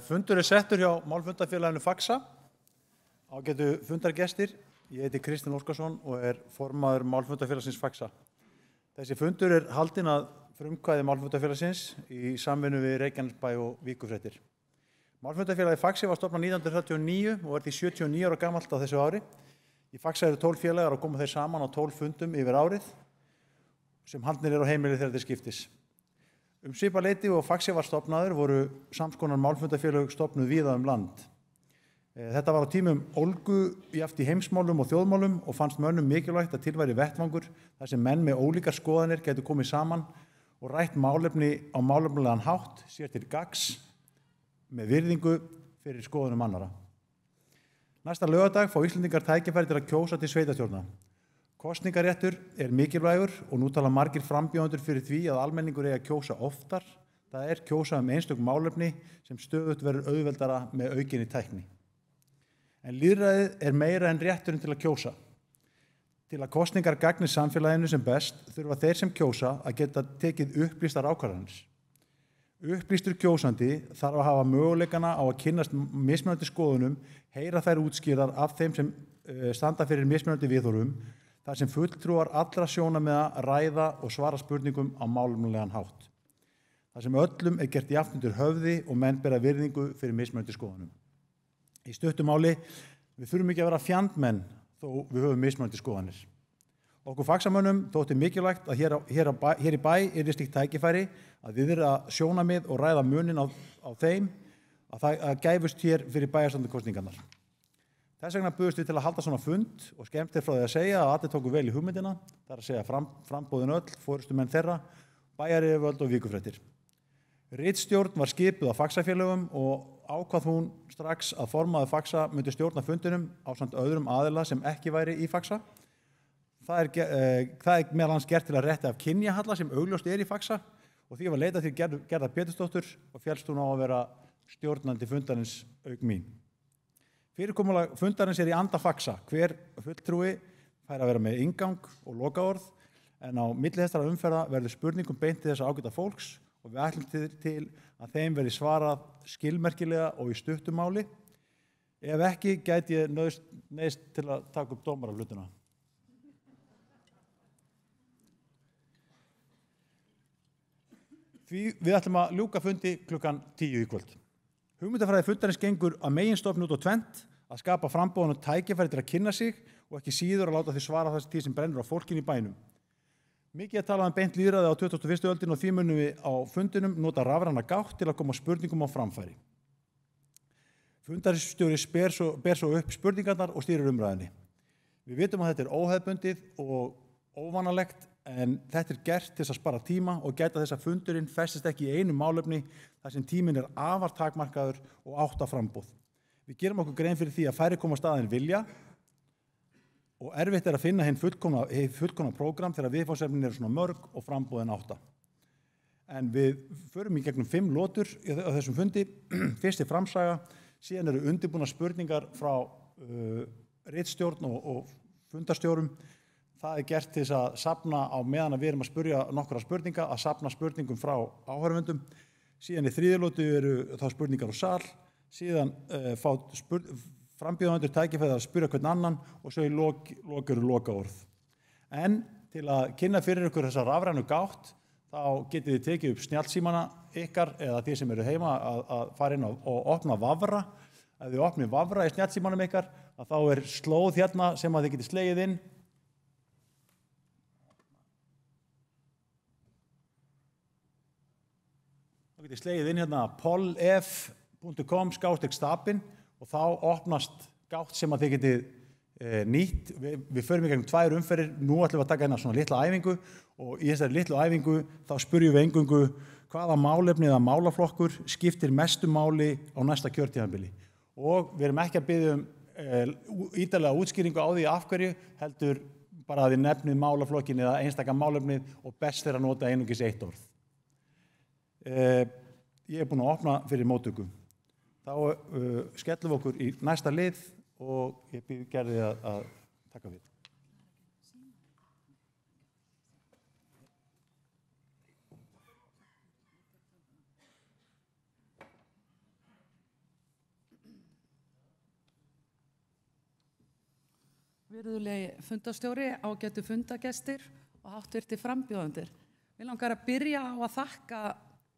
Fundur settur hjá Málfundafélaginu Faxa. Ágætu fundargestir. Ég heiti Kristinn Óskarsson og formaður Málfundafélagsins Faxa. Þessi fundur haldinn að frumkvæði Málfundafélagsins í samvinnu við Reykjanesbæ og Víkurfréttir. Málfundafélagið Faxi var stofnað 1939 og því 79 ára gamalt á þessu ári. Í Faxa 12 félagar og koma þeir saman á 12 fundum yfir árið sem haldnir á heimili þegar þeir skiptis. Svipað leyti og Faxi var stofnaður voru samskonar málfundafélög stofnuð víða land. Þetta var á tímum ólgu jafnt í heimsmálum og þjóðmálum og fannst mönnum mikilvægt að til væri vettvangur þar sem menn með ólíkar skoðanir gætu komið saman og rætt málefni á málefnilegan hátt sér til gagns með virðingu fyrir skoðunum annarra. Næsta laugardag fá Íslendingar tækifæri til að kjósa til sveitarstjórna. Kosningaréttur mikilvægur og nú tala margir frambjóðendur fyrir því að almenningur eigi að kjósa oftar, það kjósa einstök málefni sem stöðugt verður auðveldara með aukinni tækni. En lýðræðið meira en rétturinn til að kjósa. Til að kosningar gagni samfélaginu sem best þurfa þeir sem kjósa að geta tekið upplýstar ákvarðanir. Upplýstur kjósandi þarf að hafa möguleikana á að kynnast mismunandi skoðunum, heyra þær útskýrðar af þeim sem standa fyrir mismunandi viðhorfum, þar sem fulltrúar allra sjónarmiða ræða og svara spurningum á málefnalegan hátt. Þar sem öllum gert jafnt undir höfði og menn bera virðingu fyrir mismunandi skoðunum. Í stuttu máli, við þurfum ekki að vera fjandmenn þó við höfum mismunandi skoðanir. Okkur Faxamönnum þótti mikilvægt að hér í bæ slíkt tækifæri að viðra sjónarmið og ræða munin á þeim að gæfust hér fyrir bæjarstjórnarkosningarnar. Þess vegna buðumst við til að halda svona fund og skemmt frá því að segja að allir tóku vel í hugmyndina, það að segja framboðin öll, forystumenn þeirra, bæjaryfirvöld og Víkurfréttir. Ritstjórn var skipuð af Faxafélögum og ákvað hún strax að formaður Faxa myndi stjórna fundinum ásamt öðrum aðila sem ekki væri í Faxa. Það meðal annars gert til að rétta af kynjahalla sem augljóst í Faxa og því var leitað til Gerðar Pétursdóttur og féllst hún á að vera stjórnandi fundarins auk mín. Fyrirkomulag fundarins í anda Faxa. Hver fulltrúi fær að vera með inngang og lokaorð en á milli þessara umferða verður spurningum beint til þessa ágæta fólks og við ætlum til að þeim verði svarað skilmerkilega og í stuttu máli. Ef ekki gæti ég neyðst til að taka upp dómarahlutina. Því við ætlum að ljúka fundi klukkan 10 í kvöld. Hugmyndafræði fundarins gengur að meginstofni út á tvennt, að skapa framboðinu tækifæri til að kynna sig og ekki síður að láta því svara þessi tíð sem brennur á fólkinu í bænum. Mikið talað beint lýðræði á 21. öldinni og því munum við á fundinum nota rafræna gátt til að koma spurningum á framfæri. Fundarstjóri ber svo upp spurningarnar og stýrir umræðinni. Við vitum að þetta óhefðbundið og óvanalegt en þetta gert til að spara tíma og gæta þess að fundurinn festist ekki í einu málefni þar sem tíminn afar takmarkaður og átta framboð. Við gerum okkur grein fyrir því að færri koma staðinn vilja og erfitt að finna hinn fullkomna prógram þegar viðfangsefnin svona mörg og framboðin átta. En við förum í gegnum 5 lotur á þessum fundi. Fyrst framsaga, síðan eru undirbúnar spurningar frá ritstjórn og fundarstjórum. Það gert til þess að safna á meðan að við erum að spyrja nokkra spurninga, að safna spurningum frá áhorfendum. Síðan í þriðju lotu eru þá spurningar á sal, síðan fá frambjóðendur tækifæri að spyrja hvern annan og svo í lok eru lokaorð. En til að kynna fyrir ykkur þessa rafrænu gátt, þá getið þið tekið upp snjallsímana ykkar eða þið sem eru heima að fara inn og opna Vafra. Ef þið opnið Vafra í snjallsímanum ykkar, þá slóð hérna sem að þið getið slegið inn. Þá getið slegið inn hérna pollef.com/stapinn og þá opnast gátt sem að þið getið nýtt. Við förum í gegnum 2 umferðir, nú ætlum við að taka hérna svona litla æfingu og í þessari litlu æfingu þá spyrjum við eingöngu hvaða málefni eða málaflokkur skiptir mestu máli á næsta kjörtímabili. Og við erum ekki að biðja ítarlega útskýringu á því af hverju, heldur bara að þið nefnið málaflokkin eða einstaka málefnið og best að nota einungis 1 orð. Ég búinn að opna fyrir móttöku. Þá skellum við okkur í næsta lið og ég býð Gerði að taka við. Virðulegi fundarstjóri, ágætu fundargestir og háttvirtir frambjóðendur. Mig langar að byrja á að þakka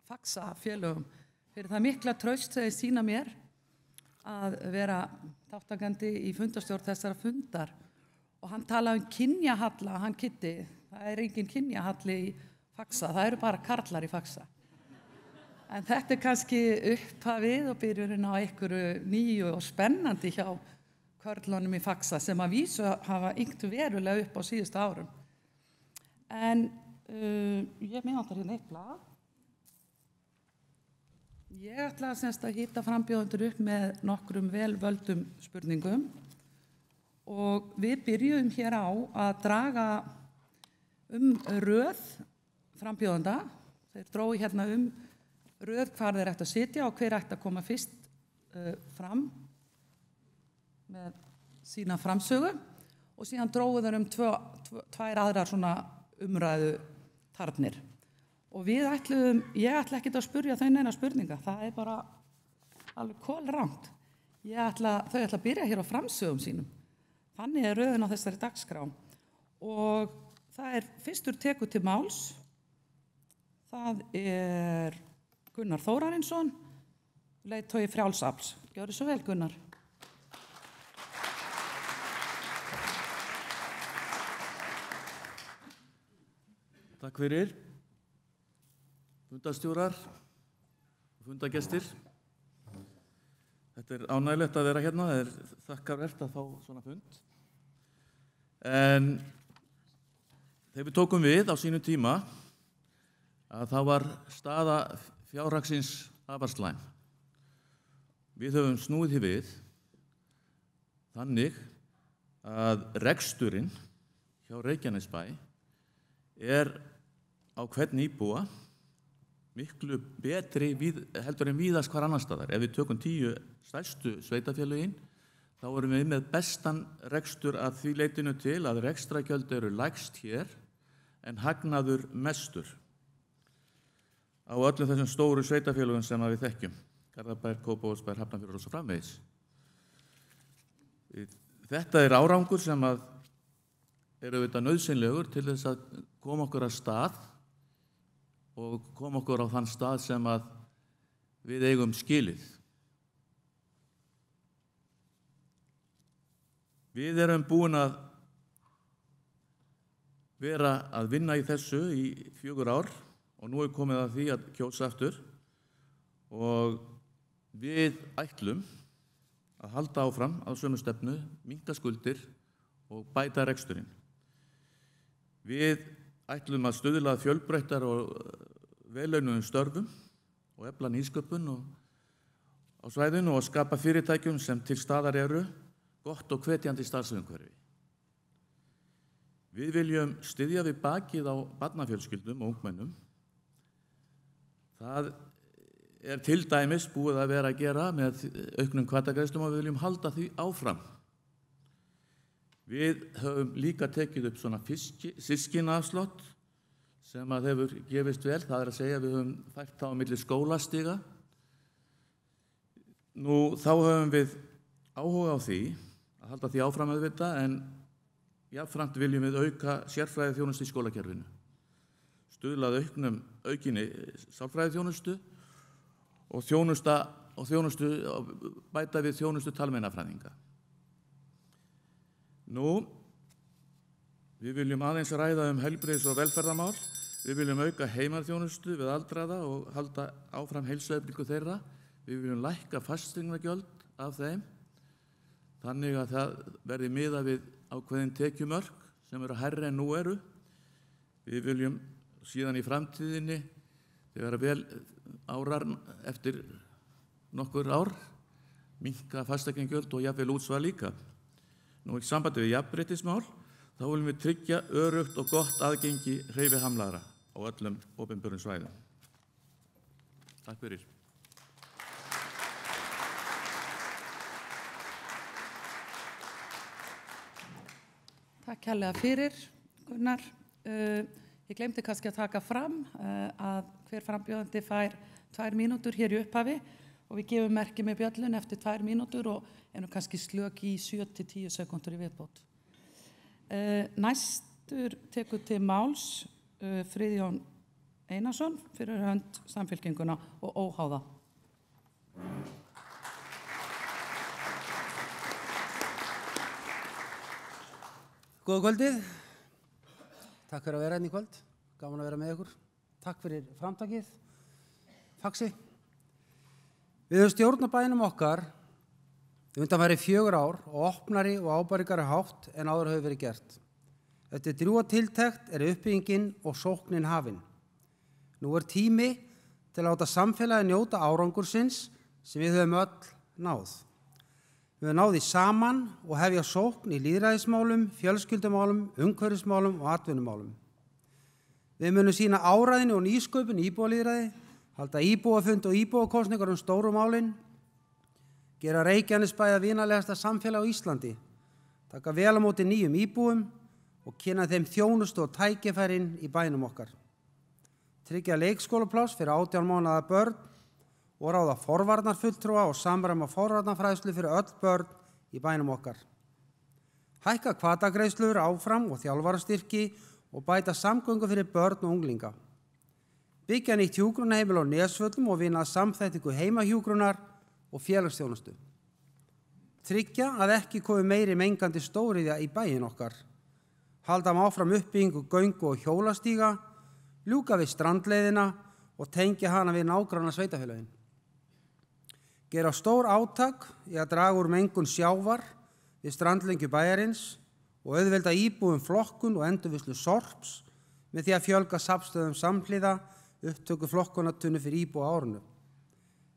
Faxa félögum fyrir það mikla traust sem þeir sýna mér að vera þátttakandi í fundarstjórn þessara fundar. Og hann talaði kynjahalla, hann Kitti, það engin kynjahalli í Faxa, það eru bara karlar í Faxa. En þetta kannski upphafið og byrjurinn á einhverju nýju og spennandi hjá körlunum í Faxa sem að vísu hafa yngt verulega upp á síðustu árum. En ég vantar hérna eitt blað. Ég ætla semst að hita frambjóðendur upp með nokkrum velvöldum spurningum og við byrjum hér á að draga röð frambjóðenda. Þeir drógu hérna röð hvar þeir ættu að sitja og hver ættu að koma fyrst fram með sína framsögu og síðan drógu þeir tvær aðrar svona umræðu tarnir. Og ég ætla ekki að spyrja þau neina spurninga, það er bara alveg kolrangt. Þau ætla að byrja hér á framsögum sínum. Þannig er röðin á þessari dagskrá. Og það er fyrstur tekur til máls, það er Gunnar Þórarinsson, leiðtogi Frjáls afls. Gjörðu svo vel, Gunnar. Takk fyrir, fundarstjórar og fundargestir. Þetta er ánægilegt að vera hérna, það er þakkarvert að fá svona fund. En þegar við tókum við á sínum tíma, að það var staða fjárhagsins afar slæm. Við höfum snúið því við, þannig að reksturinn hjá Reykjanesbæ er á hvern íbúa miklu betri heldur en víðast hvar annar staðar. Ef við tökum 10 stærstu sveitarfélögin, þá erum við með bestan rekstur að því leytinu til að rekstrargjöld eru lægst hér en hagnaður mestur á öllum þessum stóru sveitarfélögum sem við þekkjum. Garðabær, Kópavogsbær, Hafnarfjörður og svo framvegis. Þetta er árangur sem er auðvitað nauðsynlegur til þess að koma okkur að stað og koma okkur á þann stað sem við eigum skilið. Við erum búin að vera að vinna í þessu í 4 ár og nú er komið að því að kjósa aftur og við ætlum að halda áfram á sömu stefnu, minnka skuldir og bæta reksturinn. Við ætlum að stuðla að fjölbreyttar og vellaunuðum störfum og efla nýsköpun á svæðinu og skapa fyrirtækjum sem til staðar eru gott og hvetjandi starfsumhverfi. Við viljum styðja við bakið á barnafjölskyldum og ungmennum. Það er til dæmis búið að vera að gera með auknum hvatagreiðslum og við viljum halda því áfram. Við höfum líka tekið upp svona systkinaafslátt sem hefur gefist vel, það er að segja við höfum fært það á milli skólastiga. Nú þá höfum við áhuga á því að halda því áfram auðvitað en jafnframt viljum við auka sérfræðiþjónustu í skólakerfinu. Stuðla að aukinni sálfræðiþjónustu og bæta við þjónustu talmeinafræðinga. Nú, við viljum aðeins ræða heilbrigðis- og velferðarmál. Við viljum auka heimaþjónustu við aldraða og halda áfram heilsueflingu þeirra. Við viljum lækka fasteignagjöld af þeim, þannig að það verði miðað við ákveðin tekjumörk sem eru hærri en nú eru. Við viljum síðan í framtíðinni, þegar vel árar eftir nokkur ár, minnka fasteignagjöld og jafnvel útsvar líka. Nú í sambandi við jafnréttismál, þá viljum við tryggja öruggt og gott aðgengi hreyfihamlaðra á öllum opinberum svæðum. Takk fyrir. Takk kærlega fyrir, Gunnar. Ég glemdi kannski að taka fram að hver frambjóðandi fær 2 mínútur hér í upphafi og við gefum merki með bjöllun eftir 2 mínútur og erum kannski slök í 7 til 10 sekúndur í viðbót. Næstur tekur til máls Friðjón Einarsson fyrir hönd Samfylkinguna og óháða. Góða kvöldið. Takk fyrir að vera hérna í kvöld. Gaman að vera með ykkur. Takk fyrir framtakið. Faxi. Við höfum stjórnað bænum okkar undanfarið 4 ár og opnari og ábærgari hátt en áður hefur verið gert. Eftir drjúga tiltekt uppbyggingin og sóknin hafin. Nú tími til að láta samfélagið njóta árangursins sem við höfum öll náð. Við höfum náð því saman og hefja sókn í lýðræðismálum, fjölskyldumálum, umhverfismálum og atvinnumálum. Við munum sýna áræðinni og nýsköpun í íbúalýðræði, halda íbúafund og íbúakosningar stóru málin, gera Reykjanesbæ að vinalegasta samfélag á Íslandi, taka vel á móti nýjum íbúum og kynna þeim þjónustu og tækifærin í bænum okkar. Tryggja leikskólapláss fyrir 18 mánaða börn og ráða forvarnarfulltrúa og samræma forvarnarfræðslu fyrir öll börn í bænum okkar. Hækka hvatagreiðslur áfram og þjálfarastyrki og bæta samgöngu fyrir börn og unglinga. Byggja nýtt hjúkrunarheimili á Nesvöllum og vinna að samþættingu heimahjúkrunar og félagsþjónustu. Tryggja að ekki komi meiri mengandi stóriðja í bæinn okkar. Halda áfram uppbyggingu göngu og hjólastíga, ljúka við strandleiðina og tengja hana við nágranna sveitarfélögin. Gera stór átak í að draga úr mengun sjávar við strandlengju bæjarins og auðvelda íbúum flokkun og endurvinnslu sorps með því að fjölga safnstöðum samhliða upptöku flokkunartunnu fyrir íbúa á árinu.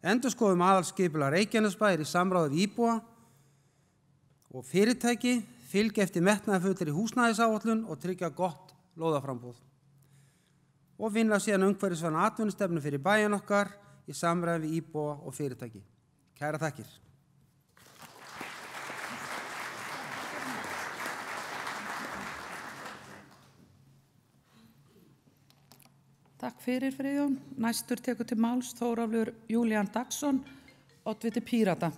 Endurskoðum aðalskipulag Reykjanesbæjar í samráði við íbúa og fyrirtæki, fylgja eftir metnaðarfullri húsnæðisáætlun og tryggja gott lóðaframboð. Og vinna síðan umhverfisvæna atvinnustefnu fyrir bæinn okkar í samræði við íbúa og fyrirtæki. Kæra þakkir. Takk fyrir Friðjón. Næstur tekur til máls Þórólfur Júlían Dagsson, oddviti Pírata.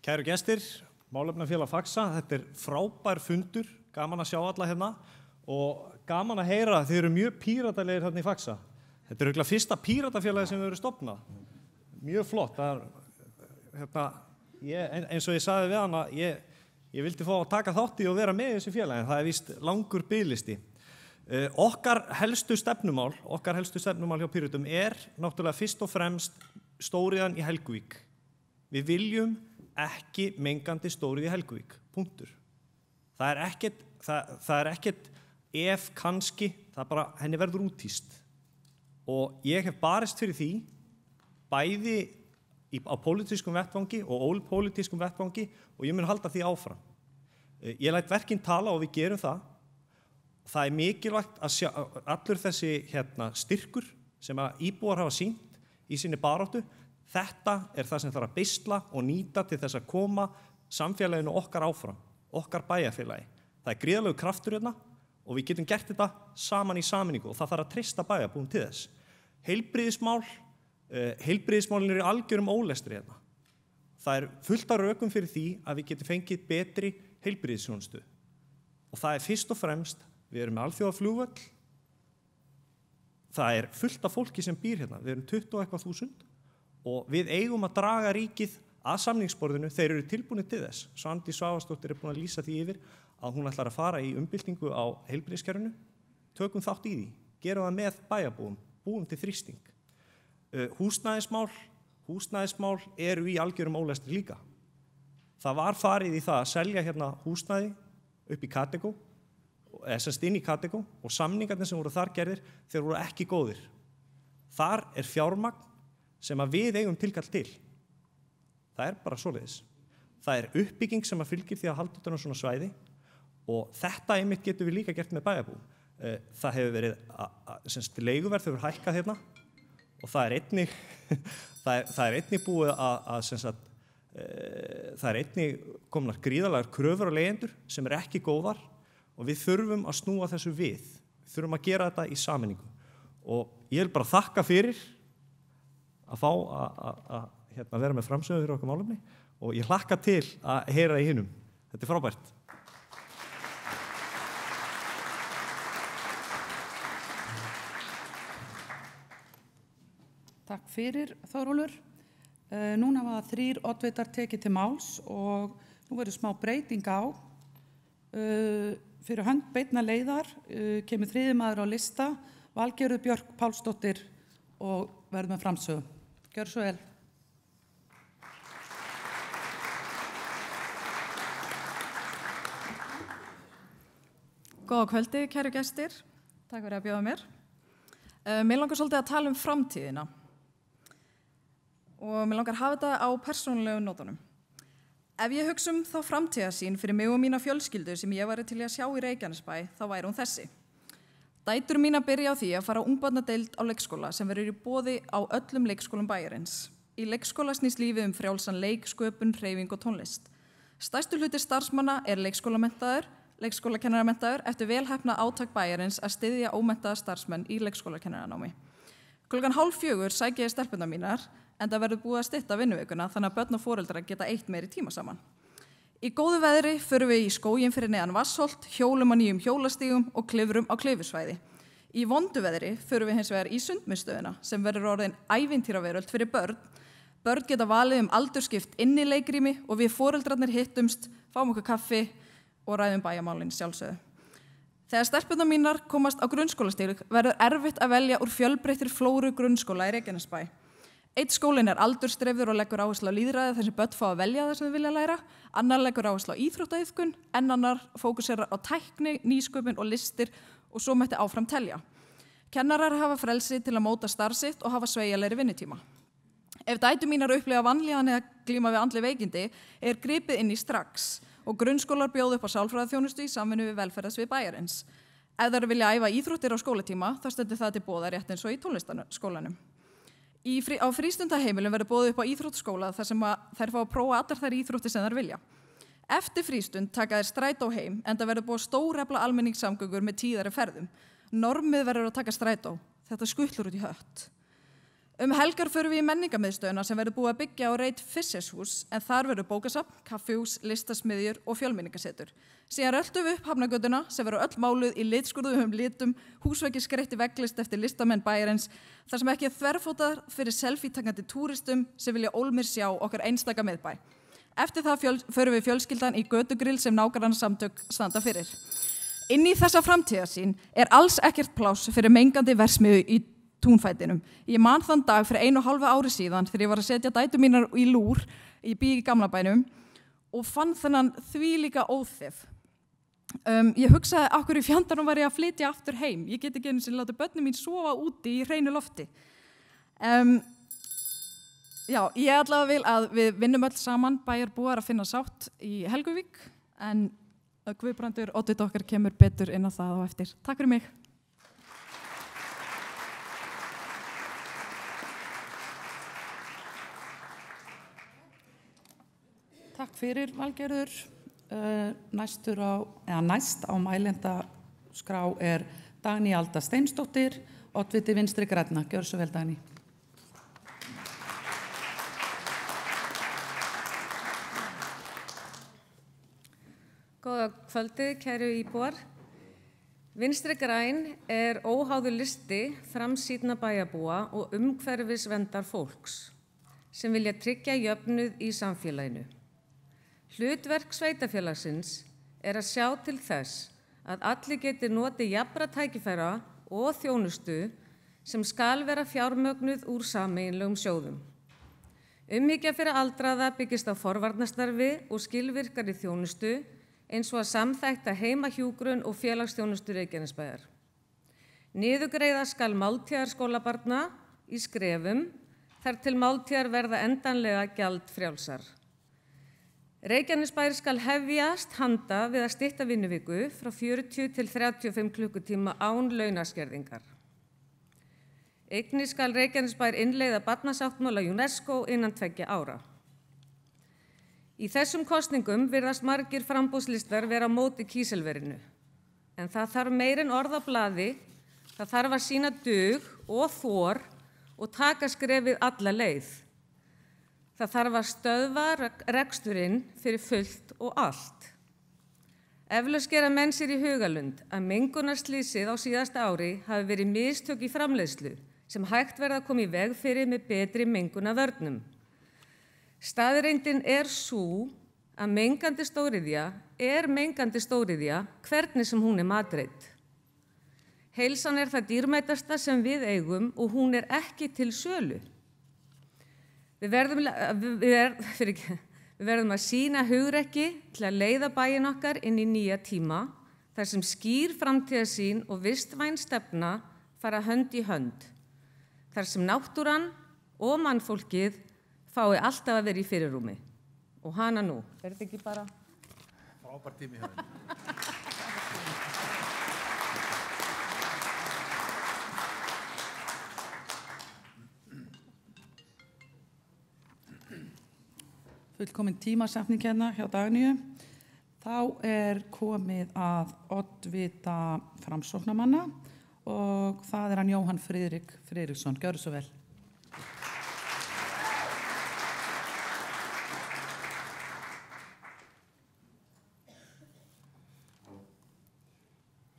Kæru gestir, Málefnafélag Faxa, þetta frábær fundur, gaman að sjá alla hérna og gaman að heyra að þið eru mjög píratalegir hérna í Faxa. Þetta örugglega fyrsta píratafélagi sem við erum stofnað. Mjög flott. Eins og ég sagði við hana, ég vildi fá að taka þátt í og vera með í þessu félagi, en það víst langur biðlisti. Okkar helstu stefnumál hjá Pírötum náttúrulega fyrst og fremst stóriðan í Helguvík. Við viljum ekki mengandi stórið í Helguvík. Punktur. Það er ekkert ef kannski, það bara henni verður úthýst. Og ég hef barist fyrir því, bæði á pólitískum vettvangi og ópólitískum vettvangi og ég mun halda því áfram. Ég læt verkin tala og við gerum það. Það mikilvægt að sjá allur þessi styrkur sem að íbúar hafa sýnt í sinni baráttu. Þetta það sem þarf að beisla og nýta til þess að koma samfélaginu okkar áfram, okkar bæjarfélagi. Það gríðarlegur kraftur hérna og við getum gert þetta saman í sameiningu og það þarf að treysta bæjarbúum til þess. Heilbrigðismálin eru í algjörum ólestri hérna. Það fullt af rökum fyrir því að við getum fengið betri heilbrigðisþjónustu. Og það fyrst og fremst, við erum með alþjóðaflugvöll, það fullt af fólki sem býr hérna, við erum 20 eitthvað þúsund og við eigum að draga ríkið að samningsborðinu, þeir eru tilbúnir til þess. Svandís Svavarsdóttir búin að lýsa því yfir að hún ætlar að fara í umbyltingu á heilbrigðiskerfinu. Tökum þátt í því, gerum það með bæjarbúum, búum til þrýsting. Húsnæðismál eru í algjörum ólestri líka. Það var farið í það að selja hérna húsnæði upp í Kategó, semst inn í Kategó og samningarnir sem voru þar gerðir, þeir voru ekki góðir. Þar fjármagn sem að við eigum tilkall til. Það bara svoleiðis. Það uppbygging sem að fylgir því að halda utan á svona svæði og þetta einmitt getum við líka gert með bæjarbúum. Það hefur verið, leiguverð hefur hækkað hérna og það einnig, það einnig búið það einnig komnar gríðarlegar kröfur á leigjendur sem ekki góðar og við þurfum að snúa þessu við. Við þurfum að gera þetta í sameiningu. Og ég vil bara þakka fyrir að fá að vera með framsögu fyrir okkur málefni og ég hlakka til að heyra í hinum. Þetta frábært. Takk fyrir, Þórólfur. Núna var 3 oddvitar tekið til máls og nú verður smá breyting á. Fyrir hönd beinna leiðar kemur 3. maður á lista, Valgerður Björk Pálsdóttir og verður með framsögu. Gjör svo vel. Góða kvöldi, kæru gestir. Takk fyrir að bjóða mér. Mér langar svolítið að tala um framtíðina og mér langar að hafa þetta á persónulegu nótunum. Ef ég hugsa þá framtíðarsýn fyrir mig og mína fjölskyldu sem ég væri til að sjá í Reykjanesbæ, þá væri hún þessi. Dætur mína byrja á því að fara á ungbarnadeild á leikskóla sem verður í boði á öllum leikskólum bæjarins. Í leikskóla snýst lífið frjálsan leik, sköpun, hreyfing og tónlist. Stærstu hluti starfsmanna leikskólakennaramenttaður eftir velheppnað átak bæjarins að styðja ómenntaða starfsmenn í leikskólakennarannámi. Klukkan 3:30 sæki ég stelpurnar mínar en það verður búið að stytta vinnuvikuna þannig að börn og foreldrar geta eytt meiri tíma saman. Í góðu veðri förum við í skóginn fyrir neðan Vatnsholt, hjólum á nýjum hjólastígum og klifrum á klifusvæði. Í vondu veðri förum við hins vegar í sundmiðstöðina sem verður orðin ævintýraveröld fyrir börn. Börn geta valið aldurskipt inn í leikrými og við foreldrarnir hittumst, fáum okkur kaffi og ræðum bæjarmálin sjálfsögðu. Þegar stelpurnar mínar komast á grunnskólastig verður erfitt að velja úr fjölbreyttri flóru grunnskóla í Reykjanesbæ. Einn skólinn aldursdreifður og leggur áherslu á lýðræði þar sem börn fá að velja það sem þau vilja læra, annar leggur áherslu á íþróttaiðkun, en annar fókuserar á tækni, nýsköpun og listir og svo mætti áfram telja. Kennarar hafa frelsi til að móta starf sitt og hafa sveigjanlegri vinnutíma. Ef dætur mínar upplifa vanlíðan eða glíma við andleg veikindi gripið inn í strax og grunnskólar bjóða upp á sálfræðiþjónustu í samvinnu við velferðarsvið bæjarins. Ef þær vilja æfa íþróttir á skólatíma þá stendur það til boða rétt eins og í tónlistarskólanum. Á frístundaheimilum verður boðið upp á íþróttaskóla þar sem þær fá að prófa allar þær íþróttir sem þær vilja. Eftir frístund taka þær strætó heim en það verður búið að stórefla almenningssamgöngur með tíðari ferðum. Normið verður að taka strætó. Þetta skutlur út í hött. Helgar förum við í menningarmiðstöðina sem verður búið að byggja á reit Fischershús en þar verður bókasafn, kaffihús, listasmiðjur og fjölmenningarsetur. Síðan röltum við upp Hafnargötuna sem verður öll máluð í litskurðuðum litum, húsveggi skreytt í vegglist eftir listamenn bæjarins, þar sem ekki þverfótar fyrir selfie-takandi túristum sem vilja ólmir sjá okkar einstaka miðbæ. Eftir það förum við fjölskyldan í götugrill sem nágrannasamtök standa fyrir. Inn í þessa framtíðarsýn alls ekkert pláss fyrir mengandi verksmiðju í túnfætinum. Ég man þann dag fyrir 1,5 ári síðan þegar ég var að setja dætur mínar í lúr í bý í gamla bænum og fann þennan þvílíka óþef. Ég hugsaði af hverju í fjandanum var ég að flytja aftur heim. Ég get ekki einu sinni látið börnin mín sofa úti í hreinu lofti. Ég allavega vil að við vinnum öll saman bæjarbúar að finna sátt í Helguvík en Guðbrandur oddviti okkar kemur betur inn á það á eftir. Takk fyrir mig. Takk fyrir, Valgerður. Næst á mælendaskrá Dagný Alda Steinsdóttir, oddviti Vinstri grænna. Gjör svo vel, Dagný. Góða kvöldi, kæru íbúar. Vinstri græn óháður listi framsýnna bæjarbúa og umhverfisverndar fólks sem vilja tryggja jöfnuð í samfélaginu. Hlutverk sveitarfélagsins að sjá til þess að allir geti notið jafnra tækifæra og þjónustu sem skal vera fjármögnuð úr sameiginlegum sjóðum. Umhyggja fyrir aldraða byggist á forvarnastarfi og skilvirkari þjónustu eins og að samþætta heimahjúkrun og félagsþjónustu Reykjanesbæjar. Niðurgreiða skal máltíðar skólabarna í skrefum þar til máltíðar verða endanlega gjaldfrjálsar. Reykjanesbær skal hefjast handa við að stytta vinnuviku frá 40 til 35 klukkutíma án launaskerðingar. Einnig skal Reykjanesbær innleiða barnasáttmála UNESCO innan 2 ára. Í þessum kosningum virðast margir framboðslistar vera á móti kísilverinu, en það þarf meira en orð á blaði, það þarf að sýna dug og þor og taka skrefið alla leið. Það þarf að stöðva reksturinn fyrir fullt og allt. Eflaust gera menn sér í hugalund að mengunarslysið á síðasta ári hafi verið mistök í framleiðslu sem hægt verða að koma í veg fyrir með betri mengunarvörnum. Staðreyndin sú að mengandi stóriðja hvernig sem hún matreidd. Heilsan það dýrmætasta sem við eigum og hún ekki til sölu. Við verðum að sýna hugrekki til að leiða bæinn okkar inn í nýja tíma, þar sem skýr framtíðarsýn og vistvæn stefna fara hönd í hönd. Þar sem náttúran og mannfólkið fái alltaf að vera í fyrirrúmi. Og hana nú. Þetta ekki bara? Frábær tími hjá þér. Fullkomin tímasetning hérna hjá Dagnýju. Þá komið að oddvita framsóknarmanna og það hann Jóhann Friðrik Friðriksson. Gjörðu svo vel.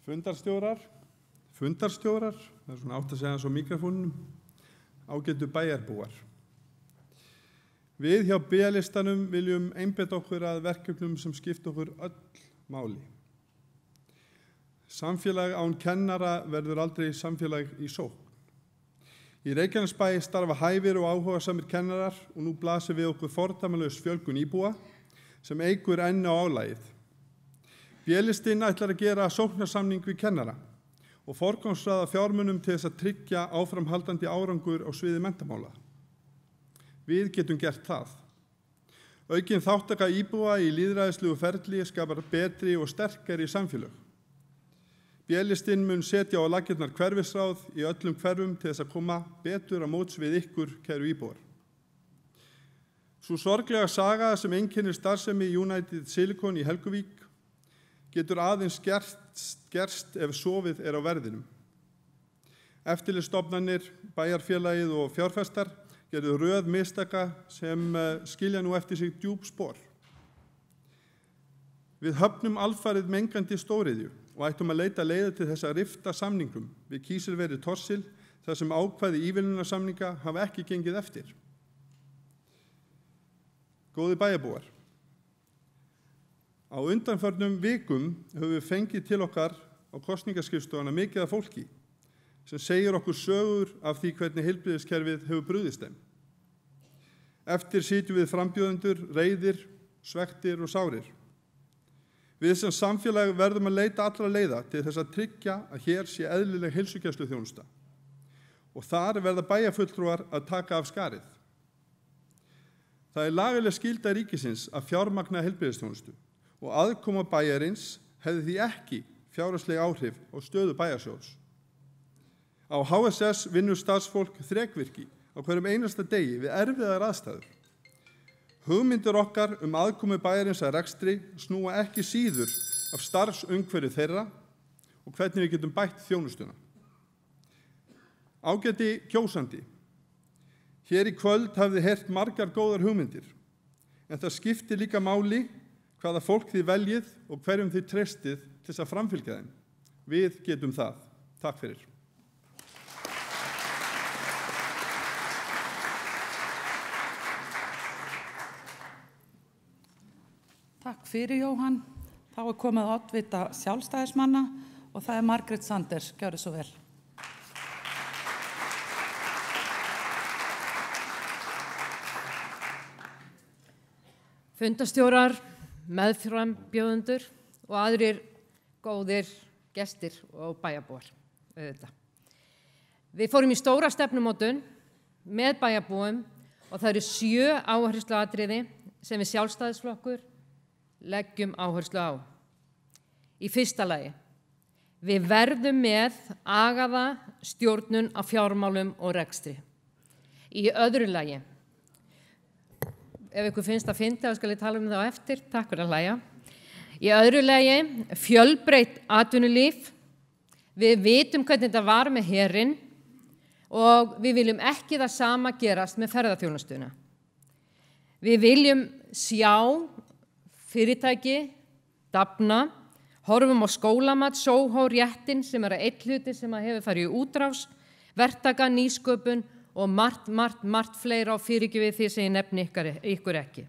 Fundarstjórar, það svona átt að segja svo mikrofónum, ágætu bæjarbúar. Við hjá B-listanum viljum einbeita okkur að verkefnum sem skipta okkur öll máli. Samfélag án kennara verður aldrei samfélag í sókn. Í Reykjanesbæ starfa hæfir og áhugasamir kennarar og nú blasir við okkur fordæmalaus fjölgun íbúa sem eykur enn á álagið. B-listinn ætlar að gera sóknarsamning við kennara og forgangsraða fjármunum til þess að tryggja áframhaldandi árangur á sviði menntamála. Við getum gert það. Aukin þáttaka íbúa í lýðræðislegu ferli skapar betri og sterkari samfélög. B-listinn mun setja á laggirnar hverfisráð í öllum hverfum til þess að koma betur á móts við ykkur, kæru íbúar. Sú sorglega saga sem einkennir starfsemi United Silicon í Helguvík getur aðeins gerst ef sofið á verðinum. Eftirlitsstofnanir, bæjarfélagið og fjárfestar gerðu röð mistaka sem skilja nú eftir sig djúp spor. Við höfnum alfarið mengandi stóriðju og ættum að leita leiða til þess að rifta samningum við Kísilveri Thorsil þar sem ákvæði ívilnunarsamninga hafa ekki gengið eftir. Góði bæjarbúar, á undanförnum vikum höfum við fengið til okkar á kosningaskrifstofuna mikið af fólki sem segir okkur sögur af því hvernig heilbrigðiskerfið hefur brugðist þeim. Eftir sitjum við frambjóðendur, reiðir, svektir og sárir. Við sem samfélag verðum að leita allra leiða til þess að tryggja að hér sé eðlileg heilsugæsluþjónusta og þar verða bæjarfulltrúar að taka af skarið. Það lagaleg skylda ríkisins að fjármagna heilbrigðisþjónustu og aðkoma bæjarins hefði því ekki fjárhagsleg áhrif á stöðu bæjarsjóðs. Á HSS vinnur starfsfólk þrekvirki á hverjum einasta degi við erfiðar aðstæður. Hugmyndir okkar aðkomu bæjarins að rekstri snúa ekki síður af starfsumhverfi þeirra og hvernig við getum bætt þjónustuna. Ágæti kjósandi, hér í kvöld hafði heyrt margar góðar hugmyndir, en það skiptir líka máli hvaða fólk þið veljið og hverjum þið treystið til þess að framfylgja þeim. Við getum það. Takk fyrir. Takk fyrir Jóhann. Þá komið að oddvita sjálfstæðismanna og það Margrét Sanders. Gjörðu svo vel. Fundarstjórar, meðframbjóðendur og aðrir góðir gestir og bæjarbúar. Við fórum í stóra stefnumótun með bæjarbúum og það eru 7 áhersluatriði sem við sjálfstæðisflokkur leggjum áherslu á. Í fyrsta lagi, við verðum með agaða stjórnun á fjármálum og rekstri. Í öðru lagi, ef ykkur finnst það fyndið, þá skal ég tala það á eftir, takk fyrir að hlæja. Í öðru lagi, fjölbreytt atvinnulíf. Við vitum hvernig þetta var með herinn og við viljum ekki það sama gerast með ferðaþjónustuna. Við viljum sjá fyrirtæki dafna, horfum á skólamat, Sóhó réttin sem að einn hluti sem að hefur farið í útrás, verktaka, nýsköpun og margt fleira á fyrirgefið því sem ég nefni ykkur ekki.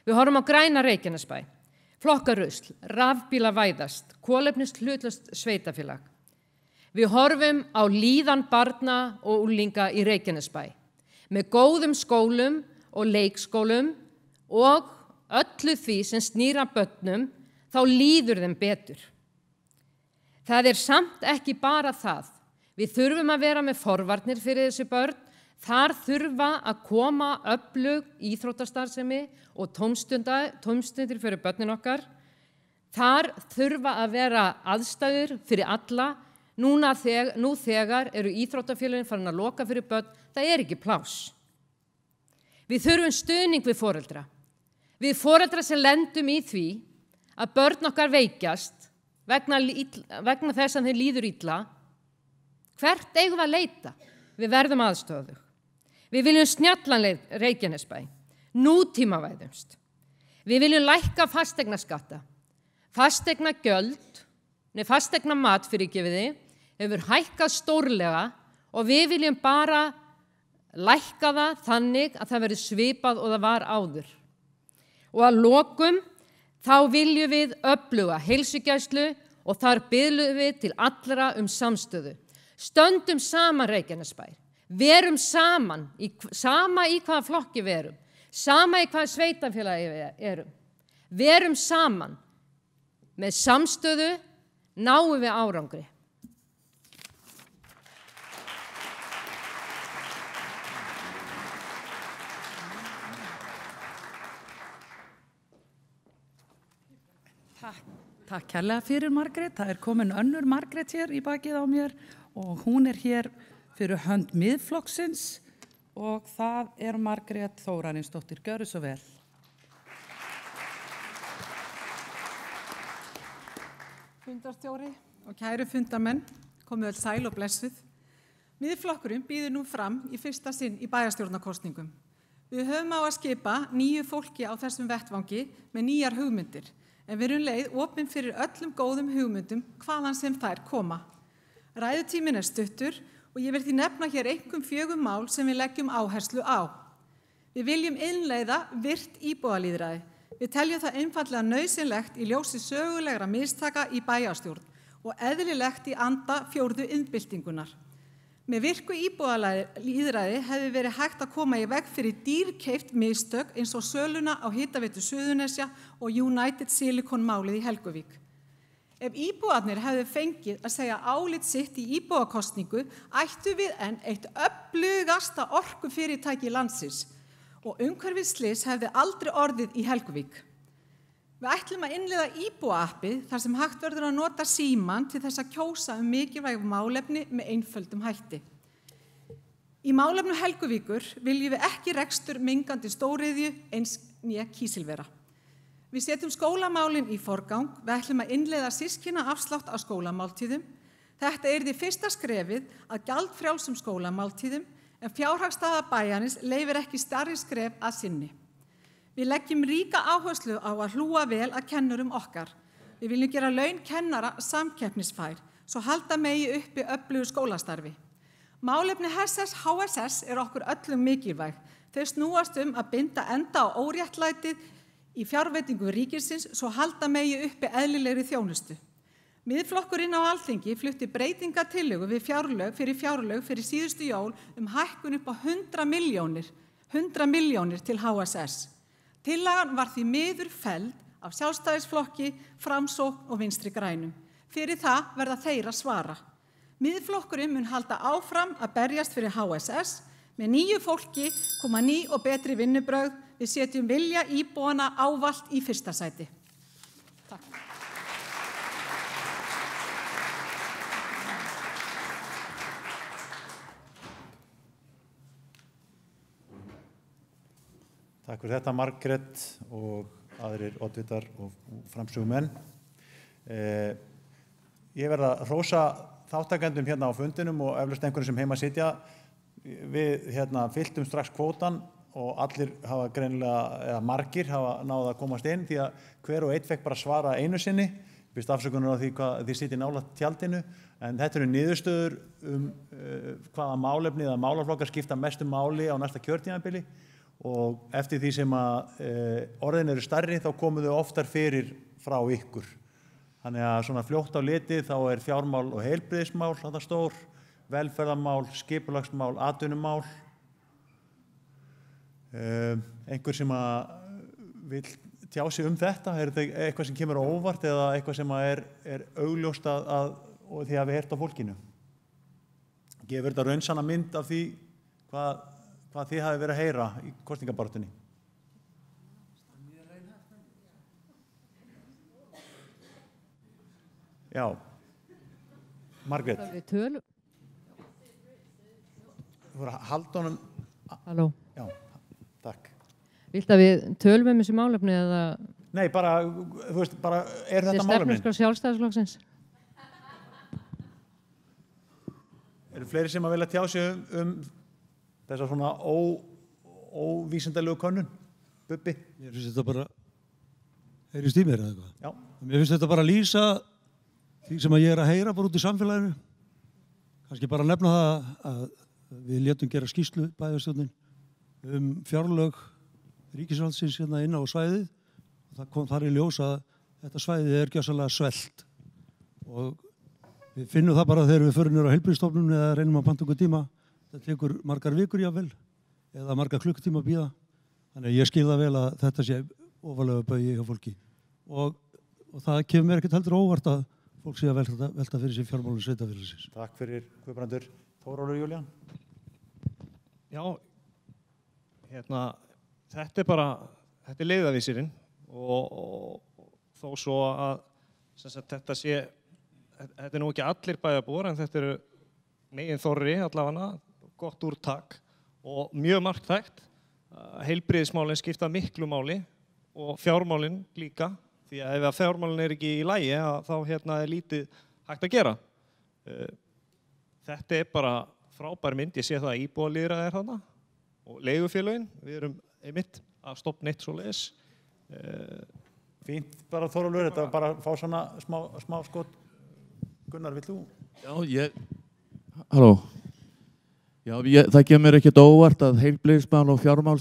Við horfum á græna Reykjanesbæ, flokkarusl, rafbíla væðast, kolefnishlutlaust sveitafélag. Við horfum á líðan barna og unglinga í Reykjanesbæ með góðum skólum og leikskólum og öllu því sem snýra börnum, þá líður þeim betur. Það samt ekki bara það. Við þurfum að vera með forvarnir fyrir þessi börn. Þar þurfa að koma öflug íþróttastarfsemi og tómstundir fyrir börnin okkar. Þar þurfa að vera aðstæður fyrir alla. Nú þegar eru íþróttafélögin farin að loka fyrir börn. Það ekki pláss. Við þurfum stuðning við foreldra. Við foreldra sem lendum í því að börn okkar veikjast vegna þess að þeir líður illa. Hvert eigum við að leita? Við verðum aðstoða þau. Við viljum snjallan Reykjanesbæ, nútímavæðumst. Við viljum lækka fasteignaskatta. Fasteignamat fyrirgefiði hefur hækkað stórlega og við viljum bara lækka það þannig að það verði svipað og það var áður. Og að lokum þá viljum við öfluga heilsugæslu og þar biðlum við til allra samstöðu. Stöndum saman Reykjanesbæ, verum saman, sama í hvaða flokki við erum, sama í hvaða sveitafélagi við erum. Verum saman, með samstöðu náum við árangri. Takk kærlega fyrir Margrét. Það komin önnur Margrét hér í bakið á mér og hún hér fyrir hönd Miðflokksins og það Margrét Þórarinsdóttir. Gjörðu svo vel. Fundarstjóri og kæru fundamenn, komið öll sæl og blessuð. Miðflokkurinn býður nú fram í fyrsta sinn í bæjarstjórnarkosningum. Við höfum á að skipa nýju fólki á þessum vettvangi með nýjar hugmyndir, en við erum leið opin fyrir öllum góðum hugmyndum hvaðan sem þær koma. Ræðutíminn stuttur og ég vil því nefna hér einkum 4 mál sem við leggjum áherslu á. Við viljum innleiða virt íbúalýðræði. Við teljum það einfaldlega nauðsynlegt í ljósi sögulegra mistaka í bæjarstjórn og eðlilegt í anda 4. iðnbyltingunnar. Með virku íbúalýðræði hefði verið hægt að koma í veg fyrir dýrkeypt mistök eins og söluna á Hitaveitu Suðurnesja og United Silicon málið í Helguvík. Ef íbúarnir hefðu fengið að segja álit sitt í íbúakosningu, ættu við enn eitt öflugasta orkufyrirtæki landsins og umhverfisslys hefði aldrei orðið í Helguvík. Við ætlum að innleiða íbúaappið þar sem hægt verður að nota símann til þess að kjósa mikilvæg málefni með einföldum hætti. Í málefnum Helguvíkur viljum við ekki rekstur mengandi stóriðju eins né kísilvera. Við setjum skólamálin í forgang, við ætlum að innleiða systkinaafslátt á skólamáltíðum. Þetta því fyrsta skrefið að gjaldfrjálsum skólamáltíðum en fjárhagsstaða bæjarins leyfir ekki stærri skref að sinni. Við leggjum ríka áherslu á að hlúa vel að kennurum okkar. Við viljum gera laun kennara samkeppnisfær, svo halda megi uppi öflugu skólastarfi. Málefni HSS okkur öllum mikilvæg. Þau snúast að binda enda á óréttlætið í fjárveitingu ríkisins, svo halda megi uppi eðlilegri þjónustu. Miðflokkurinn á Alþingi flutti breytingatillögu við fjárlög fyrir síðustu jól hækkun upp á 100 milljónir til HSS. Tillagan var því miður felld af Sjálfstæðisflokki, Framsókn og Vinstri grænum. Fyrir það verða þeir að svara. Miðflokkurinn mun halda áfram að berjast fyrir HSS. Með nýju fólki koma ný og betri vinnubrögð. Við setjum vilja íbúana ávallt í fyrsta sæti. Takk. Takk fyrir þetta Margrét og aðrir oddvitar og framsögumenn. Ég verð að hrósa þáttakendum hérna á fundinum og eflaust einhverjum sem heima sitja. Við fylltum strax kvótan og allir hafa greinilega, eða margir hafa náð að komast inn því að hver og einn fekk bara svara einu sinni. Fyrst afsökunar á því hvað þið sitjið nálægt tjaldinu, en þetta eru niðurstöður hvaða málefni eða málaflokkar skipta mestu máli á næsta kjörtímabili og eftir því sem að orðin eru stærri þá komu þau oftar fyrir frá ykkur. Þannig að svona fljótt á litið þá er fjármál og heilbrigðismál þetta stór, velferðarmál, skipulagsmál, atvinnumál. Einhver sem að vill tjá sig þetta, er þetta eitthvað sem kemur á óvart eða eitthvað sem er augljóst og því að við heyrt á fólkinu? Gefur þetta raunsanna mynd af því hvað þið hafi verið að heyra í kosningabaráttunni? Já, Margrét. Við tölum. Þú voru að halda honum. Halló. Já, takk. Viltu að við tölum þessu málefni eða? Nei, bara, þú veist, bara, er þetta málefni? Stefnuskrá Sjálfstæðisflokksins. Eru fleiri sem að vilja tjá sig þessa svona óvísindalegu könnun? Bubbi? Mér finnst þetta bara, heyrist í mér eða eitthvað? Já. Mér finnst þetta bara að lýsa því sem að ég er að heyra bara út í samfélaginu. Kannski bara nefna það að við létum gera skýrslu bæjarstjórnin fjárlög ríkisvaldsins hérna inn á svæðið og það kom þar í ljós að þetta svæðið er gjörsamlega svelt og við finnum það bara þegar við förum niður á heilbrigðisstofnun eða reynum að panta okkur tíma. Það tekur margar vikur jável eða margar klukkutíma að bíða. Þannig að ég skil það vel að þetta sé ofarlega baugi hjá fólki og það kemur mér ekkert heldur óvart að fólk sé að velta fyrir sig fjármálum sveitarfélagsins. Takk fyrir Guðbrandur. Þórólfur Júlían. Já, þetta er leiðavísirinn og þó svo að þetta er nú ekki allir bæjarbúar en þetta eru megin þorri allavega, gott úrtak og mjög marktækt. Heilbrigðismálin skipta miklu máli og fjármálin líka því að ef fjármálin er ekki í lagi þá er lítið hægt að gera. Þetta er bara frábær mynd, ég sé það að íbúalýðræði er þarna og leigufélögin, við erum einmitt að stopna eitt svoleiðis. Fínt bara Þórólfur, þetta var bara að fá svona smá skot. Gunnar, vill þú? Já, halló. Já, það kemur ekkert óvart að heilbrigðismál og fjármál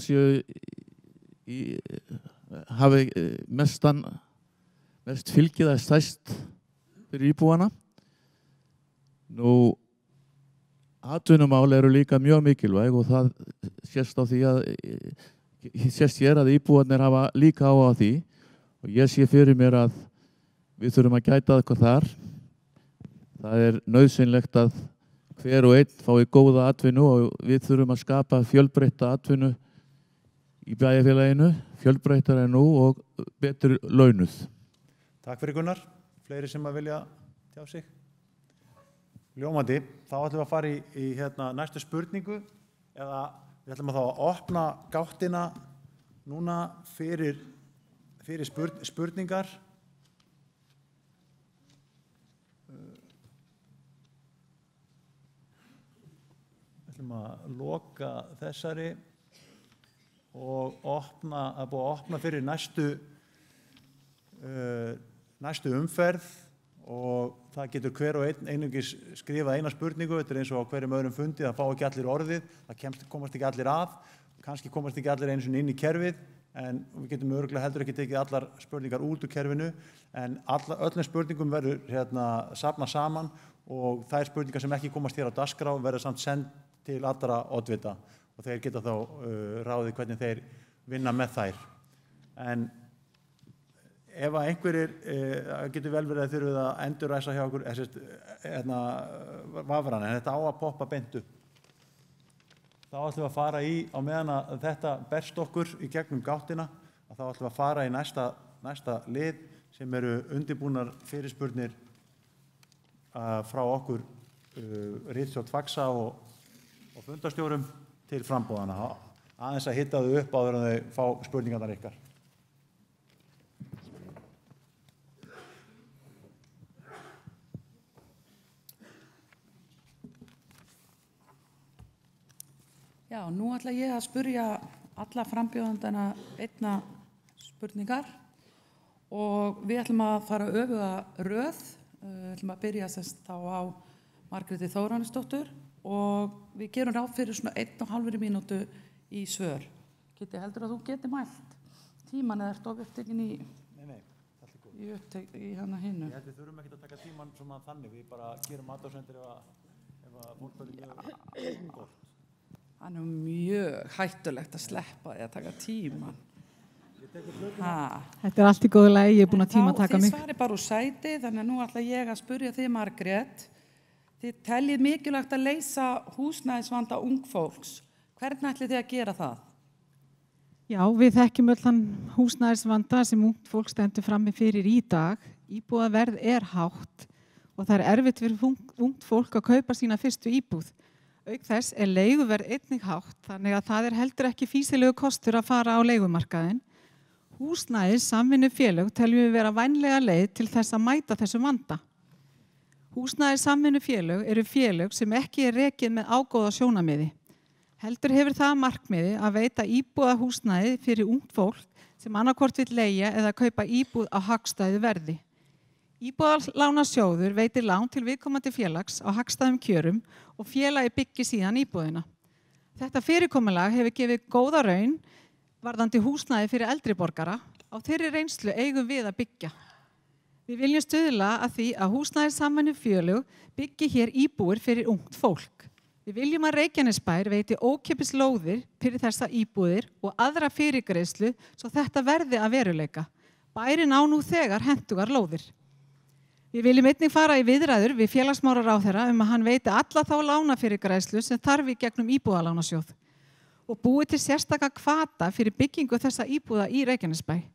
hafi mest fylgið að stærst fyrir íbúana. Nú, atvinnumál eru líka mjög mikilvæg og það sést á því að íbúarnir hafa líka á því og ég sé fyrir mér að við þurfum að gæta eitthvað þar. Það er nauðsynlegt að hver og einn fái góða atvinnu og við þurfum að skapa fjölbreytta atvinnu í bæjarfélaginu, fjölbreyttara en nú og betur launuð. Takk fyrir Gunnar. Fleiri sem að vilja tjá sig? Ljómandi, þá ætlum við að fara í næstu spurningu eða við ætlum að þá að opna gáttina núna fyrir spurningar. Við ætlum að loka þessari og búið að opna fyrir næstu umferð og það getur hver og einn einungis skrifað eina spurningu, þetta er eins og á hverjum öðrum fundi, það fá ekki allir orðið, það komast ekki allir að, kannski komast ekki allir einu sinni inn í kerfið, en við getum örugglega heldur ekki tekið allar spurningar út úr kerfinu, en öllum spurningum verður safnað saman og þær spurningar sem ekki komast hér á dagskrá verður samt send til allra oddvita og þeir geta þá ráðið hvernig þeir vinna með þær. En ef að einhverjir getur vel verið að þurfið að endurræsa hjá okkur vafran, en þetta á að poppa beint upp. Þá ætlum við að fara á meðan að þetta berst okkur í gegnum gáttina, þá ætlum við að fara í næsta lið sem eru undirbúnar fyrirspurnir frá okkur ritstjórn Faxa og fundarstjórum til frambúðana. Aðeins að hitta þau upp áður en þau fá spurningarnar ykkar. Já, nú ætla ég að spyrja alla frambjóðandana einna spurningar og við ætlum að fara öfuga röð. Við ætlum að byrja þá á Margréti Þóranesdóttur og við gerum ráð fyrir svona 1,5 mínútu í svör. Kitti, heldur að þú geti mælt tíman eða ert of upptekin í... Nei, allt er góð. Í hana hinnu. Ég held við þurfum ekki að taka tíman svona þannig, við bara gerum athugasemdir ef að fólk verður mjög gott. Hann er mjög hættulegt að sleppa því að taka tíman. Þetta er allt í góðu lagi, ég er búin að tíma að taka mig. Þið svarið bara úr sæti, þannig að nú ætla ég að spyrja þig, Margrét. Þið teljið mikilvægt að leysa húsnæðisvanda ungfólks. Hvernig ætlið þið að gera það? Já, við þekkjum öll þann húsnæðisvanda sem ungt fólk stendur frammi fyrir í dag. Íbúðaverð er hátt og það er erfitt fyrir ungt fólk að kaupa sína fyrstu íbúð. Auk þess er leiguverð einnig hátt, þannig að það er heldur ekki fýsilegu kostur að fara á leigumarkaðinn. Húsnæðis samvinnufélög teljum við vera vænlega leið til þess að mæta þessum vanda. Húsnæðis samvinnufélög eru félög sem ekki er rekið með ágóða sjónarmiði. Heldur hefur það markmiði að veita íbúða húsnæði fyrir ungt fólk sem annarkvort vill leigja eða kaupa íbúð á hagstæðu verði. Íbúðalánasjóður veitir lán til viðkomandi félags á hagstæðum kjörum og félagi byggir síðan íbúðina. Þetta fyrirkomulag hefur gefið góða raun varðandi húsnæði fyrir eldri borgara. Á þeirri reynslu eigum við að byggja. Við viljum stuðla að því að húsnæðissamvinnufélög byggi hér íbúðir fyrir ungt fólk. Við viljum að Reykjanesbær veiti ókeypis lóðir fyrir þessa íbúðir og aðra fyrirgreiðslu svo þetta verði að veruleika. Bærinn á nú þegar hentugar lóðir. Við viljum einnig fara í viðræður við félagsmálaráðherra að hann veiti alla þá lánafyrirgreiðslu sem þarf í gegnum íbúðalánasjóð og búi til sérstaka hvata fyrir byggingu þessa íbúða í Reykjanesbæ.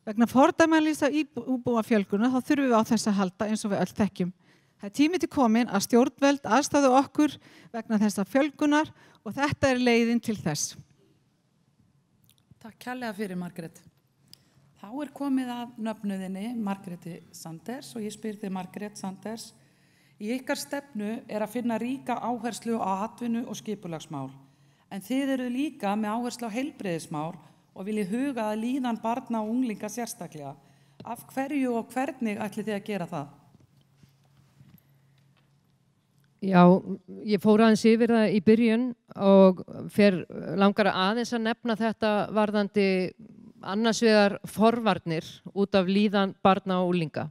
Vegna fordæmalýsa íbúafjölgunar þá þurfum við á þess að halda eins og við öll þekkjum. Það er tími til komin að stjórnvöld aðstáðu okkur vegna þessa fjölgunar og þetta er leiðin til þess. Takk kærlega fyrir, Margrét. Þá er komið að nöfnuðinni Margréti Sanders og ég spyr þig, Margrét Sanders. Í ykkar stefnu er að finna ríka áherslu á atvinnu og skipulagsmál. En þið eru líka með áherslu á heilbrigðismál og viljið huga að líðan barna og unglinga sérstaklega. Af hverju og hvernig ætlið þið að gera það? Já, ég fór aðeins yfir það í byrjun og langar aðeins að nefna þetta varðandi annars vegar forvarnir út af líðan barna og unglinga.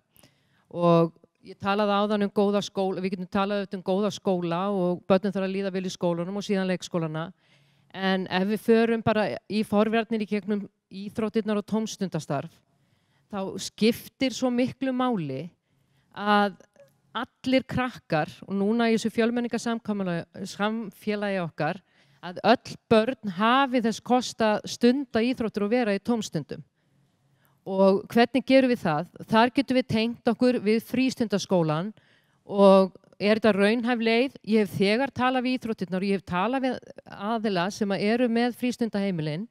Og ég talaði áðan góða skóla, við getum talað góða skóla og börnin þarf að líða vel í skólanum og síðan leikskólana. En ef við förum bara í forvarnir í gegnum íþróttirnar og tómstundastarf, þá skiptir svo miklu máli að allir krakkar, og núna í þessu fjölmenningarsamfélagi okkar, að öll börn hafi þess kost að stunda íþróttir og vera í tómstundum. Og hvernig gerum við það? Þar getum við tengt okkur við frístundaskólan og er þetta raunhæf leið? Ég hef þegar talað við íþróttirnar og ég hef talað við aðila sem eru með frístundaheimilin.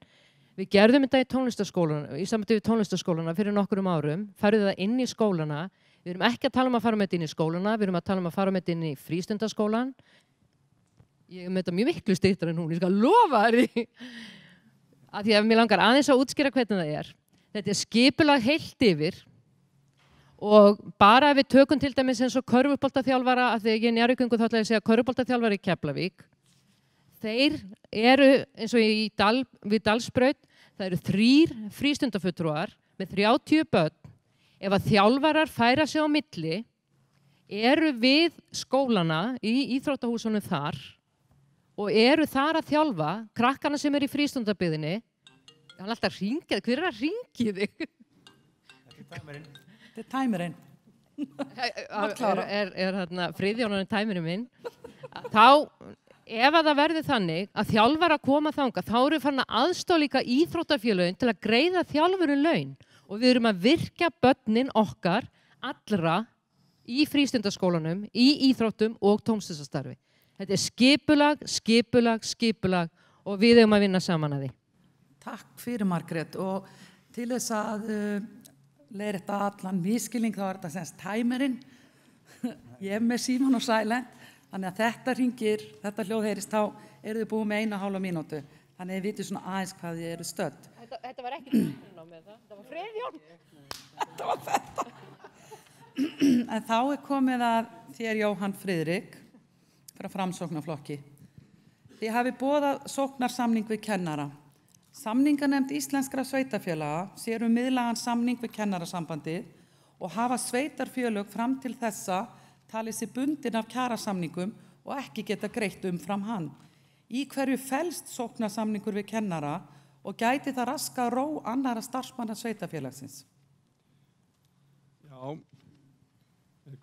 Við gerðum þetta í tónlistarskólana, í samvætti við tónlistarskólana fyrir nokkurum árum, færðum það inn í skólana. Við erum ekki að tala um að fara með þetta inn í skólana, við erum að tala um að fara með þetta inn í frístundaskólan. Ég með þetta mjög miklu styttra en hún, ég skal lofa þér því. Af því að mér langar aðeins að útskýra hvernig það er. Þetta er skipulag heilt yfir og bara ef við tökum til dæmis eins og körfuboltaþjálfara, af því að ég er Njarðvíkingur þá ætla ég að segja körfuboltaþjálfara í Keflavík. Þeir eru eins og við Dalsbraut, það eru 3 frístundafulltrúar með 30 börn. Ef að þjálfarar færa sig á milli, eru við skólana í íþróttahúsunum þar og eru þar að þjálfa krakkana sem eru í frístundabyggðinni. Hann er alltaf hringið, hver er að hringið þig? Þetta er tæmirinn. Friðjónarinn tæmirinn minn. Þá, ef að það verður þannig að þjálfara koma þangað, þá eru farin að aðstoða líka íþróttafélögin til að greiða þjálfurum laun. Og við erum að virkja börnin okkar allra í frístundaskólanum, í íþróttum og tómstundastarfi. Þetta er skipulag og við eigum að vinna saman að því. Takk fyrir, Margrét. Og til þess að leiðrétta allan misskilning þá er þetta semst tæmirinn. Ég er með síman og silent, þannig að þetta hljóð heyrist þá eru þið búið með 1,5 mínútu. Þannig að þið vitið svona aðeins hvað þið eru stödd. Þetta var ekki með það, þetta var Friðjón. Þetta var þetta. En þá komið að þér Jóhann Friðrik frá Framsóknarflokki. Þið hafið boðað sóknarsamning við kennara. Samninganefnd íslenskra sveitarfélaga sér miðlægan samning við kennarasambandið og hafa sveitarfélög fram til þessa talið sig bundin af kjarasamningum og ekki geta greitt umfram hann. Í hverju felst sóknarsamningur við kennara og gæti það raska ró annara starfsmanna sveitarfélagsins? Já,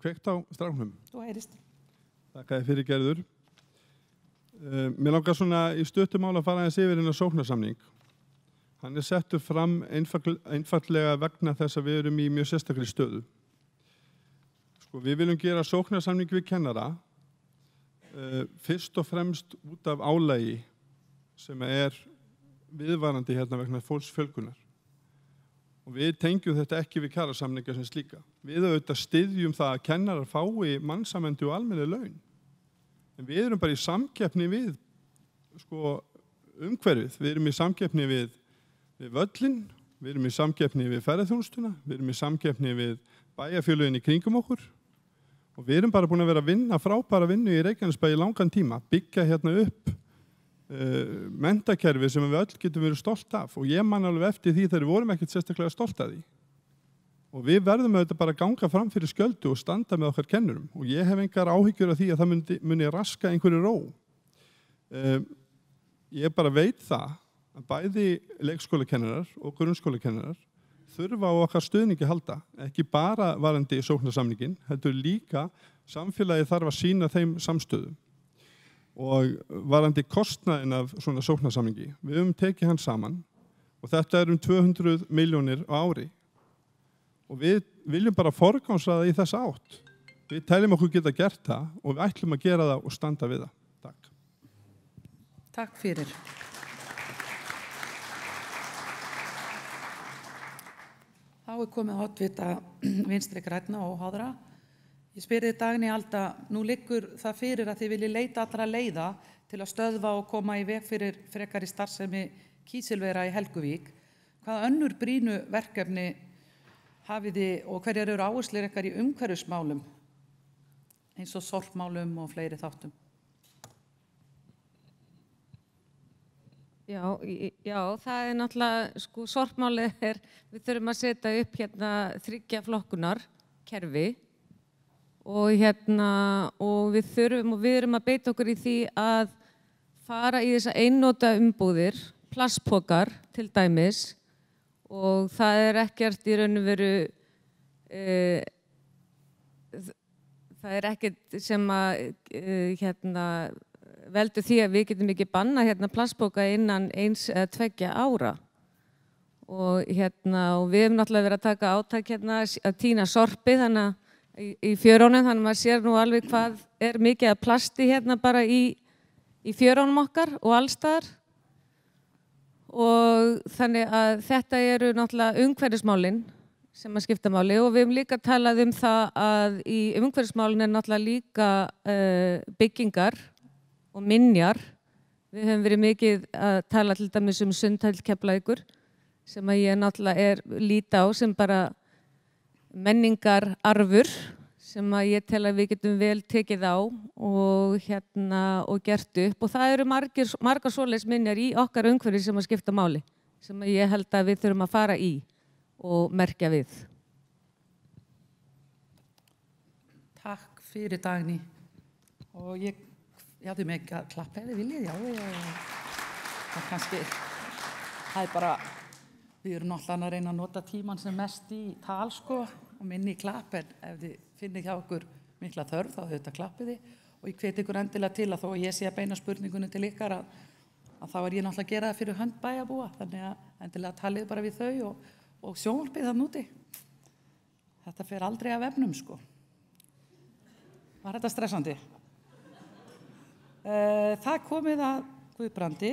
kveikt á stráknum. Þú heyrist. Þakka þér fyrir Gerður. Mér langar svona í stuttu mál að fara aðeins yfir hennar sóknarsamning. Hann settur fram einfaldlega vegna þess að við erum í mjög sérstakri stöðu. Sko, við viljum gera sóknarsamning við kennara fyrst og fremst út af álagi sem viðvarandi hérna vegna fólksfjölgunar. Og við tengjum þetta ekki við kjarasamninga sem slíka. Við auðvitað styðjum það að kennarar fái mannsamendi og almennileg laun. En við erum bara í samkeppni við umhverfið. Við erum í samkeppni við völlin, við erum í samkeppni við ferðaþjónustuna, við erum í samkeppni við bæjarfélögin í kringum okkur. Og við erum bara búin að vera að vinna frábæra vinnu í Reykjanesbæ í langan tíma, byggja hérna upp menntakerfi sem við öll getum verið stolt af. Og ég man alveg eftir því þegar við vorum ekkert sérstaklega stolt af því. Og við verðum auðvitað bara að ganga fram fyrir skjöldu og standa með okkar kennurum. Og ég hef engar áhyggjur af því að það muni raska einhverju ró. Ég bara veit það að bæði leikskólakennarar og grunnskólakennarar þurfa á okkar stuðningi halda. Ekki bara varandi í sóknarsamningin, heldur líka samfélagi þarf að sýna þeim samstöðu. Og varandi kostnaðinn af svona sóknarsamningi, við höfum tekið hann saman og þetta 200 milljónir á ári. Og við viljum bara forgangsraða í þessa átt. Við teljum okkur geta gert það og við ætlum að gera það og standa við það. Takk. Takk fyrir. Þá komið hotvita Vinstri grænna og óháðra. Ég spyr þið Dagný Alda, nú liggur það fyrir að þið viljið leita allra leiða til að stöðva og koma í veg fyrir frekari starfsemi kísilvera í Helguvík. Hvaða önnur brýnu verkefni hafið þið og hverjar eru áherslur ykkar í umhverfismálum eins og sorpmálum og fleiri þáttum? Já, það náttúrulega, sorpmálið við þurfum að setja upp hérna 3 flokkunar kerfi og við erum að beita okkur í því að fara í þessa einnota umbúðir, plastpokar til dæmis og það ekkert í raun og veru, það ekkert sem að veldur því að við getum ekki banna plastpoka innan 1 eða 2 ára. Og við hefum náttúrulega verið að taka átak að tína sorpi í fjörunum, þannig að maður sér nú alveg hvað mikið af plasti bara í fjörunum okkar og allstaðar. Og þannig að þetta eru náttúrulega umhverfismálin sem að skipta máli og við hefum líka talað það að í umhverfismálin náttúrulega líka byggingar og minjar. Við höfum verið mikið að tala til dæmis Sundhöll Keflavíkur sem að ég náttúrulega líta á sem bara menningararfur sem að ég tel að við getum vel tekið á og gert upp og það eru margar svoleiðis minjar í okkar umhverfi sem að skipta máli sem að ég held að við þurfum að fara í og merkja við. Takk fyrir Dagný og já, þið með ekki að klappa eða viljið, það kannski, það bara, við erum náttúrulega að reyna að nota tíman sem mest í tal og minni í klapp, en ef þið finnið hjá okkur mikla þörf, þá þetta klappið þið og ég hveti ykkur endilega til að þó að ég sé að beina spurningunum til ykkar að þá ég náttúrulega að gera það fyrir hönd bæjarbúa, þannig að endilega talið bara við þau og sjónvarpið þann úti. Þetta fer aldrei af efnum, Var þetta stressandi? Það komið að Guðbrandi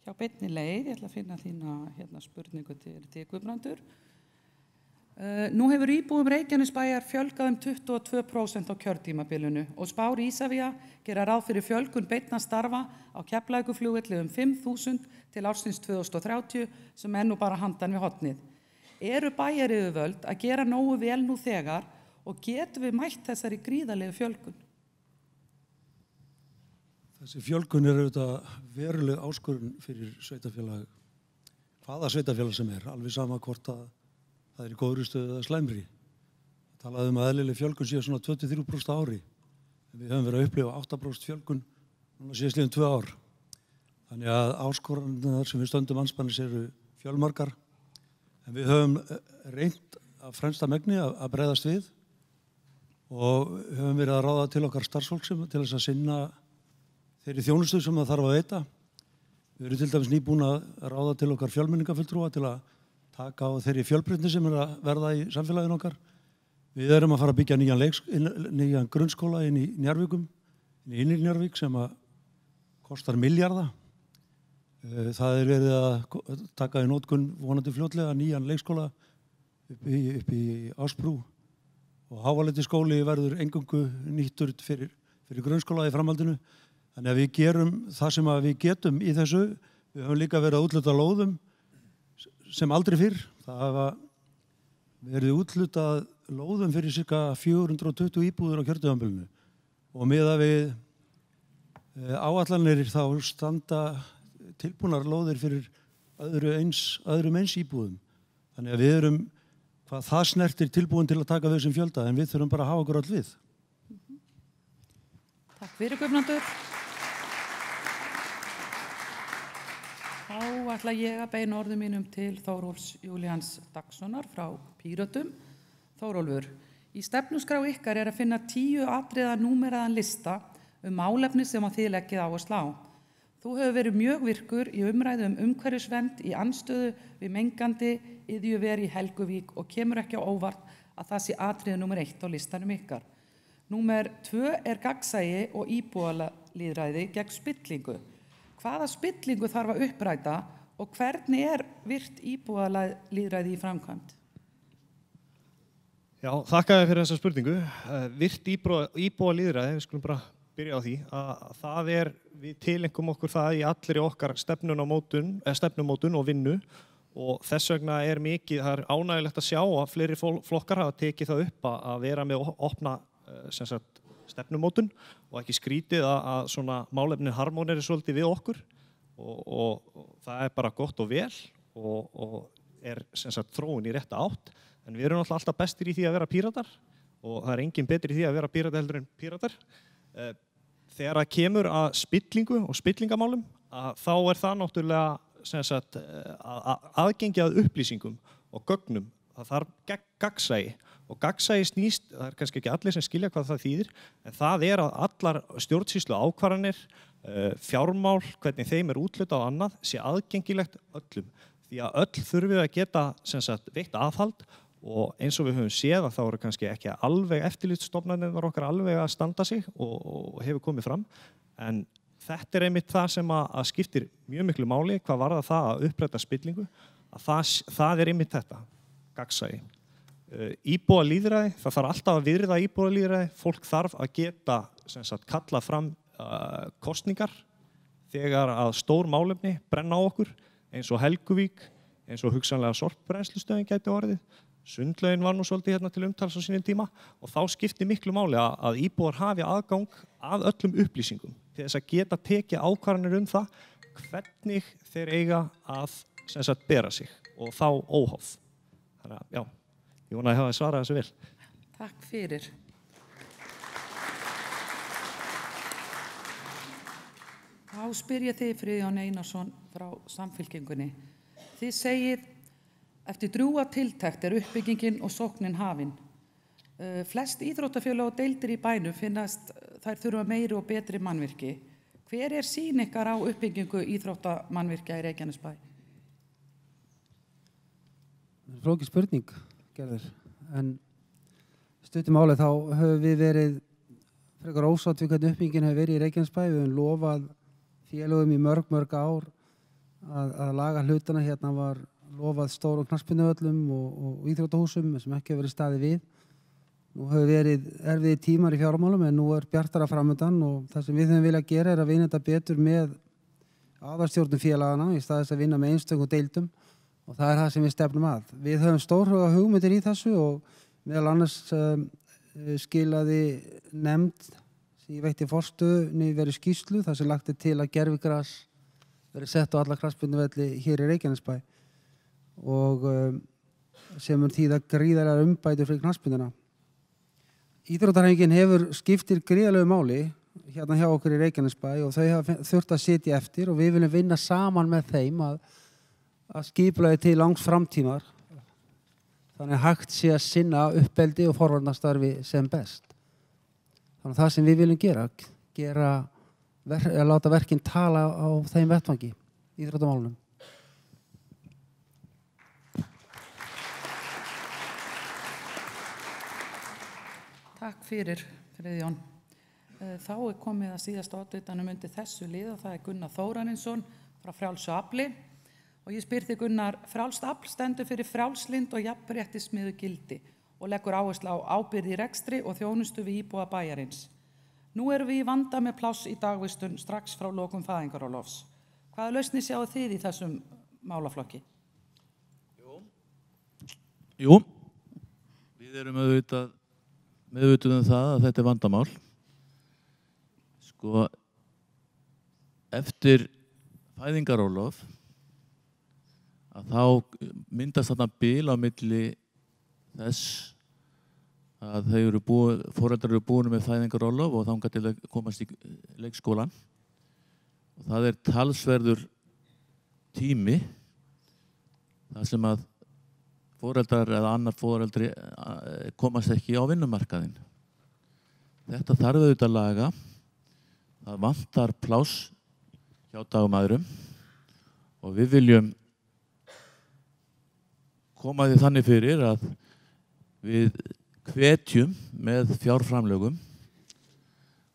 hjá beinni leið. Ég ætla að finna þína spurningu til Guðbrandur. Nú hefur íbúum Reykjanesbæjar fjölgað 22% á kjörtímabilinu og spár Ísavía gera ráð fyrir fjölgun beinna starfa á Keflavíkurflugvelli 5.000 til ársins 2030 sem nú bara handan við hornið. Eru bæjaryfirvöld að gera nógu vel nú þegar og getum við mætt þessari gríðarlegu fjölgun? Þessi fjölgun auðvitað veruleg áskorun fyrir sveitarfélag, hvaða sveitarfélag sem alveg sama hvort að það í góðri stöðu eða slæmri. Það talaði að eðlileg fjölgun sé svona 23% ári. En við höfum verið að upplifa 8% fjölgun núna síðastliðin 2 ár. Þannig að áskoranirnar sem við stöndum andspænis eru fjölmargar. En við höfum reynt af fremsta megni að bregðast við og höfum verið að ráða til okkar starfsfólk til þess að sinna þeirri þjónustu sem það þarf að veita. Við erum til dæmis nýbúin að ráða til okkar fjölmenningarfulltrúa til að taka á þeirri fjölbreytni sem að verða í samfélaginu okkar. Við erum að fara að byggja nýjan grunnskóla inn í Njarðvíkum, inn í Njarðvík sem að kostar milljarða. Það er verið að taka í notkun vonandi fljótlega nýjan leikskóla upp í Ásbrú og Háaleitiskóli verður eingöngu nýttur fyrir grunnskóla í framhaldinu. Þannig að við gerum það sem að við getum í þessu. Við höfum líka verið að úthluta lóðum sem aldrei fyrr. Það hafa verið úthlutað lóðum fyrir ca. 420 íbúðir á kjörtímabilinu og miðað við áætlanir þá standa tilbúnar lóðir fyrir öðrum eins íbúðum. Þannig að við erum hvað það snertir tilbúin til að taka við þessum fjölda en við þurfum bara að hafa okkur öll við. Takk fyrir Guðmundur. Þá ætla ég að beina orðum mínum til Þórólfs Júlíans Dagssonar frá Pírötum. Þórólfur, í stefnuskrá ykkar er að finna 10 atriða númeraðan lista málefni sem að þið leggið áherslu á. Þú hefur verið mjög virkur í umræðu umhverfisvernd í andstöðu við mengandi iðjuver í Helguvík og kemur ekki á óvart að það sé atriði númer 1 á listanum ykkar. Númer 2 er gagnsæi og íbúalýðræði gegn spillingu. Hvaða spillingu þarf að uppræta og hvernig er virt íbúalýðræði í framkvæmd? Já, þakka þér fyrir þessa spurningu. Virt íbúalýðræði, við skulum bara byrja á því, að það er, við tilengum okkur það í allri okkar stefnumótun og vinnu og þess vegna er mikið, það er ánægilegt að sjá að fleiri flokkar hafa tekið það upp að vera með opna stefnumótun og ekki skrítið að svona málefnin harmoneri svolítið við okkur og það er bara gott og vel og er þróun í rétta átt en við erum alltaf bestir í því að vera píratar og það er engin betri í því að vera píratar heldur en píratar. Þegar það kemur að spillingu og spillingamálum þá er það náttúrulega aðgengi að upplýsingum og gögnum. Það þarf gagnsæi og gagnsæi snýst, það er kannski ekki allir sem skilja hvað það þýðir, en það er að allar stjórnsýslu ákvarðanir, fjármál, hvernig þeim er úthlutað og annað, sé aðgengilegt öllum. Því að öll þurfum við að geta veitt aðhald og eins og við höfum séð að þá eru kannski ekki alveg eftirlitsstofnanirnar okkar alveg að standa sig og hefur komið fram, en þetta er einmitt það sem að skiptir mjög miklu máli, hvað varðar það að uppræta spillingu, að það er einmitt þetta, gagnsæi. Íbúalýðræði, það þarf alltaf að virða íbúalýðræði, fólk þarf að geta kalla fram kosningar þegar að stór málefni brenna á okkur, eins og Helguvík, eins og hugsanlega sorpbrennslustöðin gæti orðið. Sundlaugin var nú svolítið hérna til umtals á sínum tíma og þá skiptir miklu máli að íbúar hafi aðgang að öllum upplýsingum til þess að geta tekið ákvarðanir það hvernig þeir eiga að bera sig og þá óháð. Þannig að já, ég vona að ég hafi svarað þessu vel. Takk fyrir. Þá spyr ég þig Friðjón Einarsson frá Samfylkingunni. Þið segið eftir drjúga tiltekt er uppbyggingin og sóknin hafin. Flest íþróttafélög og deildir í bænum finnast þær þurfa meiri og betri mannvirki. Hver er sýn ykkar á uppbyggingu íþróttamannvirkja í Reykjanesbæ? Flókin spurning, Gerður. En stuttum álega þá höfum við verið frekar ósátt við hvernig uppbyggingin hefur verið í Reykjanesbæ. Við höfum lofað félögum í mörg ár að laga hlutana. Hérna var lofað stórum knattspyrnuvöllum og íþróttahúsum sem ekki hefur verið staðið við. Nú hefur verið erfiðir tímar í fjármálum en nú bjartara framundan og það sem við höfum viljað gera að vinna þetta betur með aðalstjórnum félagana í stað þess að vinna með einstökum deildum og það það sem við stefnum að. Við höfum stórhuga hugmyndir í þessu og meðal annars skilaði nefnd sem ég veitti forstöðunni verið skýrslu þar sem lagt til að gervigras verið sett á alla knattspyrnuvelli hér í Reykjanesbæ og sem þýða gríðarlegar umbætur fyrir knattspyrnuna. Íþróttahreyfingin hefur skiptir gríðarlegu máli hérna hjá okkur í Reykjanesbæ og þau hafa þurft að sitja eftir og við viljum vinna saman með þeim að skipulagi til langs framtímar þannig hægt sé að sinna uppeldi og forvarnastarfi sem best. Þannig að það sem við viljum láta verkin tala á þeim vettvangi, íþróttamálunum. Takk fyrir, Friðjón. Þá komið að síðasta oddvitanum undir þessu lið og það Gunnar Þórarinsson frá Frjálsu afli. Og ég spyr þig Gunnar, frjálst afl stendur fyrir frjálslynd og jafnréttismiðuð gildi og leggur áherslu á ábyrgð í rekstri og þjónustu við íbúa bæjarins. Nú erum við í vanda með pláss í dagvistun strax frá lokum fæðingarorlofs. Hvaða lausnir sjáu þið í þessum málaflokki? Jú, við erum meðvituð það að þetta vandamál. Sko, eftir fæðingarorlof að þá myndast þarna bil á milli þess að foreldrar eru búin með fæðingarorlof og þangað til að komast í leikskólan. Og það talsverður tími þar sem að foreldrar eða annar foreldri komast ekki á vinnumarkaðinn. Þetta þarf auðvitað að laga. Það vantar pláss hjá dagmæðrum og við viljum koma því þannig fyrir að við hvetjum með fjárframlögum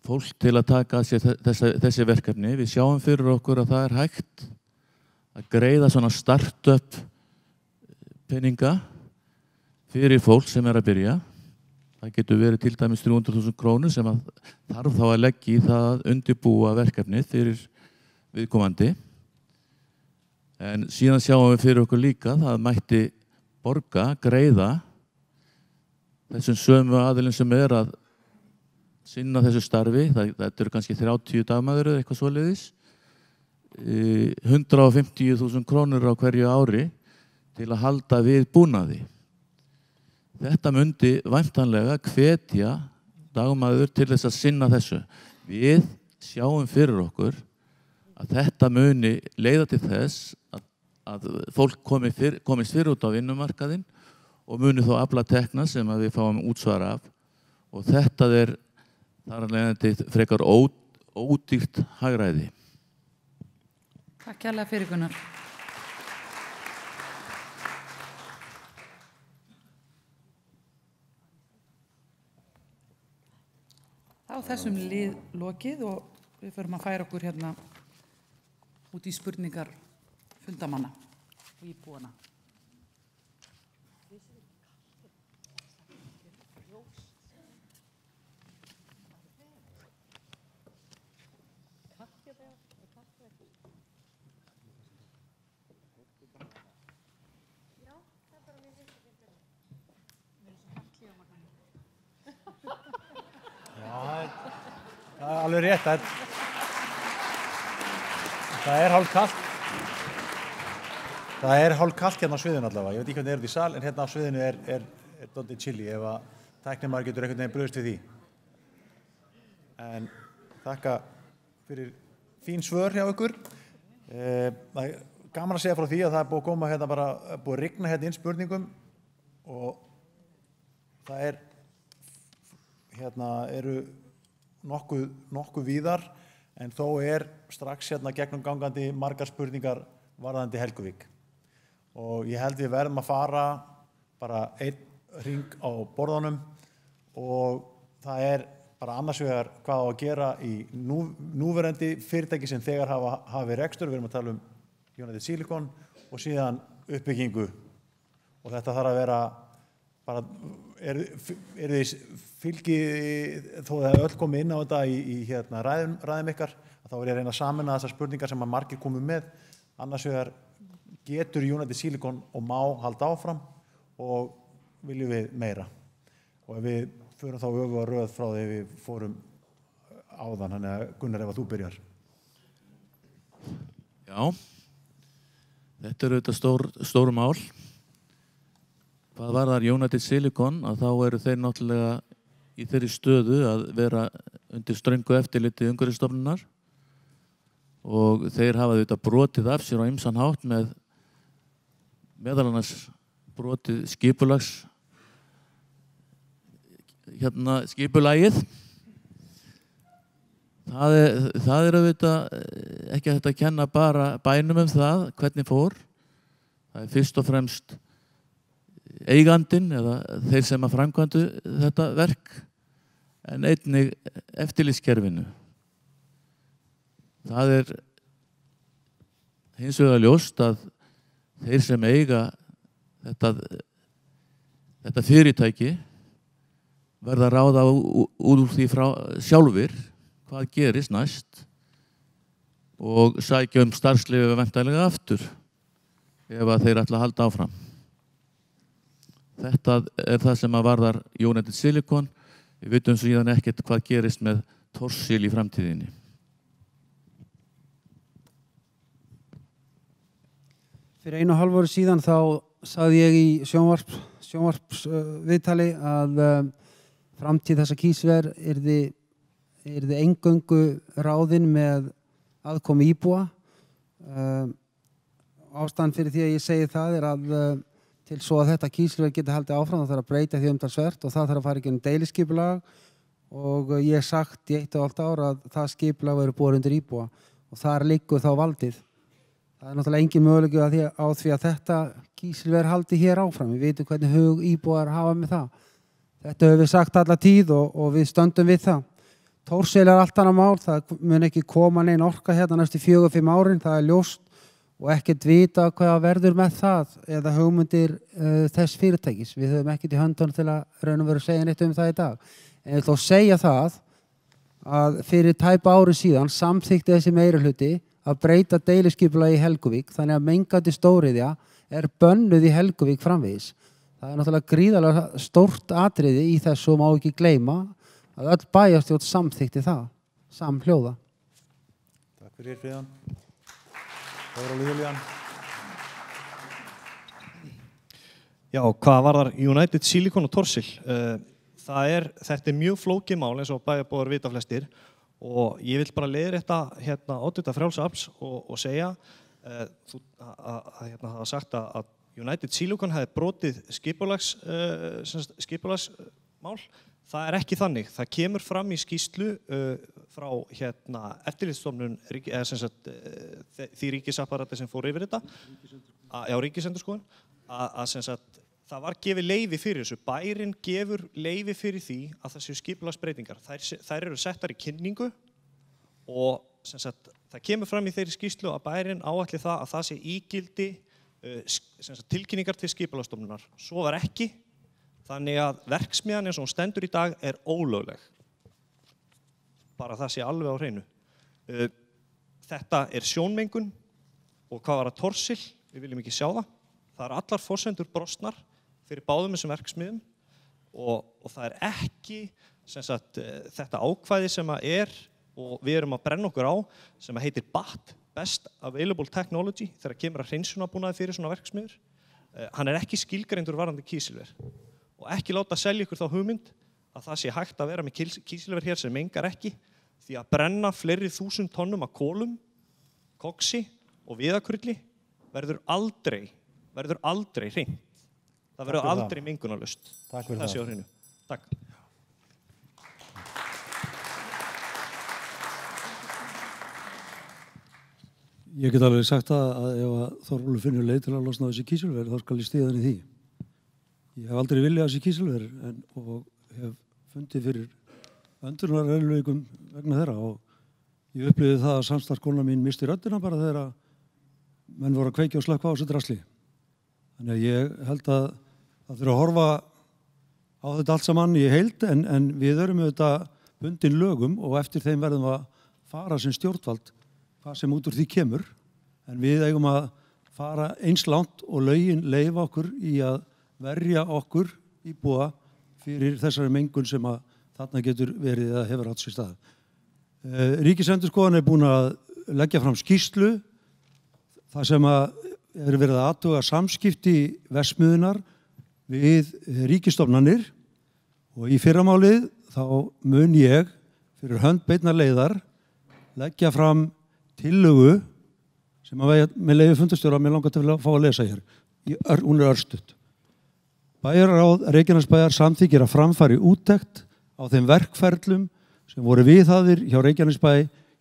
fólk til að taka sér þessi verkefni. Við sjáum fyrir okkur að það hægt að greiða svona start-up peninga fyrir fólk sem að byrja. Það getur verið til dæmis 300.000 krónur sem að þarf þá að leggja í það að undirbúa verkefnið fyrir viðkomandi. En síðan sjáum við fyrir okkur líka það mætti greiða þessum sömu aðilum sem að sinna þessu starfi. Þetta eru kannski 30 dagmæður eða eitthvað svoleiðis. 150.000 krónur á hverju ári til að halda við búnaði. Þetta myndi væntanlega hvetja dagmæður til þess að sinna þessu. Við sjáum fyrir okkur að þetta muni leiða til þess að fólk komist fyrir út á vinnumarkaðinn og muni þó afla tekna sem að við fáum útsvar af. Og þetta þar af leiðandi frekar ódýrt hagræði. Takk kærlega fyrir Gunnar. Á þessum lið lokið og við förum að færa okkur hérna út í spurningar fundamanna og íbúana. Það alveg rétt. Það hálfkalt. Það hálfkalt hérna á sviðinu allavega. Ég veit ekki hvernig þetta í sal, en hérna á sviðinu er dálítið chili ef að tæknimaður getur einhvern veginn brugðist við því. En þakka fyrir fín svör hjá ykkur. Það er gaman að segja frá því að það búið að koma hérna búið að rigna hérna inn spurningum og það eru nokkuð víðar en þó strax hérna gegnumgangandi margar spurningar varðandi Helguvík. Og ég held við verðum að fara bara einn hring á borðunum og það bara annars vegar hvað á að gera í núverandi fyrirtæki sem þegar hafi rekstur, við erum að tala United Silicon og síðan uppbyggingu og þetta þarf að vera bara, þið fylgið, þó að öll komið inn á þetta í ræðum ykkar, þá er ég að reyna að samena þessar spurningar sem að margir komið með, annars vegar getur United Silicon og má halda áfram og viljum við meira. Og ef við förum þá öfuga röð frá því við fórum áðan, þannig að Gunnar, ef að þú byrjar. Já, þetta er auðvitað stór mál. Hvað varðar United Silicon, að þá eru þeir náttúrulega í þeirri stöðu að vera undir ströngu eftirliti umhverfisstofnunar og þeir hafa auðvitað brotið af sér á ýmsan hátt með meðal annars brotið skipulagið. Það er auðvitað ekki hægt að kenna bara bænum það, hvernig fór. Það er fyrst og fremst eigandinn eða þeir sem að framkvæmdu þetta verk, en einnig eftirlitskerfinu. Það er hins vegar ljóst að þeir sem eiga þetta fyrirtæki verða að ráða úr því frá sjálfir hvað gerist næst og sækja starfsleyfi væntanlega aftur ef að þeir ætla að halda áfram. Þetta er það sem að varðar United Silicon. Við vitum síðan ekkert hvað gerist með Thorsil í framtíðinni. Fyrir 1,5 ári síðan þá sagði ég í sjónvarpsviðtali að framtíð þessa kísilver yrði eingöngu ráðin með aðkomu íbúa. Ástæðan fyrir því að ég segi það er að til svo að þetta kísilver geti haldið áfram, það þarf að breyta því umtalsvert og það þarf að fara í gegnum deiliskipulag og ég hef sagt í 1,5 ár að það skipulag verður borið undir íbúa og þar liggur þá valdið. Það er náttúrulega engin möguleiki á því að þetta kísilver haldi hér áfram. Við vitum hvernig hug íbúar hafa með það. Þetta höfum við sagt alla tíð og við stöndum við það. Thorsil er allt annað mál, það mun ekki koma neinn orka hérna næstu 4-5 árin, það er ljóst og ekkert vita hvað verður með það eða hugmyndir þess fyrirtækis. Við höfum ekkert í höndunum til að raun og veru segja neitt um það í dag. En ég ætla að segja það að fyrir tæpa ári síðan samþykkti þessi meirihluti að breyta deiliskipulagi í Helguvík þannig að mengandi stóriðja er bönnuð í Helguvík framvegis. Það er náttúrulega gríðarlega stórt atriði í þessu og má ekki gleyma að öll bæjarstjórn samþykkti það, samhljóða. Takk fyrir Fríðan. Júlían. Já, hvað varðar United Silicon og Thorsil? Þetta er mjög flókið mál eins og bæjarbúar vita flestir og ég vil bara leiðrétta oddvita Frjálsa afls og segja þú hafa sagt að United Silicon hefði brotið skipulagsmál. Það er ekki þannig. Það kemur fram í skýrslu frá eftirlitsstofnun því ríkisapparati sem fór yfir þetta, Ríkisendurskoðun, að það var gefið leyfi fyrir þessu. Bærinn gefur leyfi fyrir því að það séu skipulagsbreytingar. Þær eru settar í kynningu og það kemur fram í þeirri skýrslu að bærinn áætli það að það sé ígildi tilkynningar til skipulagsstofnunar. Svo var ekki, þannig að verksmiðjan eins og hún stendur í dag er ólögleg. Bara það sé alveg á hreinu. Þetta er sjónmengun og hvað var að Thorsil, við viljum ekki sjá það. Það eru allar forsendur brostnar fyrir báðum þessum verksmiðjum og það er ekki þetta ákvæði sem er og við erum að brenna okkur á sem heitir BAT, Best Available Technology, þegar kemur að hreinsunarbúnaði fyrir svona verksmiðjur. Hann er ekki skilgreindur varðandi kísilver og ekki láta selja ykkur þá hugmynd að það sé hægt að vera með kísilver hér sem mengar ekki því að brenna fleiri 1000 tonnum af kolum, koksi og viðakrulli verður aldrei hreint. Það verður aldrei mengunarlaust. Takk fyrir það. Þessi á hreinu. Takk. Ég get alveg sagt að ef Þorvaldur finnur leið til að losna þessi kísilver, þá skal ég styðja hann í því. Ég hef aldrei viljað þessi kísilver og hef fundið fyrir öndunarerfiðleikum vegna þeirra og ég upplifði það að samstarfskona mín misti röddina bara þegar menn voru að kveikja og slökkva á þessu drasli. Þannig að ég held að það þurfa að horfa á þetta allt saman í heild en við erum auðvitað bundin lögum og eftir þeim verðum að fara sem stjórnvald hvað sem út úr því kemur. En við eigum að fara eins langt og lögin leyfa okkur í að verja okkur íbúa fyrir þessari mengun sem að þarna getur verið eða hefur átt sér stað. Ríkisendurskoðun er búin að leggja fram skýrslu þar sem að er verið að athuga samskipti verksmiðjunnar við ríkisstofnanir og í fyrramálið þá mun ég fyrir hönd beinnar leiðar leggja fram tillögu sem að með leyfi fundarstjóra mér langar til að fá að lesa hér. Hún er örstutt. Bæjarráð Reykjanesbæjar samþykkir að framfari úttekt á þeim verkferlum sem voru viðhafðir hjá Reykjanesbæ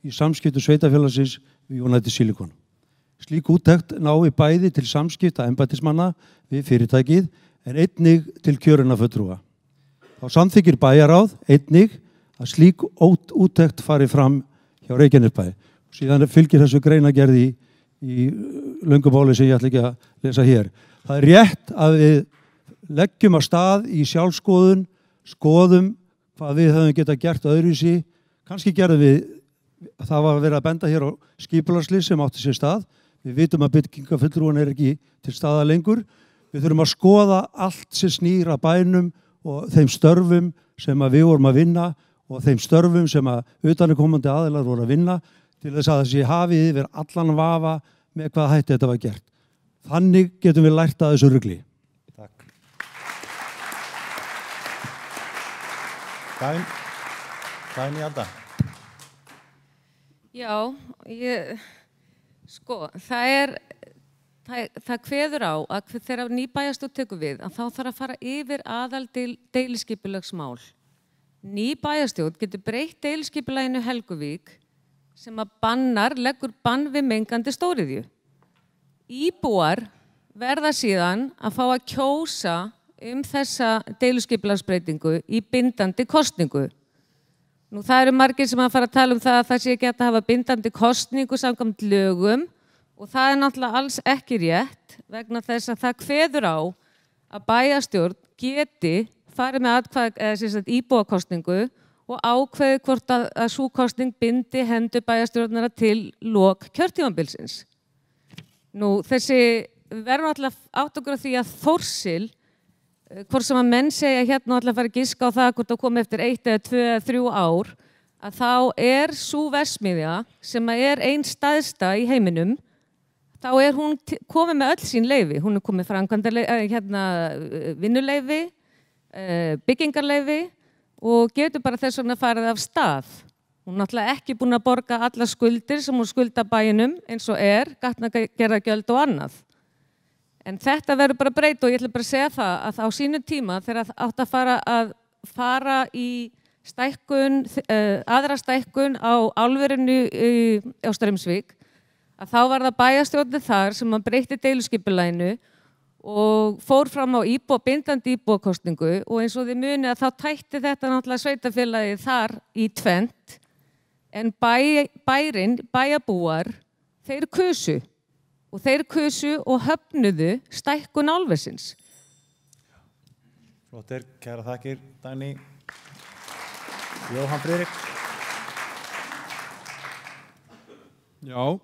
í samskiptum sveitarfélagsins við United Silicon. Slík úttekt nái bæði til samskipta embættismanna við fyrirtækið en einnig til kjörinna fulltrúa. Þá samþykkir bæjarráð einnig að slík úttekt fari fram hjá Reykjanesbæ. Síðan fylgir þessu greinagerð í löngumáli sem ég ætla ekki að lesa hér. Það er rétt að við leggjum að stað í sjálfskoðun, skoðum hvað við höfum getað gert öðruvísi. Kannski gerðum við, það var verið að benda hér á skipulagslið sem átti sér stað. Við vitum að byggingafulltrúan er ekki til staða lengur. Við þurfum að skoða allt sem snýr að bænum og þeim störfum sem að við vorum að vinna og þeim störfum sem að utanaðkomandi aðilar voru að vinna til þess að þessi hafið yfir allan vafa með hvað hætti þetta var gert. Þannig getum við lært að þessu rugli. Takk. Dagný Alda. Já, það kveður á að þegar ný bæjarstjórn tekur við að þá þarf að fara yfir aðal deiliskipulagsmál. Ný bæjarstjórn getur breytt deiliskipulaginu Helguvík sem að leggur bann við mengandi stóriðju. Íbúar verða síðan að fá að kjósa þessa deiliskipulagsbreytingu í bindandi kosningu. Nú það eru margir sem að fara að tala það að það sé ekki hægt að hafa bindandi kosningu samkvæmt lögum og það er náttúrulega alls ekki rétt vegna þess að það kveður á að bæjarstjórn geti farið með íbúakosningu og ákveði hvort að sú kosning bindi hendur bæjarstjórnara til lok kjörtímabilsins. Nú við verðum alltaf átt okkur á því að Þórsil, hvort sem að menn segja hérna alltaf fara að giska á það hvort það komi eftir 1 eða 2 eða 3 ár, að þá er sú verksmiðja sem er ein stærsta í heiminum, þá er hún komið með öll sín leyfi. Hún er komið vinnuleyfi, byggingarleyfi og getur bara þess vegna farið af stað. Hún er náttúrulega ekki búin að borga alla skuldir sem hún skulda bæinum eins og gatnagerðargjöld og annað. En þetta verður bara breytt og ég ætla bara að segja það að á sínum tíma þegar átt að fara í aðra stækkun á álverinu á Straumsvík, að þá var það bæjarstjórnin þar sem að breytti deiliskipulaginu og fór fram á bindandi íbúakosningu og eins og þið muni að þá tætti þetta náttúrulega sveitarfélagið þar í tvennt en bæjarbúar, þeir kusu og höfnuðu stækkun álversins. Flottir, kæra þakkir, Dagný. Jóhann Friðrik. Já,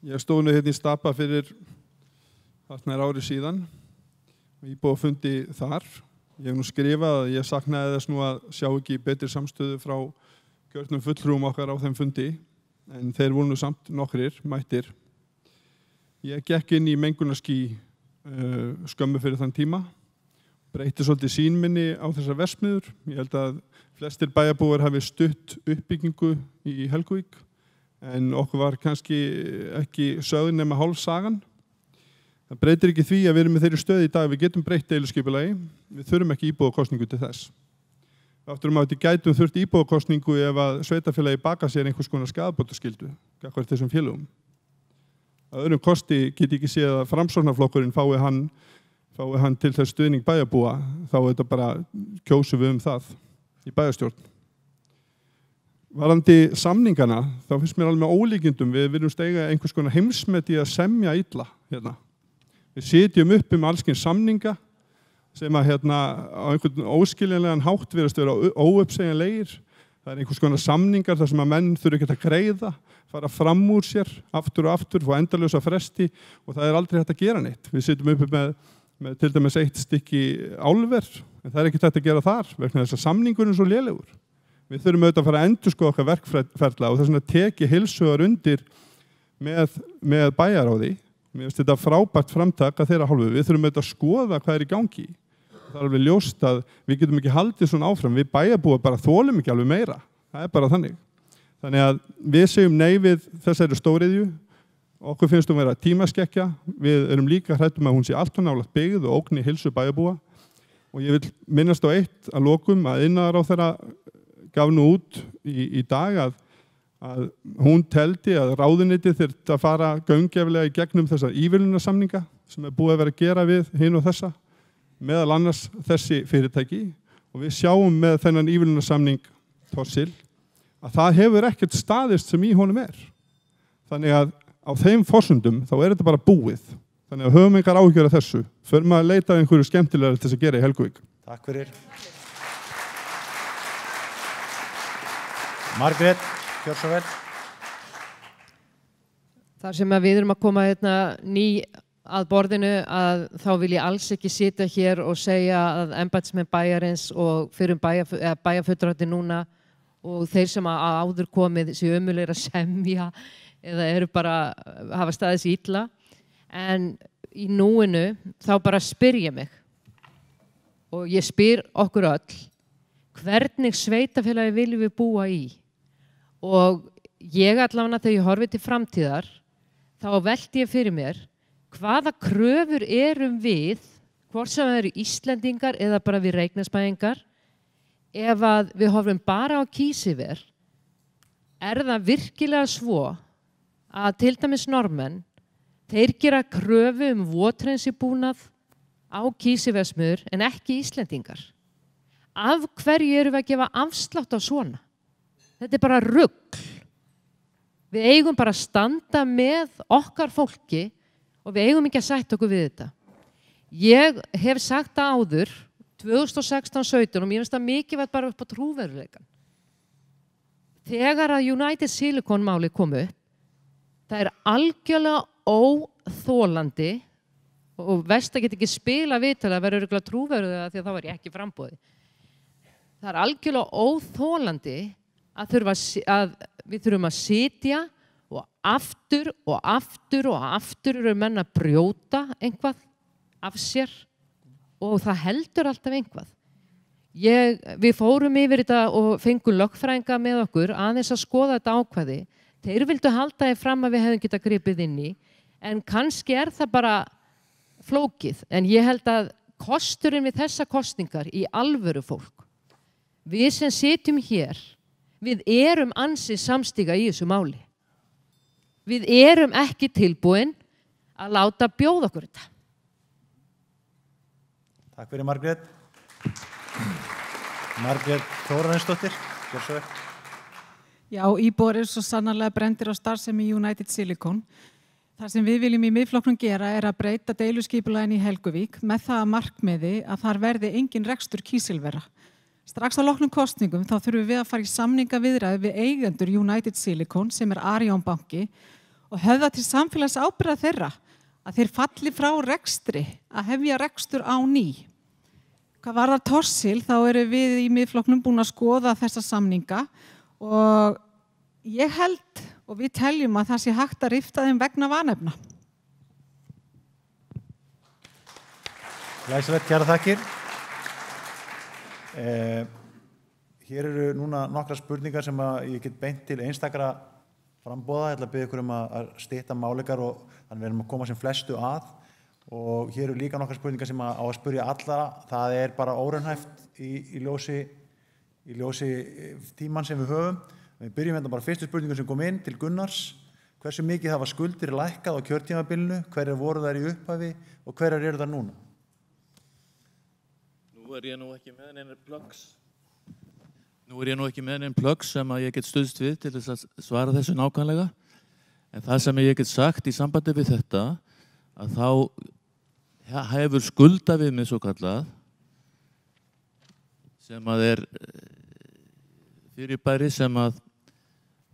ég stóð nú hérna í Stapa fyrir þarna ári síðan og íbúafundi þar. Ég hef nú skrifað að ég saknaði þess nú að sjá ekki betri samstöðu frá kjörnum fulltrúum okkar á þeim fundi, en þeir voru nú samt nokkrir mættir. Ég gekk inn í mengunarský skömmu fyrir þann tíma, breytti svolítið sýn minni á þessar verksmiðjur. Ég held að flestir bæjarbúar hafi stutt uppbyggingu í Helguvík, en okkur var kannski ekki sögð nema hálf sagan. Það breytir ekki því að við erum með þeirri stöð í dag, við getum breytt deiliskipulagi, við þurfum ekki íbúakosningu til þess. Aftur að við gætum þurft íbúakosningu ef að sveitarfélagi baka sér einhvers konar skaðabótaskyldu gagnvart þessum félögum. Að öðrum kosti get ég ekki séð að Framsóknarflokkurinn fái hann til þess stuðning bæjarbúa, þá er þetta bara kjósum við það í bæjarstjórn. Varðandi samningana, þá finnst mér alveg með ólíkindum, við viljum steiga einhvers konar heimsmet í að semja illa hérna. Við sitjum upp allskyns samninga sem að á einhvern óskiljanlegan hátt virðast vera óuppsegjanlegir. Það einhvers konar samningar þar sem að menn þurfa ekki að greiða, fara fram úr sér aftur og aftur, fá endalausa fresti og það aldrei hægt að gera neitt. Við sitjum uppi með til dæmis 1 stykki álver, en það ekki hægt að gera þar vegna þess að samningurinn er svo lélegur. Við þurfum auðvitað að fara að endurskoða okkar verkferla og þess vegna teki heilsugar undir með bæjaráði. Mér finnst þetta frábært framtak að þeirra hálfu. Við þurfum auðvitað að skoða hvað er í gangi. Það er alveg ljóst að við getum ekki haldið svona áfram. Við bæjarbúar bara þolum ekki alveg meira. Það er bara þannig. Þannig að við segjum nei við þessari stóriðju. Okkur finnst hún vera tímaskekkja. Við erum líka hrættum að hún sé allt nálægt byggð og ógni heilsu bæjarbúa. Og ég vil minnast á eitt að lokum að iðnaðarráðherra gaf nú út í dag að hún teldi að ráðuneytið þyrfti að fara gaumgæfilega í gegnum þessar ívilnunarsamninga sem er búið að vera að gera við hinn og þessa, meðal annars þessi fyrirtæki, og við sjáum með þennan ívilnunarsamning Thorsil að það hefur ekkert staðist sem í honum er. Þannig að á þeim forsendum þá er þetta bara búið. Þannig að höfum engar áhyggjur af þessu. Förum að leita einhverju skemmtilegra til þess að gera í Helguvík. Takk fyrir. Margrét, gjör svo vel. Þar sem að við erum að koma ný að borðinu að þá vil ég alls ekki sitja hér og segja að embættismenn bæjarins og fyrir bæjarfulltrúar núna og þeir sem að áður komið séu ömurlegir að semja eða eru bara hafa staðið sér illa. En í núinu þá bara spyr ég mig og ég spyr okkur öll hvernig sveitafélagi viljum við búa í? Og ég allavega þegar ég horfi til framtíðar þá velti ég fyrir mér hvaða kröfur erum við, hvort sem það eru Íslendingar eða bara við Reykjanesbæingar, ef að við horfum bara á kísilver, er það virkilega svo að til dæmis Norðmenn, þeir gera kröfu votrensibúnað á kísilversmiðjur en ekki Íslendingar. Af hverju erum við að gefa afslátt á svona? Þetta er bara rugl. Við eigum bara að standa með okkar fólki og við eigum ekki að sætta okkur við þetta. Ég hef sagt það áður, 2016-17, og mér finnst það mikilvægt bara upp á trúverðuleikann. Þegar að United Silicon máli kom upp, það er algjörlega óþolandi og verst að geta ekki spila viðtal að vera örugglega trúverðulega því að þá var ég ekki framboði. Það er algjörlega óþolandi að við þurfum að sitja og aftur eru menn að brjóta einhvað af sér og það heldur alltaf einhvað. Við fórum yfir þetta og fengum lögfræðinga með okkur aðeins að skoða þetta ákvæði. Þeir vildu halda þeim fram að við hefum getað gripið inn í, en kannski er það bara flókið. En ég held að kosturinn við þessa kosningar í alvöru fólk, við sem sitjum hér, við erum ansi samstíga í þessu máli. Við erum ekki tilbúin að láta bjóða okkur þetta. Takk fyrir Margrét. Margrét Þórarinsdóttir, gjör svo vel. Já, íbúar eru svo sannarlega brenndir á starfsemi United Silicon. Það sem við viljum í Miðflokknum gera er að breyta deiluskipulaginu í Helguvík með það að markmiði að þar verði engin rekstur kísilvera. Strax að loknum kosningum þá þurfum við að fara í samningaviðræði við eigendur United Silicon sem er Arion banki og höfða til samfélagsábyrgðar þeirra að þeir falli frá rekstri, að hefja rekstur á ný. Hvað varðar Thorsil þá erum við í Miðflokknum búin að skoða þessa samninga og ég held og við teljum að það sé hægt að rifta þeim vegna vanefna. Glæsilegt, kærar þakkir. Hér eru núna nokkra spurningar sem ég get beint til einstakra framboða. Ég ætla að biðja ykkur að stytta máleikar og þannig við erum að koma sem flestu að. Og hér eru líka nokkra spurningar sem á að spyrja allara. Það er bara óraunhæft í ljósi tíman sem við höfum. Við byrjum hérna bara fyrstu spurningu sem kom inn til Gunnars. Hversu mikið hafa skuldir lækkað á kjörtímabilinu? Hverjar voru þær í upphafi og hverjar eru þær núna? Nú er ég ekki með neinn pluggs sem að ég get stuðst við til þess að svara þessu nákvæmlega. En það sem ég get sagt í sambandi við þetta, að þá hefur skuldaviðmið svo kallað sem að fyrirbæri sem að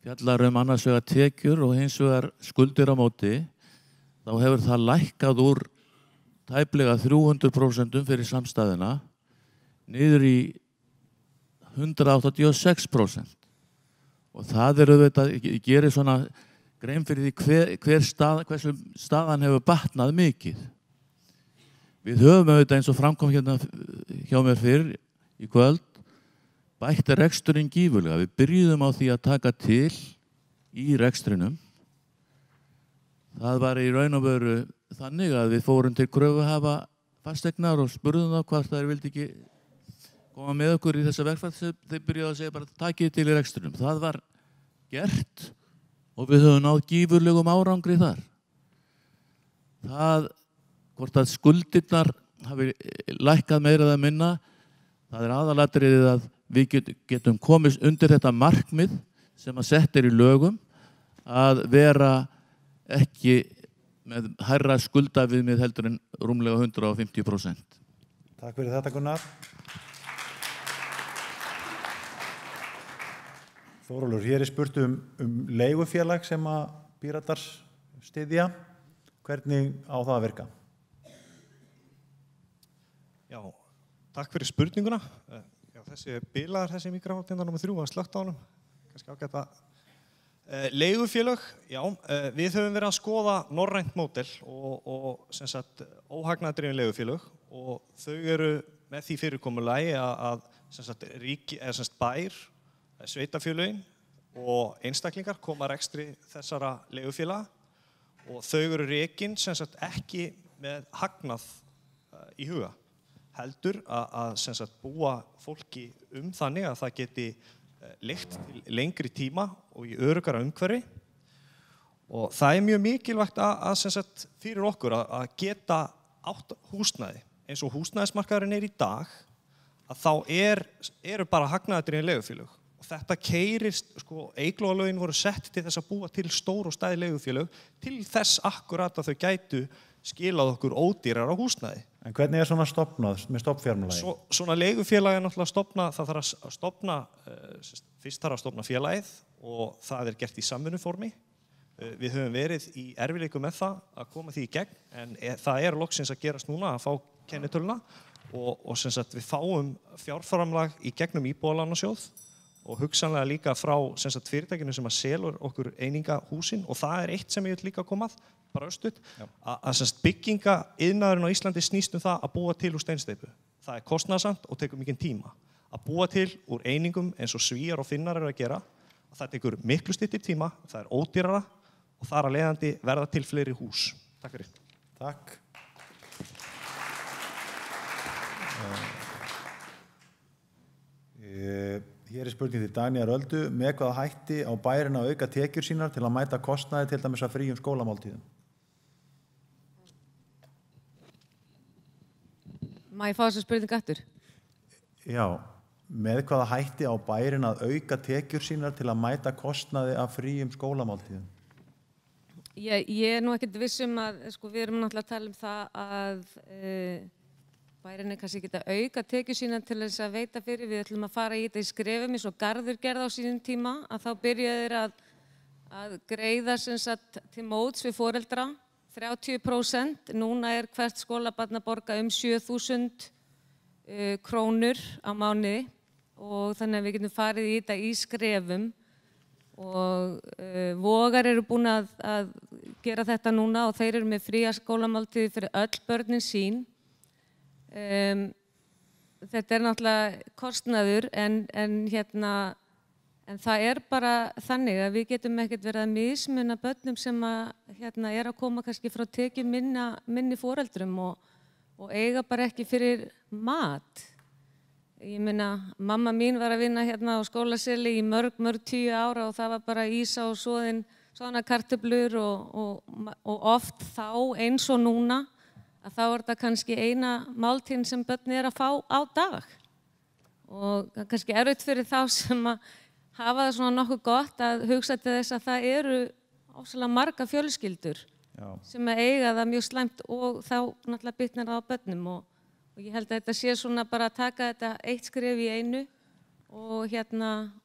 fjallar annars vegar tekjur og hins vegar skuldir á móti, þá hefur það lækkað úr tæplega 300% fyrir samstæðina niður í 186%. Og það auðvitað, ég gerir svona grein fyrir því hversu staðan hefur batnað mikið. Við höfum auðvitað eins og framkom hérna hjá mér fyrr í kvöld, bætt reksturinn gífurlega. Við byrjuðum á því að taka til í rekstrinum. Það var í raun og veru þannig að við fórum til kröfuhafa fasteignar og spurðum þá hvort þær vildi ekki koma með okkur í þessa vegferð sem þeir byrjuðu að segja bara takið til í rekstrinum. Það var gert og við höfum náð gífurlegum árangri þar. Það, hvort að skuldirnar hafi lækkað meira eða minna, það aðalatriðið að við getum komist undir þetta markmið sem að sett í lögum að vera ekki með hærra skuldaviðmið heldur en rúmlega 150%. Takk fyrir þetta, Gunnar. Þórólfur, hér spurt leigufélag sem að Píratar styðja. Hvernig á það að virka? Já, takk fyrir spurninguna. Þessi bilaðar, þessi mikrofón nr. 3 var slökkt á honum. Kannski ágætt að leigufélög, já, við höfum verið að skoða norrænt módel og sem sagt óhagnaðardrifin leigufélög og þau með því fyrirkomulagi að sem sagt bær, sveitafélögin og einstaklingar koma rekstri þessara leigufélaga og þau rekin sem sagt ekki með hagnað í huga. Heldur að sem sagt búa fólki þannig að það geti leigt til lengri tíma og í öruggara umhverfi og það mjög mikilvægt að sem sagt fyrir okkur að geta átt húsnæði eins og húsnæðismarkaðurinn í dag að þá eru bara hagnaðardrifin leigufélög og þetta keyrist, Eyglóarlögin voru sett til þess að búa til stór og stæð leigufélög til þess akkurat að þau gætu skilað okkur ódýrara húsnæði. En hvernig svona stofnað með stofnfjármálagi? Svona leigufélagi náttúrulega stofna, það þarf að stofna, fyrst þarf að stofna félagið og það gert í samvinnuformi. Við höfum verið í erfiðleikum með það að koma því í gegn, en það loksins að gerast núna að fá kennitöluna og sem sagt við fáum fjárframlag í gegnum Íbúðalánasjóð og hugsanlega líka frá sem sagt fyrirtækinu sem að selur okkur einingahúsin og það eitt sem ég vil líka koma bara östuð, að sem sagt byggingaiðnaðurinn á Íslandi snýst það að búa til úr steinsteypu. Það kostnaðarsamt og tekur mikinn tíma. Að búa til úr einingum eins og Svíar og Finnar að gera, það tekur miklu styttri tíma, það ódýrara og þar að leiðandi verða til fleiri hús. Takk fyrir. Takk. Hér spurning til Dagnýjar Öldu. Með hvaða hætti á bærinn að auka tekjur sínar til að mæta kostnaði til dæmis að fríum skólamáltíðum? Má ég fá þessu spurning aftur? Já, með hvaða hætti á bærinn að auka tekjur sínar til að mæta kostnaði af fríum skólamáltíðum? Ég nú ekkert vissum að, við erum náttúrulega að tala það að bærinn kannski geta auka tekjur sína til þess að veita fyrir. Við ætlum að fara í þetta í skrefum eins og Garður gerði á sínum tíma að þá byrjaði þeir að greiða sem sagt til móts við foreldra 30%. Núna hvert skólabarn að borga 7.000 krónur á mánuði og þannig að við getum farið í þetta í skrefum og Vogar eru búin að gera þetta núna og þeir eru með fría skólamáltíði fyrir öll börnin sín. Þetta náttúrulega kostnaður en það bara þannig að við getum ekkert verið að mismuna börnum sem að koma kannski frá tekjum minni foreldrum og eiga bara ekki fyrir mat. Ég meina, mamma mín var að vinna á skólaseli í mörg 10 ára og það var bara ísa og soðna kartöflur og oft þá eins og núna að þá þetta kannski eina máltíðin sem börn að fá á dag. Og kannski erfitt fyrir þá sem að hafa það svona nokkuð gott að hugsa til þess að það eru ofsalega marga fjölskyldur sem eiga það mjög slæmt og þá náttúrulega bitnar það á börnum og ég held að þetta sé svona bara að taka þetta eitt skref í einu og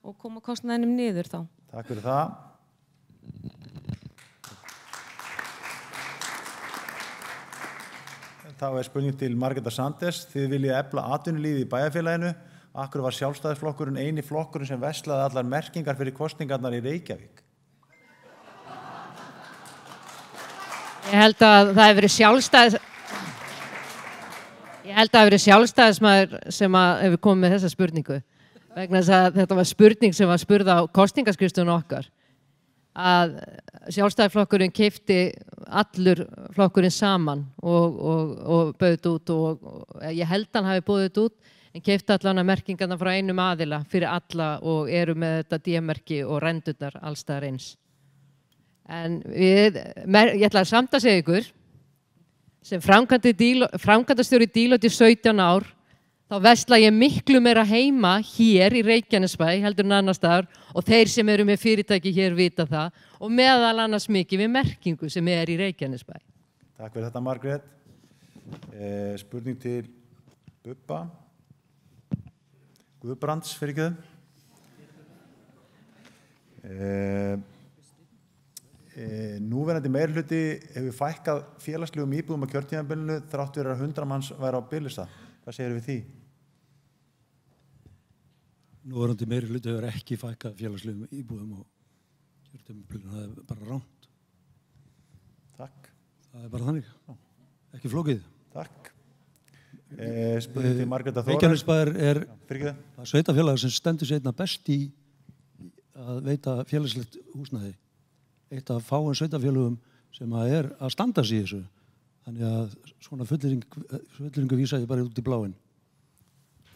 og koma kostnaðinum niður þá. Takk fyrir það. Þá spurning til Margrétar Sanders. Þið viljið efla atvinnulífið í bæjarfélaginu. Akkur var Sjálfstæðisflokkurinn eini flokkurinn sem verslaði allar merkingar fyrir kosningarnar í Reykjavík? Ég held að það hefur verið sjálfstæðismaður sem hefur komið með þessa spurningu. Vegna þess að þetta var spurning sem var spurð á kosningaskrifstofunni okkar. Að Sjálfstæðisflokkurinn keypti allur flokkurinn saman og bauð út og ég held hann hafi búið út en keypti allan að merkingarna frá einum aðila fyrir alla og eru með þetta D-merki og rendurnar allstaðar eins. En ég ætla samt að segja ykkur sem framkvæmdastjóri Deloitte í 17 ár þá versla ég miklu meira heima hér í Reykjanesbæ heldur en annars staðar og þeir sem eru með fyrirtæki hér vita það og meðal annars mikið við merkingu sem er í Reykjanesbæ. Takk fyrir þetta Margrét. Spurning til Bubba. Guðbrands fyrir ekki þau. Núverandi meirihluti hefur fækkað félagslegum íbúðum á kjörtímabilinu þrátt fyrir að 100 manns væri á biðlista. Hvað segir við því? Núverandi meirihluti hefur ekki fækkað félagslegum íbúðum á kjörtímabilinu. Það er bara ránt. Takk. Það er bara þannig. Ekki flókið. Takk. Spurning til Margrétar Þóra. Reykjanesbær er sveitafélag sem stendur sig einna best í að veita félagslegt húsnæði. Eitt af fáum sveitafélögum sem er að standa sig í þessu. Þannig að svona fullyrðingu vísa ég bara út í bláinn.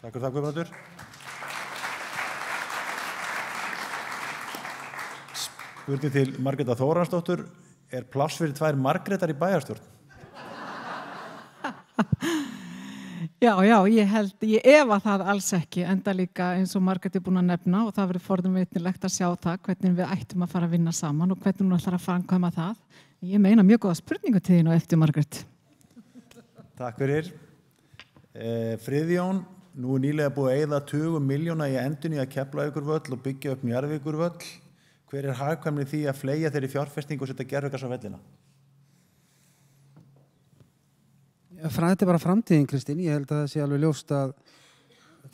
Takk fyrir það, Guðbrandur. Spurning til Margrétar Þóransdóttur. Er pláss fyrir 2 Margrétar í bæjarstjórn? Já, ég efa það alls ekki, enda líka eins og Margrét er búin að nefna og það verður forðumveitnilegt að sjá það hvernig við ættum að fara að vinna saman og hvernig hún ætlar að framkvæma það. Ég meina mjög góða spurningu til þín og eftir Margrét. Takk fyrir. Friðjón, nú er nýlega búið að eyða 20 milljóna í endurnýja Keflavíkurvöll og byggja upp Njarðvíkurvöll. Hver er hagkvæmni því að fleygja þeirri fjárfestingu og setja gervigas á vellina? Þetta er bara framtíðin, Kristín. Ég held að það sé alveg ljóst að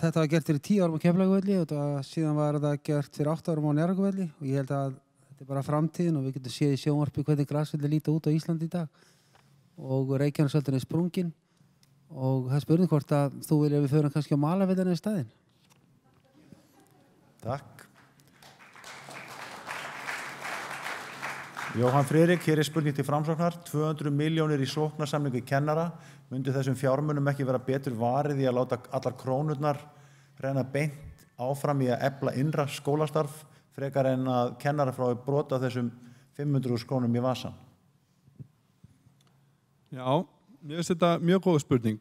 þetta var gert fyrir 10 árum á Keflavíkurvelli og síðan var það gert fyrir 8 árum á Njarðvíkurvelli og ég held að þetta er bara framtíðin og við getum séð í sjónvarpi hvernig grasvellir líta út á Íslandi í dag og Reykjanesvöllin er sprungin og það er spurning hvort að þú vilja við förum kannski á Malarvellina í staðinn. Takk. Jóhann Friðrik, hér er spurning til Framsóknar. 200 milljónir í sóknarsamningu kennara. Myndi þessum fjármunum ekki vera betur varið í að láta allar krónurnar renna beint áfram í að efla innra skólastarf frekar en að kennara frá að brota þessum 500.000 krónum í vasan? Já, mér finnst þetta mjög góð spurning.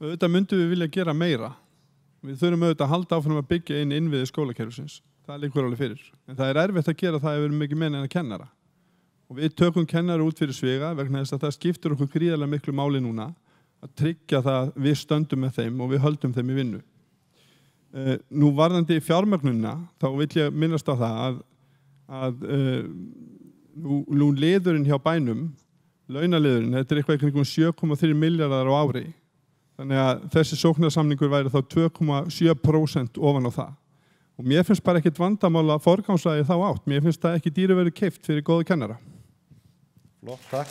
Auðvitað myndum við vilja gera meira. Við þurfum auðvitað að halda áfram að byggja inn innviði skólakerfisins. Það liggur alveg fyrir. En það er erfitt að gera það ef við erum ekki menn en að kennara. Og við tökum kennara út fyrir sviga vegna þess að það skiptir okkur gríðarlega miklu máli núna að tryggja það við stöndum með þeim og við höldum þeim í vinnu. Nú varðandi fjármögnunina, þá vil ég minnast á það að nú liðurinn hjá bænum, launaliðurinn, þetta er eitthvað kringum 7,3 milljarðar á ári. Þannig að þessi sóknarsamningur væri þá 2,7% ofan á það. Og mér finnst bara ekkert vandamál að forgangsraða þá átt. Mér finnst það ekki dýru verið keypt fyrir góða kennara. Flott, takk.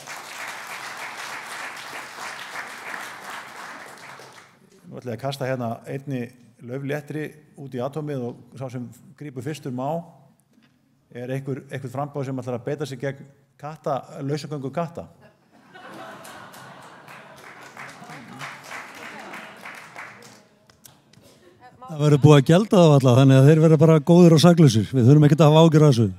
Nú ætla ég að kasta hérna einni laufléttri út í atómið og sá sem grípur fyrstur má er einhver frambáð sem ætlar að beita sig gegn lausagöngu katta. Það verður búið að gelda þá alla, þannig að þeir verða bara góðir og saklausir. Við þurfum ekkert að hafa ágjörð af þessu.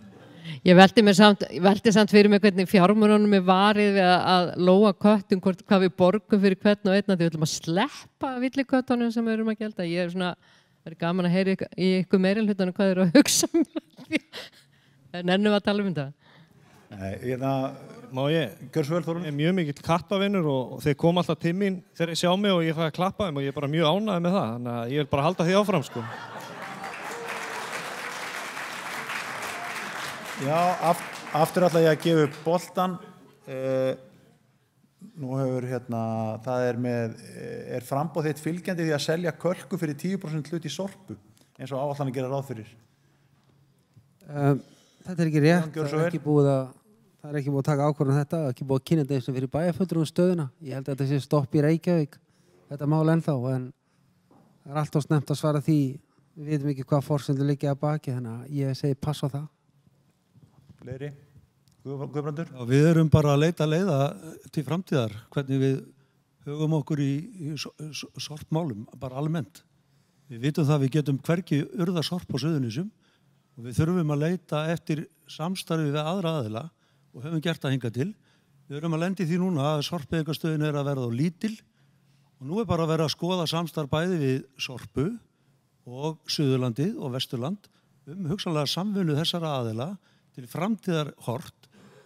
Ég velti samt fyrir mig hvernig fjármununum er varið við að lóa köttum hvað við borgum fyrir hvern og einna því við ætlum að sleppa villiköttunum sem við erum að gelda. Ég er svona, það er gaman að heyra í ykkur meirihlutanum hvað þeir eru að hugsa. Nennum við að tala um þetta? Nei, Má ég? Gjör svo vel, Þórólfur. Ég er mjög mikill kattavinnur og þeir koma alltaf til mín þegar ég sjá mig og ég fæ að klappa þeim og ég er bara mjög ánægður með það. Þannig að ég vil bara halda því áfram, sko. Já, aftur ætla ég að gefa upp boltan. Nú hefur það er framboð þitt fylgjandi því að selja kölku fyrir 10% hlut í Sorpu, eins og áætlanir gera ráð fyrir. Þetta er ekki rétt, það er ekki búið að taka ákvörðun þetta, það er ekki búið að kynna þetta eins og fyrir bæjarfulltrúum stöðuna. Ég held að þetta sé stopp í Reykjavík, þetta mál ennþá, en það er alltaf snemmt að svara því, við veitum ekki hvað forsendur liggja að baki, þannig að ég segi pass á það. Fleiri? Guðbrandur? Já, við erum bara að leita leiða til framtíðar, hvernig við hugum okkur í sorpmálum, bara almennt. Við vitum það að við getum hvergi urða sorp á Suðurnesjum og við þurfum að leita eftir samstarfi við aðra aðila og höfum gert það hingað til. Við erum að lendi því núna að sorpeyðingastöðin er að verða á lítil og nú er bara að vera að skoða samstarf bæði við Sorpu og Suðurlandið og Vesturland hugsanlega samvinnu þessara aðila til framtíðar hort.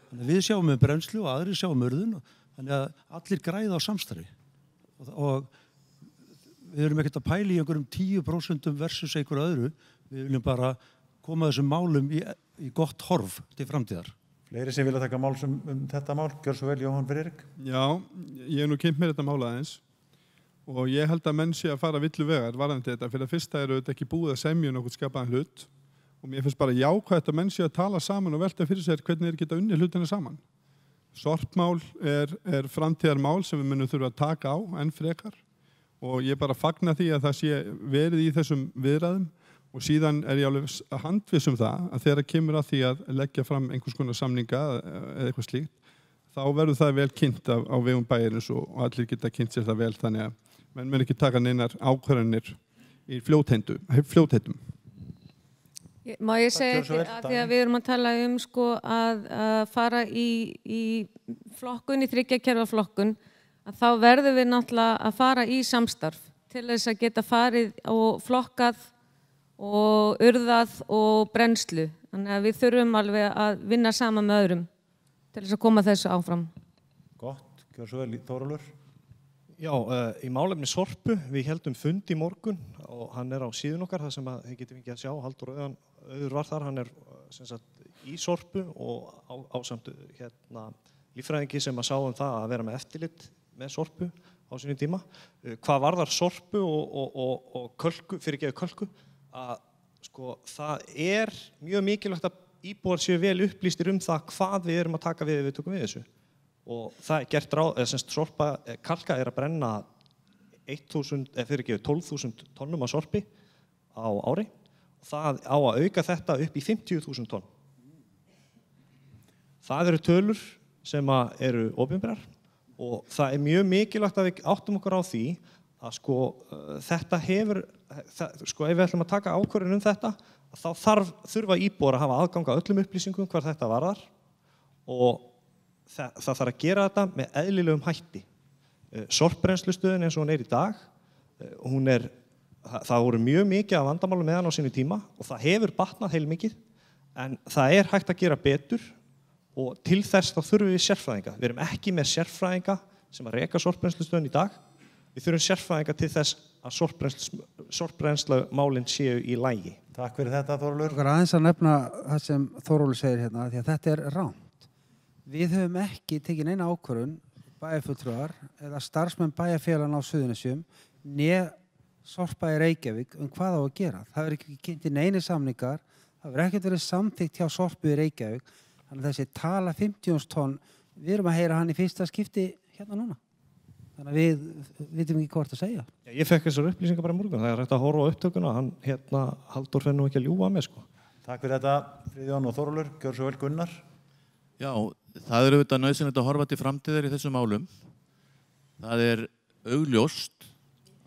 Þannig að við sjáum með brennslu og aðrir sjáum urðun, þannig að allir græða á samstarfi. Og við erum ekkert að pæla í einhverjum 10% versus einhverju öðru. Við viljum bara koma þessum málum í gott horf til framtíðar. Fleiri sem vilja taka máls þetta mál, gjör svo vel, Jóhann Friðrik. Já, ég hef nú kynnt mér þetta mál aðeins og ég held að menn sé að fara villu vegar varðandi þetta. Fyrir að fyrsta eru þetta ekki búið að semja nokkuð skapaðan hlut og mér finnst bara jákvætt að menn sé að tala saman og velta fyrir sér hvernig þeir geta unnið hlutina saman. Sorpmál er framtíðarmál sem við munum þurfa að taka á enn frekar og ég bara fagna því að það sé verið í þessum viðræðum og síðan er ég alveg handviss það að þegar kemur að því að leggja fram einhvers konar samninga eða eitthvað slíkt, þá verður það vel kynnt á vegum bæjarins og allir geta kynnt sér það vel þannig að menn mun ekki taka neinar ákvarðanir í fljótheitum. Má ég segja að því að við erum að tala sko að fara í flokkun, í 3 kerfa flokkun, að þá verðum við náttúrulega að fara í samstarf til þess að geta farið og flokkað og urðað og brennslu. Þannig að við þurfum alveg að vinna saman með öðrum til þess að koma þessu áfram. Gott, gjör svo vel, Þórólfur. Já, í málefni Sorpu, við heldum fund í morgun og hann er á síðun okkar, þar sem þið getum ekki að sjá, Halldór Auður var þar, hann er sem sagt, í Sorpu og ásamt líffræðingi sem að sá það að vera með eftirlit með Sorpu á sínum tíma. Hvað varðar Sorpu og kölku, fyrirgefið kölku, að sko, það er mjög mikilvægt að íbúar séu vel upplýstir það hvað við erum að taka við tökum við þessu. Og það er gert ráð, Sorpa kalka er að brenna 12.000 tonnum af sorpi á ári og það á að auka þetta upp í 50.000 tonn. Það eru tölur sem eru opinberar og það er mjög mikilvægt að við áttum okkur á því að sko þetta hefur, sko ef við ætlum að taka ákvörðun þetta, þá þurfa íbúar að hafa aðgang að öllum upplýsingum hvar þetta varðar og það þarf að gera þetta með eðlilegum hætti. Sorpbrennslustöðin eins og hún er í dag, það voru mjög mikið af vandamálum með hann á sínu tíma og það hefur batnað heilmikið, en það er hægt að gera betur og til þess þá þurfum við sérfræðinga. Við erum ekki með sérfræðinga sem að reka sorpbrennslustöðin í dag. Við þurfum sérfræðinga til þess að sorpbrennslumálin séu í lagi. Takk fyrir þetta, Þórólfur. Okkar aðeins að nefna það sem Þórólfur segir hérna, því að þetta er rangt. Við höfum ekki tekið neina ákvörðun, bæjarfulltrúar eða starfsmenn bæjarfélaganna á Suðurnesjum né Sorpa í Reykjavík hvað á að gera. Það verður ekki kynnt í neini samningar, það verður ekkert verið samþykkt hjá Sorpu í Reykjavík. Þannig að þessi tala 50.000 tonn, við erum að heyra hann í fyrsta skipti hérna núna. Þannig að við vitum ekki hvort að segja. Já, ég fekk þessar upplýsingar bara í morgun, það er hægt að horfa á upptökuna, Halldór fer nú ekki að ljúga með sko. Takk fyrir þetta, Friðjón og Þórólfur, gjör svo vel Gunnar. Já, það er auðvitað nauðsynlegt að horfa til framtíðar í þessum málum. Það er augljóst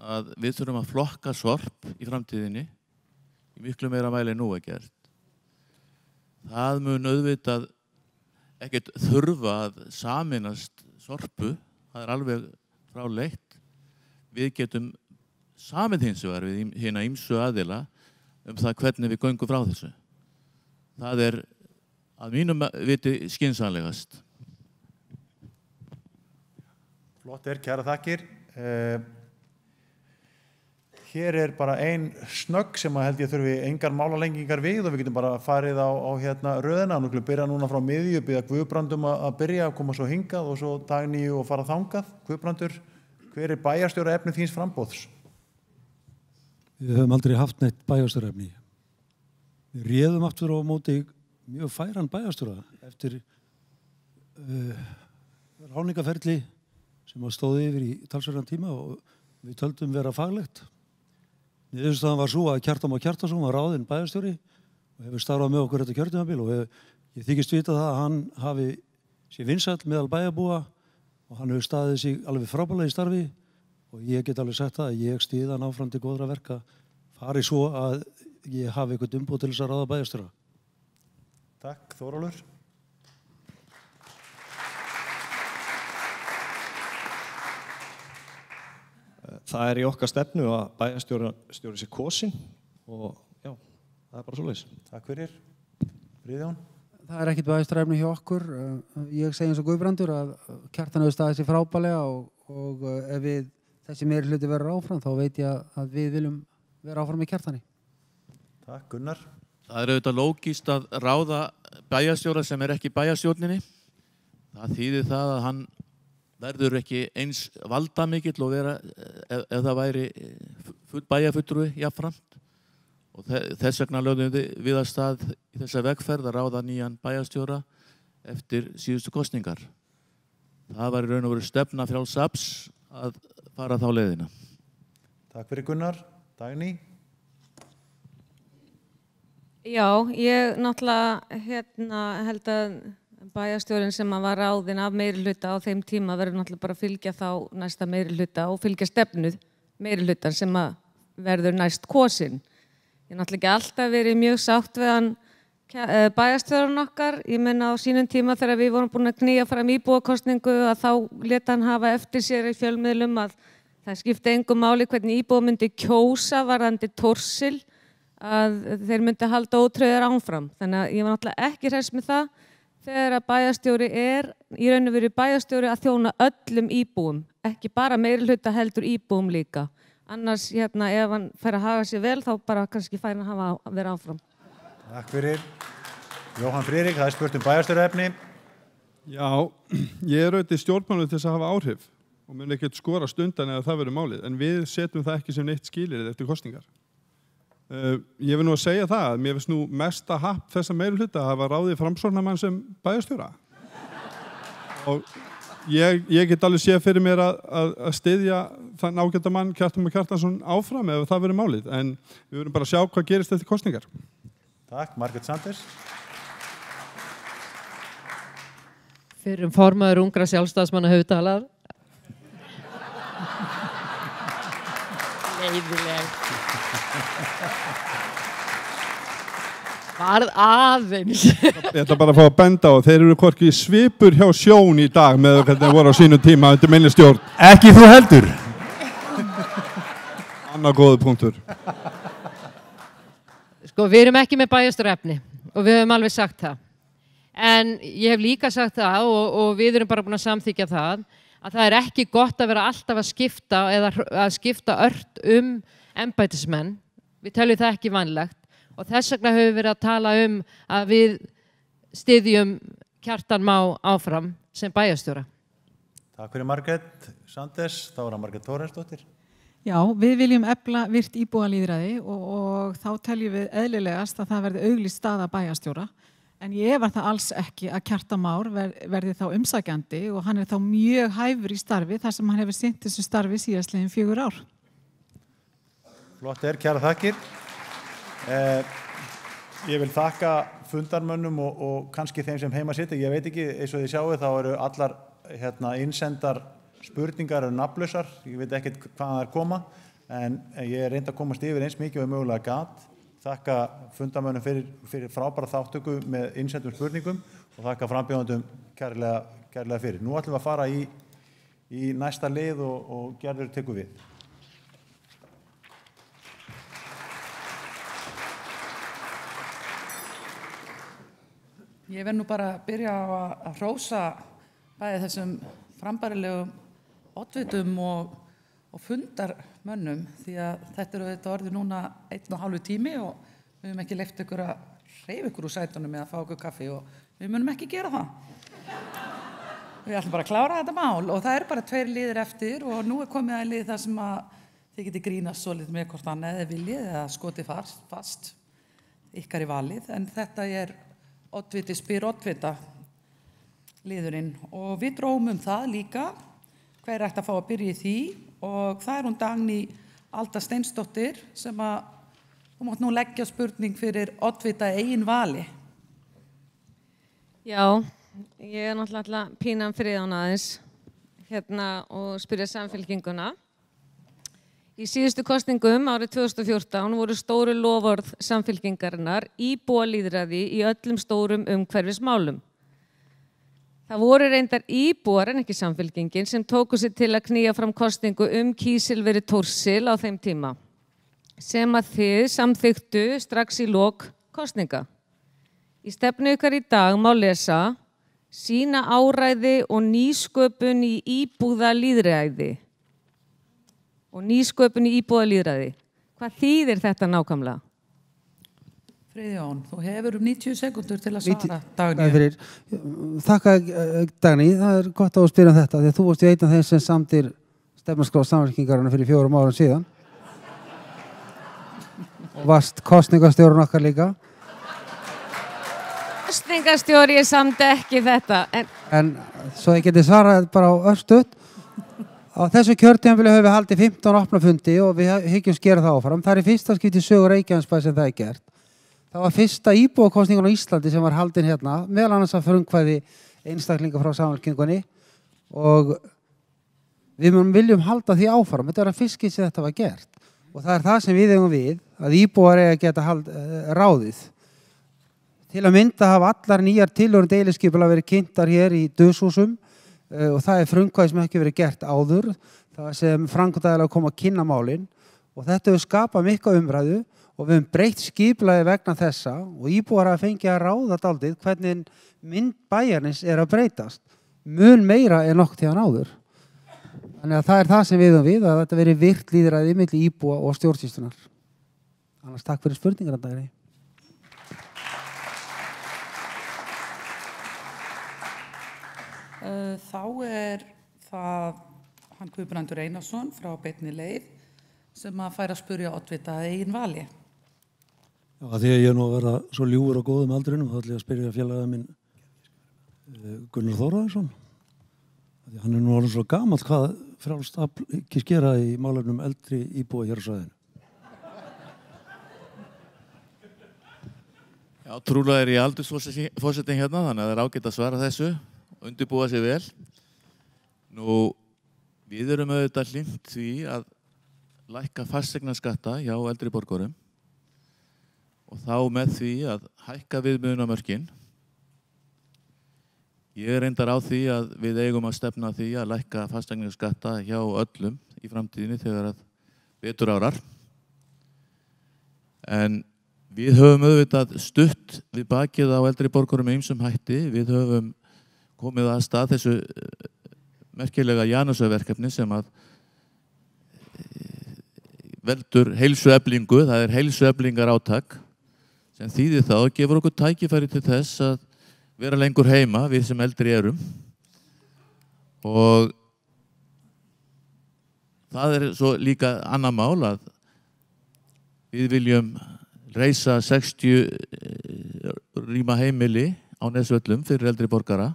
að við þurfum að flokka sorp í framtíðinni í miklu meira mæli en nú er gert. Það mun auðvitað ekkert þurfa að sameinast Sorpu, það er alveg fráleitt. Við getum samið hins vegar við hina ýmsu aðila það hvernig við göngum frá þessu. Það er að mínum viti skynsamlegast. Flott kæra þakkir. Hér bara ein snögg sem að held ég þurfi engar málalengingar við og við getum bara farið á röðina. Nú byrja núna frá miðju, byrja Guðbrandum að byrja, koma svo hingað og svo Dagníu og fara þangað. Guðbrandur, hver bæjarstjóra efni þíns framboðs? Við höfum aldrei haft neitt bæjarstjóra efni. Við réðum aftur á móti mjög færan bæjarstjóra eftir ráningaferli sem stóði yfir í talsverðan tíma og við töldum vera faglegt. Niðurstaðan var svo að Kjartan Már Kjartansson var ráðinn bæjarstjóri og hefur starfað með okkur þetta kjörtímabil og ég þykist vita það að hann hafi sér vinsæll meðal bæjarbúa og hann hefur staðið sig alveg frábærlega í starfi og ég get alveg sagt það að ég styð hann áfram til góðra verka fari svo að ég hafi eitthvað umboð til þess að ráða bæjarstjóra. Takk, Þórólfur. Það í okkar stefnu að bæjarstjóri sé kosinn og já, það bara svoleiðis. Takk fyrir. Friðjón? Það ekkert bæjarstjóraefni hjá okkur. Ég segi eins og Guðbrandur að Kjartan hefur staðið sig frábærlega og ef þessi meirihluti verður áfram þá veit ég að við viljum vera áfram með Kjartani. Takk, Gunnar. Það auðvitað lógískt að ráða bæjarstjóra sem ekki bæjarstjórninni. Það þýðir það að hann verður ekki eins valdamikill og vera ef það væri bæjarfulltrúi jafnframt og þess vegna lögðum við að stað í þessa vegferð að ráða nýjan bæjarstjóra eftir síðustu kosningar. Það var í raun og veru stefna Frjáls Afls að fara þá leiðina. Takk fyrir Gunnar. Dagný? Já, ég náttúrulega held að bæjarstjórinn sem var ráðinn af meirihluta á þeim tíma verður náttúrulega bara að fylgja þá næsta meirihluta og fylgja stefnu meirihlutan sem verður næst kosinn. Ég náttúrulega ekki alltaf verið mjög sátt við hann bæjarstjórinn okkar. Ég meina á sínum tíma þegar við vorum búin að knýja fram íbúakosningu að þá lét hann hafa eftir sér í fjölmiðlum að það skipti engu máli hvernig íbúa myndi kjósa varðandi Thorsil að þeir myndi halda ótrauðir áfram. Þannig að ég var náttúrulega ekki hress með það þegar að bæjarstjóri í raun og veru bæjarstjóri að þjóna öllum íbúum, ekki bara meirihluta heldur íbúum líka. Annars ef hann fær að haga sér vel þá bara kannski fær hann að vera áfram. Takk fyrir. Jóhann Friðrik, það spurt bæjarstjóraefni. Já, ég auðvitað stjórnmálum til þess að hafa áhrif og mun ekkert skora stundan eða það verður málið, en við setjum það ekki sem neitt skilyrði eftir kosningar. Ég vil nú að segja það að mér finnst nú mesta happ þessa meirihluta að hafa ráðið framsóknarmann sem bæjarstjóra og ég get alveg séð fyrir mér að styðja þann ágæta mann Kjartan Már Kjartansson áfram ef það verður málið, en við verðum bara að sjá hvað gerist eftir kosningar. Takk, Margrét Sanders. Fyrrum formaður ungra sjálfstæðismanna hefur talað. Leiðileg. Varð aðeins. Ég ætla bara að fá að benda á að þeir eru hvorki svipur hjá Sjón í dag með hvernig þeir voru á sínum tíma undir minni stjórn. Ekki þú heldur. Annar góður punktur. Sko, við erum ekki með bæjarstjóraefni og við höfum alveg sagt það. En ég hef líka sagt það og við erum bara búin að samþykja það að það ekki gott að vera alltaf að skipta ört embættismenn. Við teljum það ekki vanlegt og þess vegna höfum við verið að tala að við styðjum Kjartan Má áfram sem bæjarstjóra. Takk fyrir Margrét Sanders, þá það Margrét Þórhallsdóttir. Já, við viljum efla virt íbúalýðræði og þá teljum við eðlilegast að það verði auglýst staða bæjarstjóra. En ég efar það alls ekki að Kjartan Már verði þá umsækjandi og hann þá mjög hæfur í starfi þar sem hann hefur sinnt þessu starfi síðastliðin 4 ár. Flott kæra þakkir. Ég vil þakka fundarmönnum og kannski þeim sem heima sitja. Ég veit ekki, eins og þið sjáu þá eru allar innsendar spurningar eru nafnlausar. Ég veit ekkert hvaðan þær koma en ég reyndi að komast yfir eins mikið og mögulega gat. Þakka fundarmönnum fyrir frábæra þáttöku með innsendum spurningum og þakka frambjóðendum kærlega fyrir. Nú ætlum við að fara í næsta lið og Gerður tekur við. Ég verð nú bara að byrja á að hrósa bæði þessum frambærilegu oddvitum og fundarmönnum því að þetta auðvitað orðið núna 1,5 tími og við höfum ekki leyft ykkur að hreyfa ykkur úr sætunum eða fá ykkur kaffi og við munum ekki gera það. Við ætlum bara að klára þetta mál og það bara 2 liðir eftir og nú komið að lið það sem að þið geti grínast svolítið með hvort annað eða viljið eða skotið fast ykkar í valið en þetta oddviti spyr oddvita liðurinn og við dróum það líka hver ætti að fá að byrja í því og það hún Dagný Alda Steinsdóttir sem að þú mátt nú leggja spurning fyrir oddvita eigin vali. Já, ég náttúrulega pínan friðan aðeins og spyrja Samfylkinguna. Í síðustu kosningum árið 2014 voru stóru loforð Samfylkingarinnar íbúalýðræði í öllum stórum umhverfismálum. Það voru reyndar íbúar en ekki Samfylkingin sem tóku sig til að knýja fram kosningu kísilveri Thorsil á þeim tíma sem að þið samþykktu strax í lok kosninga. Í stefnu ykkar í dag má lesa sýna áræði og nýsköpun í íbúðalýðræði. Og nýsköpun í íbúðalýðræði. Hvað þýðir þetta nákvæmlega? Friðjón, þú hefur 90 sekúndur til að svara Dagný. Þakka Dagný, það gott að spyrja þetta því að þú varst einn af þeim sem samdir stefnuskrá Samfylkingarinnar fyrir 4 árum síðan. Og varst kosningastjórinn okkar líka. Kosningastjóri samt ekki þetta. En svo ég geti svarað bara á örstutt. Á þessu kjörtímabili höfum við haldið 15 opna fundi og við hyggjumst gera það áfram. Það í fyrsta skipti í sögu Reykjanesbæ sem það gert. Það var fyrsta íbúakosningun á Íslandi sem var haldin hérna, meðal annars að frumkvæði einstaklinga frá Samfylkingunni og við viljum halda því áfram. Þetta var fyrst sem þetta var gert og það það sem við eigum við, að íbúar eiga að geta ráðið. Til að mynda hafa allar nýjar tillögur deiliskipulag verið kynntar hér í Döshúsum og það frumkvæði sem ekki verið gert áður, það sem framkvæmdaraðilar koma að kynna málin og þetta hefur skapað mikla umræðu og við höfum breytt skipulagi vegna þessa og íbúar að fengja að ráða dálítið hvernig mynd bæjarins að breytast. Mun meira nokkuð tíðan áður. Þannig að það það sem við höfum við, að þetta veri virkt lýðræði milli íbúa og stjórnsýslunar. Annars takk fyrir spurningar Dagný. Þá það hann Guðbrandur Einarsson frá Beinni leið sem að færa að spyrja oddvita eigin vali. Já, því að ég nú að vera svo ljúfur og góðum aldrinum, þá ætla ég að spyrja félagið minn Gunnar Þórðarsson. Hann nú alveg svo gamall hvað frjálst ekki skera í málefnum eldri íbúa hér á svæðinu. Já, trúlega ég aldursforsetin hérna, þannig að það ágætt að svara þessu og undirbúa sig vel. Nú, við erum auðvitað hlynnt því að lækka fasteignaskatta hjá eldri borgurum og þá með því að hækka viðmiðunarmörkin. Ég reyndar á því að við eigum að stefna því að lækka fasteignaskatta hjá öllum í framtíðinni þegar að betur árar. En við höfum auðvitað stutt við bakið á eldri borgurum með ýmsum hætti. Við höfum komið að stað þessu merkilega Janusarverkefni sem að veldur heilsueflingu, það heilsueflingar átak sem þýðir það og gefur okkur tækifæri til þess að vera lengur heima, við sem eldri erum. Og það svo líka annað mál að við viljum reisa 60 rýma heimili á Nesvöllum fyrir eldri borgara.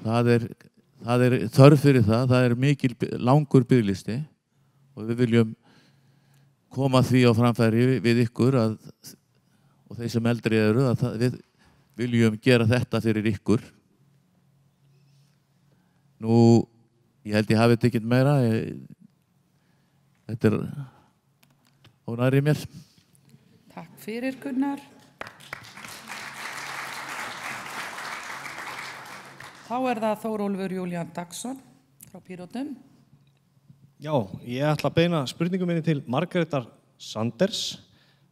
Það þörf fyrir það mikil langur biðlisti og við viljum koma því á framfæri við ykkur og þeir sem eldri eru að við viljum gera þetta fyrir ykkur. Nú, ég held ég hafi þetta ekkert meira. Þetta ónæri mér. Takk fyrir Gunnar. Þá það Þórólfur Júlían Dagsson frá Pírötum. Já, ég ætla að beina spurningum minni til Margrétar Sanders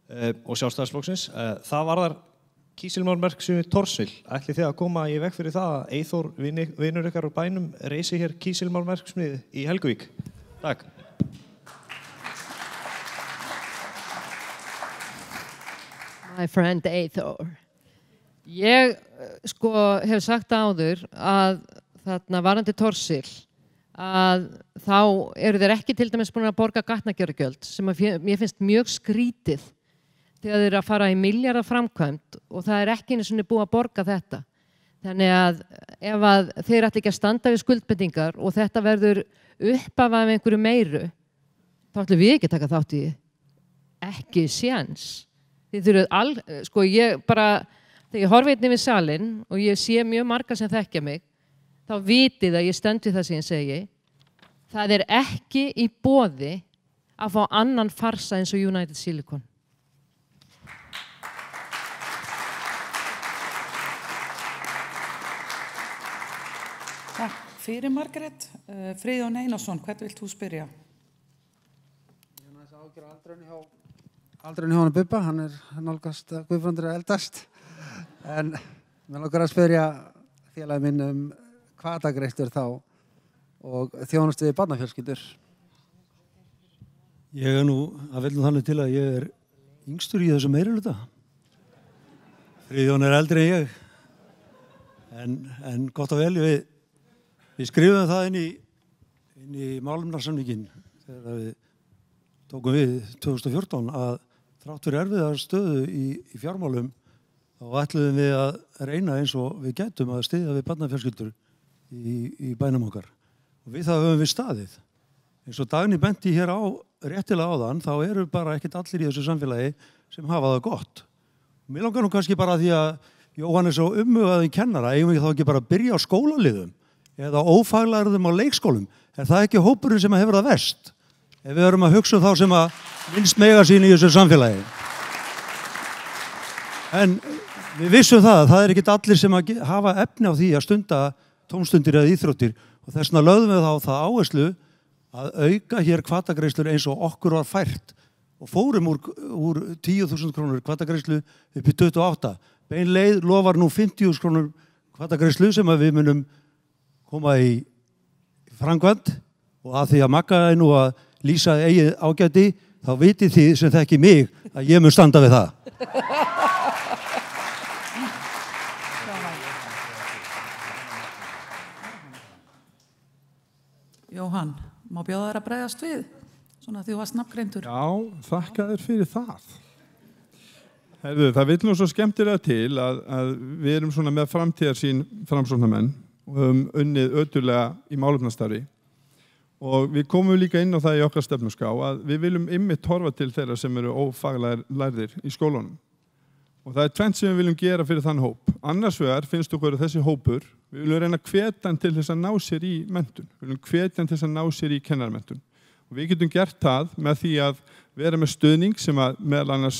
og Sjálfstæðisflokksins. Það varðar kísilmálverksmiðju Thorsil. Ætlið þið að koma í veg fyrir það að Eyþór vinur ykkar úr bænum reisi hér kísilmálverksmiðju í Helguvík? Takk. My friend Eyþór. Ég hef sagt áður að þarna varandi Thorsil að þá eru þeir ekki til dæmis búin að borga gatnagerðargjöld sem að mér finnst mjög skrítið þegar þeir eru að fara í milljarða framkvæmd og það er ekki einu sinni búið að borga þetta. Þannig að ef að þeir ætla ekki að standa við skuldbendingar og þetta verður uppaf af einhverju meiru, þá ætlum við ekki að taka þátt í því. Ekki séns. Þið þurfuð ég bara, þegar ég horfi einnig við salinn og ég sé mjög marga sem þekkja mig, þá vitið að ég stend við það sem ég segi. Það er ekki í boði að fá annan farsa eins og United Silicon. Takk fyrir Margrét. Friðjón Einarsson, hvern vilt þú spyrja? Ég er næst ágjör aldrei hjá hann Bubba, hann er nálgast Guðbrandur eldast. En mér langar að spyrja félagi minn hvatagreiðslur þá og þjónustu við barnafjölskyldur. Ég er nú að velja þannig til að ég er yngstur í þessu meirihluta. Friðjón er eldri en ég. En gott og vel, við skrifum það inn í málefnasamninginn þegar við tókum við 2014 að þrátt fyrir erfiðar stöðu í fjármálum þá ætluðum við að reyna eins og við gætum að styðja við barnafjölskyldur í bænum okkar. Og við það höfum við staðið. Eins og Dagný benti hér á réttilega áðan, þá eru bara ekkert allir í þessu samfélagi sem hafa það gott. Og mér langar nú kannski bara því að Jóhann er svo umhugaðin kennara, eigum við þá ekki bara að byrja á skólaliðum eða ófaglærðum á leikskólum. Er það ekki hópurinn sem hefur það verst? Ef við erum að hugsa þá sem að minnst mega sín í þessu samfélagi. En við vissum það að það er ekkert allir sem að hafa efni á því að stunda tómstundir eða íþróttir og þess vegna lögðum við þá það áherslu að auka hér hvatagreiðslur eins og okkur var fært og fórum úr 10.000 krónur hvatagreiðslu upp í 28. Bein leið lofar nú 50.000 krónur hvatagreiðslu sem að við munum koma í framkvæmd og að því að Magga er nú að lýsa eigið ágæti þá vitið þið sem þekki mig að ég mun standa við það. Jóhann, má bjóða þér að bregðast við? Svona því þú varst nafngreindur. Já, þakka þér fyrir það. Heyrðu, það vill nú svo skemmtilega til að við erum svona með framtíðarsýn framsóknarmenn og höfum unnið ötullega í málefnastarfi og við komum líka inn á það í okkar stefnuskrá að við viljum einmitt horfa til þeirra sem eru ófaglærðir í skólunum. Og það er tvennt sem við viljum gera fyrir þann hóp. Annars vegar finnst okkur að þessi hópur, við viljum reyna að hvetja hann til þess að ná sér í menntun. Við viljum hvetja hann til þess að ná sér í kennarmenntun. Og við getum gert það með því að vera með stuðning sem að meðal annars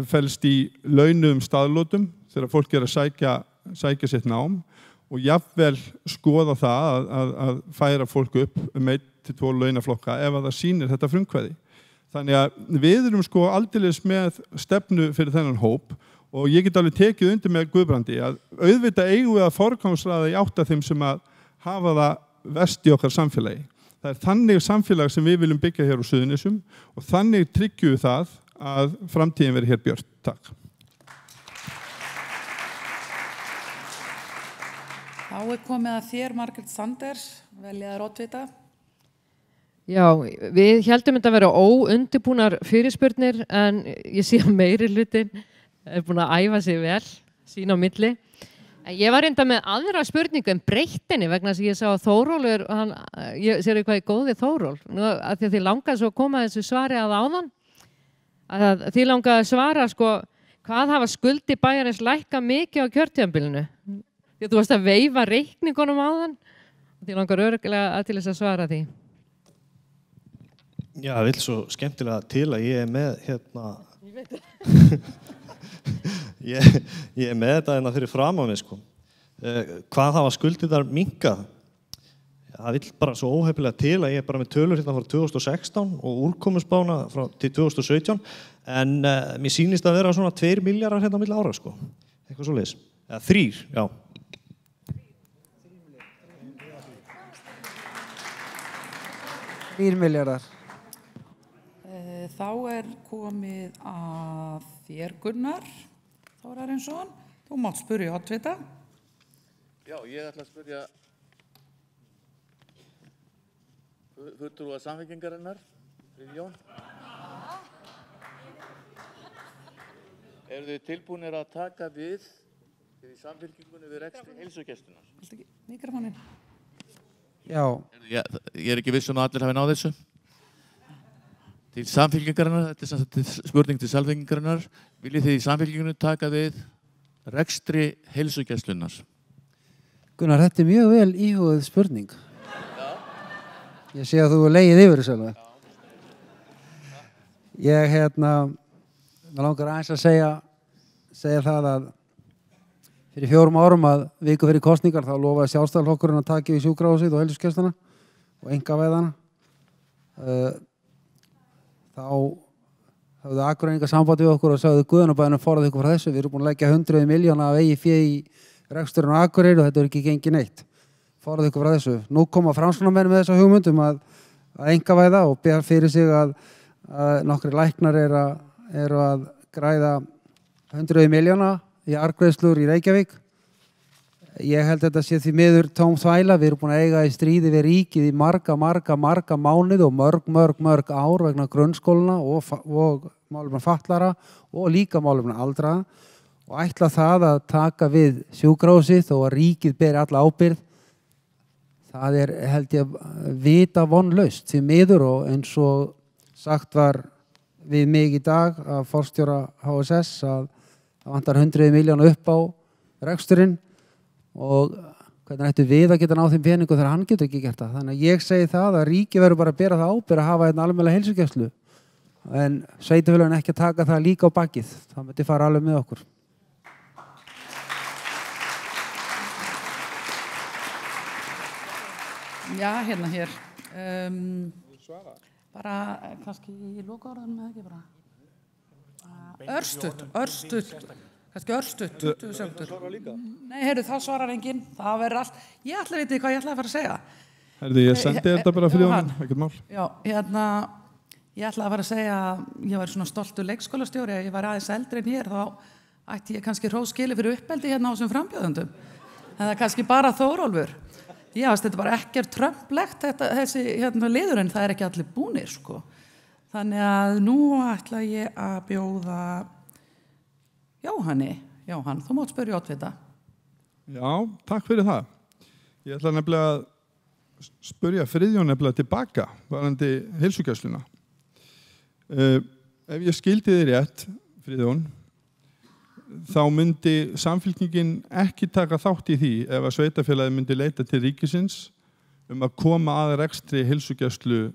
felst í launum staðlótum þegar fólk er að sækja sitt nám og jafnvel skoða það að færa fólk upp 1 til 2 launaflokka ef að það sýnir þetta frumkvæði. Þannig að við erum aldeilis með stefnu fyrir þennan hóp og ég get alveg tekið undir með Guðbrandi að auðvitað eigum við að forgangsraða í átt af þeim sem að hafa það verst í okkar samfélagi. Það er þannig samfélag sem við viljum byggja hér á Suðurnesjum og þannig tryggjum við það að framtíðin verði hér björt. Takk. Þá er komið að þér, Margrét Sanders, veljaður oddvita. Já, við heldum þetta að vera óundibúnar fyrirspurnir en ég sé að meirihlutin er búin að æfa sig vel, sín á milli. En ég var reynda með aðra spurningu en breyttinni vegna þess að ég sá að Þórólfur, ég sér eitthvað í góði Þórólf, af því að þið langaði svo að koma þessu svari að áðan, að þið langaði að svara hvað hafa skuldi bæjarins lækka mikið á kjörtímabilinu? Því að þú varst að veifa reikningunum áðan, þið langar örugglega til þess að svara því. Já, það vil svo skemmtilega til að ég er með Ég veit það. ég er með þetta fyrir fram á mig hvað hafa skuldir þar minkað? Það vil bara svo óhefnilega til að ég er bara með tölur frá 2016 og úrkomuspána til 2017 en mér sýnist að vera svona 2 milljarðar milli ára eitthvað svoleiðis. Eða 3, já. $3 milljarðar. Þá komið að þér, Gunnar Þórarinsson. Þú mátt spyrja oddvita. Já, ég ætla að spyrja fulltrúa Samfylkingarinnar, Friðjón. Eru þið tilbúnir að taka við í Samfylkingunni við rekstri heilsugæslunnar? Viltu ekki mikrofóninn? Já. Ég ekki viss að allir hafi náð þessu. Til Samfylkingarinnar, þetta spurning til Samfylkingarinnar, viljið þið í Samfylkingunni taka við rekstri heilsugæslunnar? Gunnar, þetta mjög vel íhuguð spurning. Já. Ég sé að þú legið yfir þessu alveg. Ég mér langar aðeins að segja það að fyrir 4 árum að viku fyrir kosningar þá lofaði Sjálfstæðisflokkurinn að taka við sjúkrahúsið og heilsugæsluna og einkavæðana. Þá höfðu Akureyringar samband við okkur og sagði Guðnabæðinu forðað ykkur frá þessu. Við erum búin að leggja 100 milljóna af eigið fé í reksturinn á Akureyri og þetta er ekki gengið neitt. Forðað ykkur frá þessu. Nú koma framsóknarmenn með þessa hugmyndum að einkavæða og ber fyrir sig að nokkrir læknar eru að græða 100 milljóna í arðgreiðslur í Reykjavík. Ég held þetta sé því miður tóm þvæla. Við erum búin að eiga í stríði við ríkið í marga mánuði og mörg ár vegna grunnskólana og málefna fatlara og líka málefna aldraða og ætla það að taka við sjúkrahúsið þó að ríkið beri alla ábyrgð. Það held ég vita vonlaust því miður og eins og sagt var við mig í dag af forstjóra HSS að það vantar 100 milljóna upp á reksturinn og hvernig ættu við að geta náð þeim peningu þegar hann getur ekki gert það. Þannig að ég segi það að ríki verður bara að bera það ábyrgð að hafa almennilega heilsugæslu en sveitarfélögin ekki að taka það líka á bakið. Það myndi fara alveg með okkur. Já, hér. Bara kannski í lokaorðanum eða ekki bara. Örstutt. Kannski örstutt, 20 sekundur. Nei, þá svarar enginn. Það verður allt. Ég ætla að vita hvað ég ætla að fara að segja. Ég sendi þetta bara fyrir honum, ekkert mál. Já, ég ætla að fara að segja að ég var svona stoltur leikskólastjóri að ég var aðeins eldri en hér, þá ætti ég kannski hróskili fyrir uppeldi á þessum frambjóðendum. En það er kannski bara Þórólfur. Já, þetta var ekkert trömplegt þessi liður en það er ekki allir búnir, sko. Þannig að nú ætla ég að bjóða Jóhann, þú mátt spyrja oddvita. Já, takk fyrir það. Ég ætla nefnilega að spyrja Friðjón nefnilega tilbaka varðandi heilsugæsluna. Ef ég skildi þig rétt, Friðjón, þá myndi Samfylkingin ekki taka þátt í því ef að sveitarfélagið myndi leita til ríkisins að koma að rekstri heilsugæslu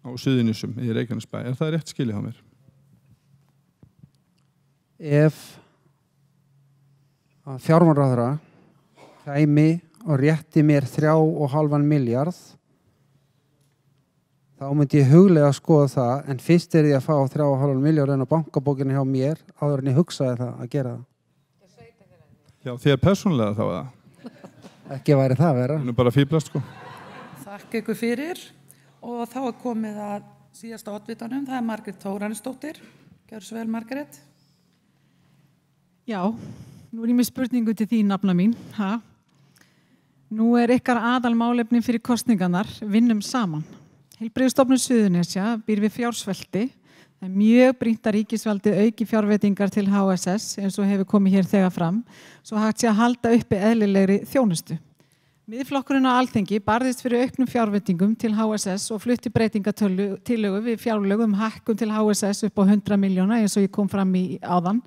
á Suðurnesjum í Reykjanesbæ. Er það rétt skilið á mér? Ef fjármálaráðherra kæmi og rétti mér 3,5 milljarð þá myndi ég huglega að skoða það en fyrst ég að fá 3,5 milljarð á bankabókinni hjá mér áður en ég hugsaði það að gera það. Já, þér persónulega þá eða? Ekki væri það vera. Það er bara fýblast, sko. Þakka ykkur fyrir og þá er komið að síðasta oddvitanum, það er Margrét Þórarinsdóttir. Gjörðu svo vel, Margrét. Já, nú er ég með spurningu til þín, nafna mín. Nú er ykkar aðalmálefni fyrir kosningarnar, vinnum saman. Heilbrigðisstofnun Suðurnesja býr við fjársvelti. Það er mjög brýnt að ríkisvaldið auki fjárveitingar til HSS eins og hefur komið hér þegar fram, svo hægt sé að halda uppi eðlilegri þjónustu. Miðflokkurinn á Alþingi barðist fyrir auknum fjárveitingum til HSS og flutti breytingatillögu við fjárlögum hækkun til HSS upp á 100 milljóna eins og ég kom fram í áðan.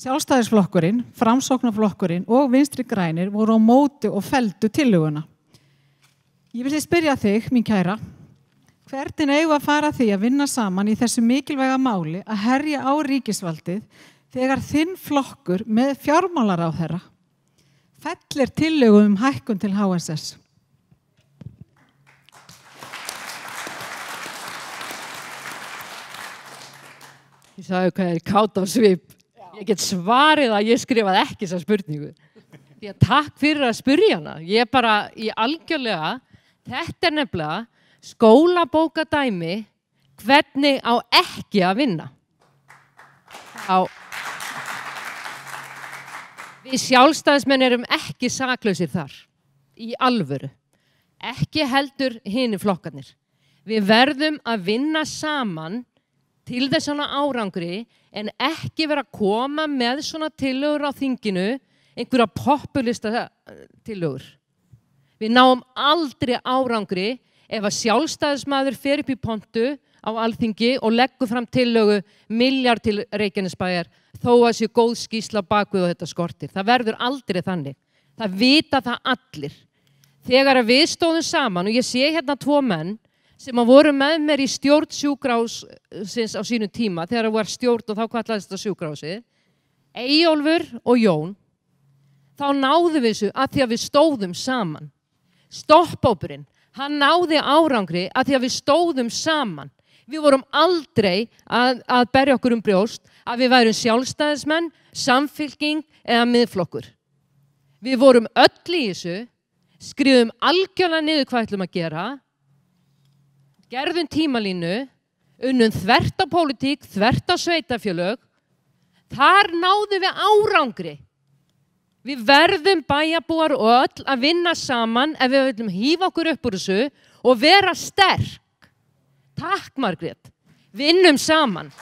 Sjálfstæðisflokkurinn, Framsóknarflokkurinn og Vinstri grænir voru á móti og felldu tillöguna. Ég vil spyrja þig, mín kæra, hvernig eigum að fara því að vinna saman í þessu mikilvæga máli að herja á ríkisvaldið þegar þinn flokkur með fjármálaráðherra fellir tillögu hækkun til HSS? Ég sagði hvað er kát á svip. Ég get svarið að ég skrifaði ekki þessa spurningu. Því að takk fyrir að spyrja hana. Ég bara, ég algjörlega, þetta nefnilega skólabókadæmi hvernig á ekki að vinna. Við sjálfstæðismenn erum ekki saklausir þar, í alvöru. Ekki heldur hinir flokkarnir. Við verðum að vinna saman til þess svona árangri en ekki vera að koma með svona tillögur á þinginu, einhverja populista tillögur. Við náum aldrei árangri ef að sjálfstæðismaður fer upp í pontu á Alþingi og leggur fram tillögu milljarð til Reykjanesbæjar þó að sé góð skýrsla bakvið og þetta skortir. Það verður aldrei þannig. Það vita það allir. Þegar að við stóðum saman og ég sé hérna 2 menn sem að voru með mér í stjórn sjúkrahússins á sínum tíma, þegar það var stjórn og þá kallaðist þetta sjúkrahúsið, Eyjólfur og Jón, þá náðum við þessu að því að við stóðum saman. Stoppópurinn, hann náði árangri að því að við stóðum saman. Við vorum aldrei að berja okkur brjóst að við værum sjálfstæðismenn, samfylking eða miðflokkur. Við vorum öll í þessu, skrifum algjörlega niður hvað ætlum að gera, gerðum tímalínu, unnum þvert á pólitík, þvert á sveitafjölög. Þar náðum við árangri. Við verðum bæjarbúar og öll að vinna saman ef við viljum hífa okkur upp úr þessu og vera sterk. Takk, Margrét. Vinnum saman.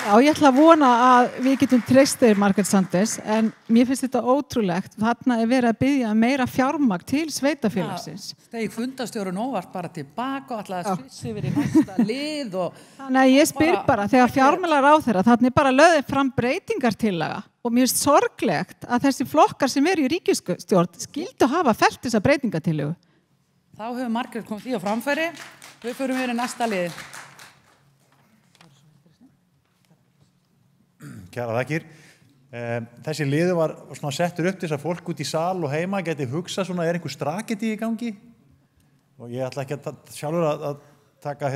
Já, ég ætla að vona að við getum treyst þér, Margrét Sanders, en mér finnst þetta ótrúlegt. Þarna er verið að biðja meira fjármagn til sveitafélagsins. Stegi fundastjórun óvart bara tilbaka og ætlaði að svissi yfir í næsta lið og... Þannig að ég spyr bara, þegar fjármálaráðherra, þannig er bara lögðið fram breytingartillaga og mér finnst sorglegt að þessi flokkar sem eru í ríkisstjórn skildu hafa fellt þessa breytingartillögu. Þá hefur Margrét komið því á framfæri. Við förum yfir í næsta lið. Kæra þakkir. Þessi liður var svona settur upp til þess að fólk út í sal og heima geti hugsað svona, er einhver strakiti í gangi? Og ég ætla ekki að sjálfur að taka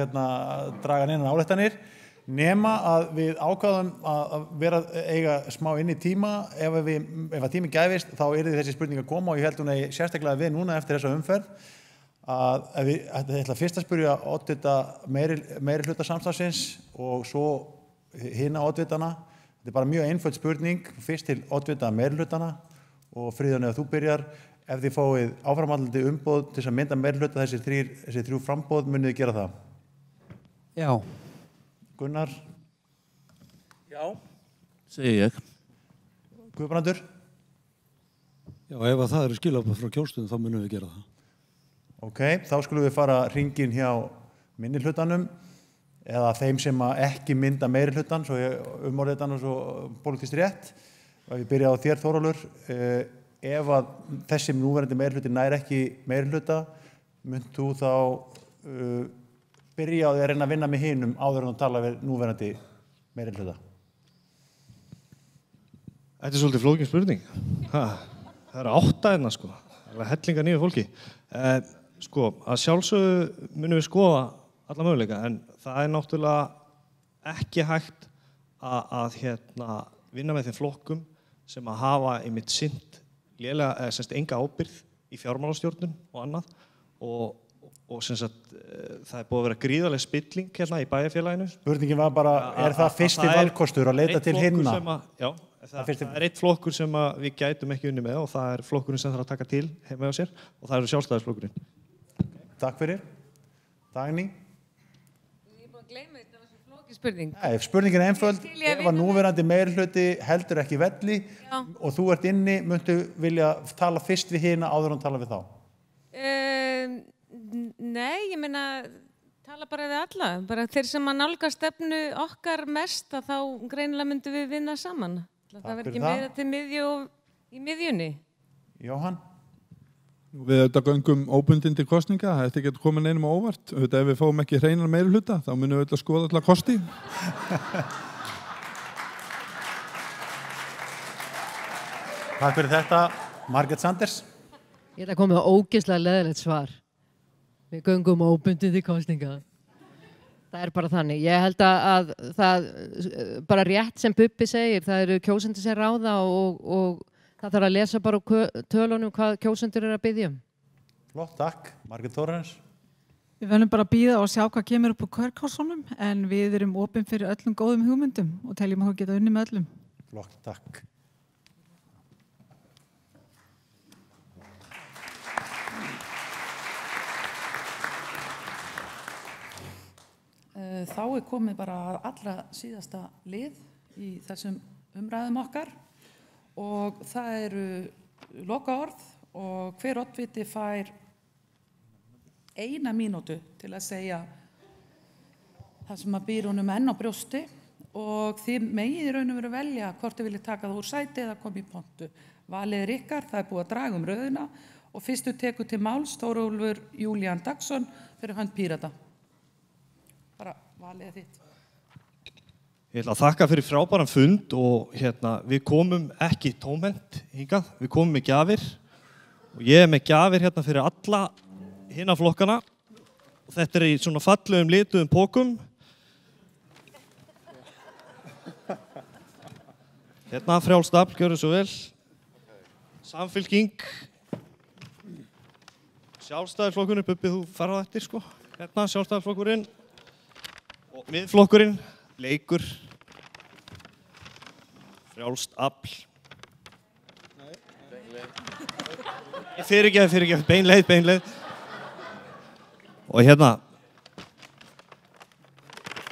draga neina áleittanir, nema að við ákváðum að vera eiga smá inn í tíma. Ef að tími gæfist, þá yrði þessi spurning að koma og ég held hún eigi sérstaklega við núna eftir þessa umferð. Ég ætla fyrst að spyrja oddvita meiri hluta samstarfsins og svo hina oddvitana. Þetta er bara mjög einföld spurning, fyrst til oddvita meirhlutana og Fríðan ef þú byrjar, ef þið fáið áframhaldandi umboð til þess að mynda meirhluta þessi 3 framboð, munið þið gera það? Já. Gunnar? Já, segi ég. Guðbrandur? Já, ef að það eru skilaboð frá kjóstöðum þá munum við gera það. Ok, þá skulum við fara hringinn hjá minnihlutanum eða þeim sem ekki mynda meirihlutan, svo umorðiðan og svo pólitískt rétt. Og ef ég byrja á þér, Þórólfur, ef að þessi núverandi meirihluti nær ekki meirihluta, mynd þú þá byrja á því að reyna að vinna með hinum áður en að tala við núverandi meirihluta? Þetta er svolítið flókin spurning. Það eru 8 hérna, sko. Það er hellinga nýju fólki. Sko, að sjálfsögðu munum við skoða alla möguleika, en það er náttúrulega ekki hægt að vinna með þeim flokkum sem að hafa einmitt sinnt lélega, enga ábyrgð í fjármálastjórnun og annað og það er búið að vera gríðarleg spilling hérna í bæjarfélaginu. Spurningin var bara, er það fyrsti valkostur að leita til hinna? Já, það er eitt flokkur sem við gætum ekki unni með og það er flokkurinn sem þarf að taka til heima á sér og það eru sjálfstæðisflokkurinn. Takk fyrir. Dagný? Spurningin er einföld, ef að núverandi meirihluti heldur ekki velli og þú ert inni, muntu vilja tala fyrst við hina áður en tala við þá? Nei, ég meina tala bara við alla, bara þeir sem að nálga stefnu okkar mest að þá greinilega myndum við vinna saman. Það verður ekki meira til miðju og í miðjunni. Jóhann? Við auðvitað göngum óbundin til kosninga, það ætti ekki að koma neinum á óvart. Auðvitað ef við fáum ekki hreinan meirihluta, þá munum við auðvitað skoða alla kosti. Takk fyrir þetta, Margrét Sanders. Ég ætla að koma með ógeðslega leðilegt svar. Við göngum óbundin til kosninga. Það bara þannig. Ég held að það bara rétt sem Bubbi segir, það eru kjósendur sem ráða og það þarf að lesa bara tölunum hvað kjósendur eru að biðja um. Flott, takk. Margrét Þórarins. Við verðum bara að bíða og sjá hvað kemur upp á kjörkossunum en við erum opin fyrir öllum góðum hugmyndum og teljum að geta unni með öllum. Flott, takk. Þá komið bara allra síðasta lið í þessum umræðum okkar og það eru lokaorð og hver oddviti fær 1 mínútu til að segja það sem að býr honum enn á brjósti og þið megið í raun og veru velja hvort þið viljið taka það úr sæti eða koma í pontu. Valið er ykkar, það er búið að draga röðina og fyrstu tekur til máls Þórólfur Júlían Dagsson fyrir hönd Pírata. Bara valið þitt. Ég ætla að þakka fyrir frábæran fund og við komum ekki tómhent hingað, við komum með gjafir og ég er með gjafir fyrir alla hina flokkana og þetta er í svona fallegum lituðum pókum. Frjálst afl, gjörðu svo vel. Samfylking. Sjálfstæðisflokkurinn, Bubbi, þú fara á eftir sko. Sjálfstæðisflokkurinn. Og miðflokkurinn, Leikur. Frjálst afl. Fyrirgefðu, beinleið. Og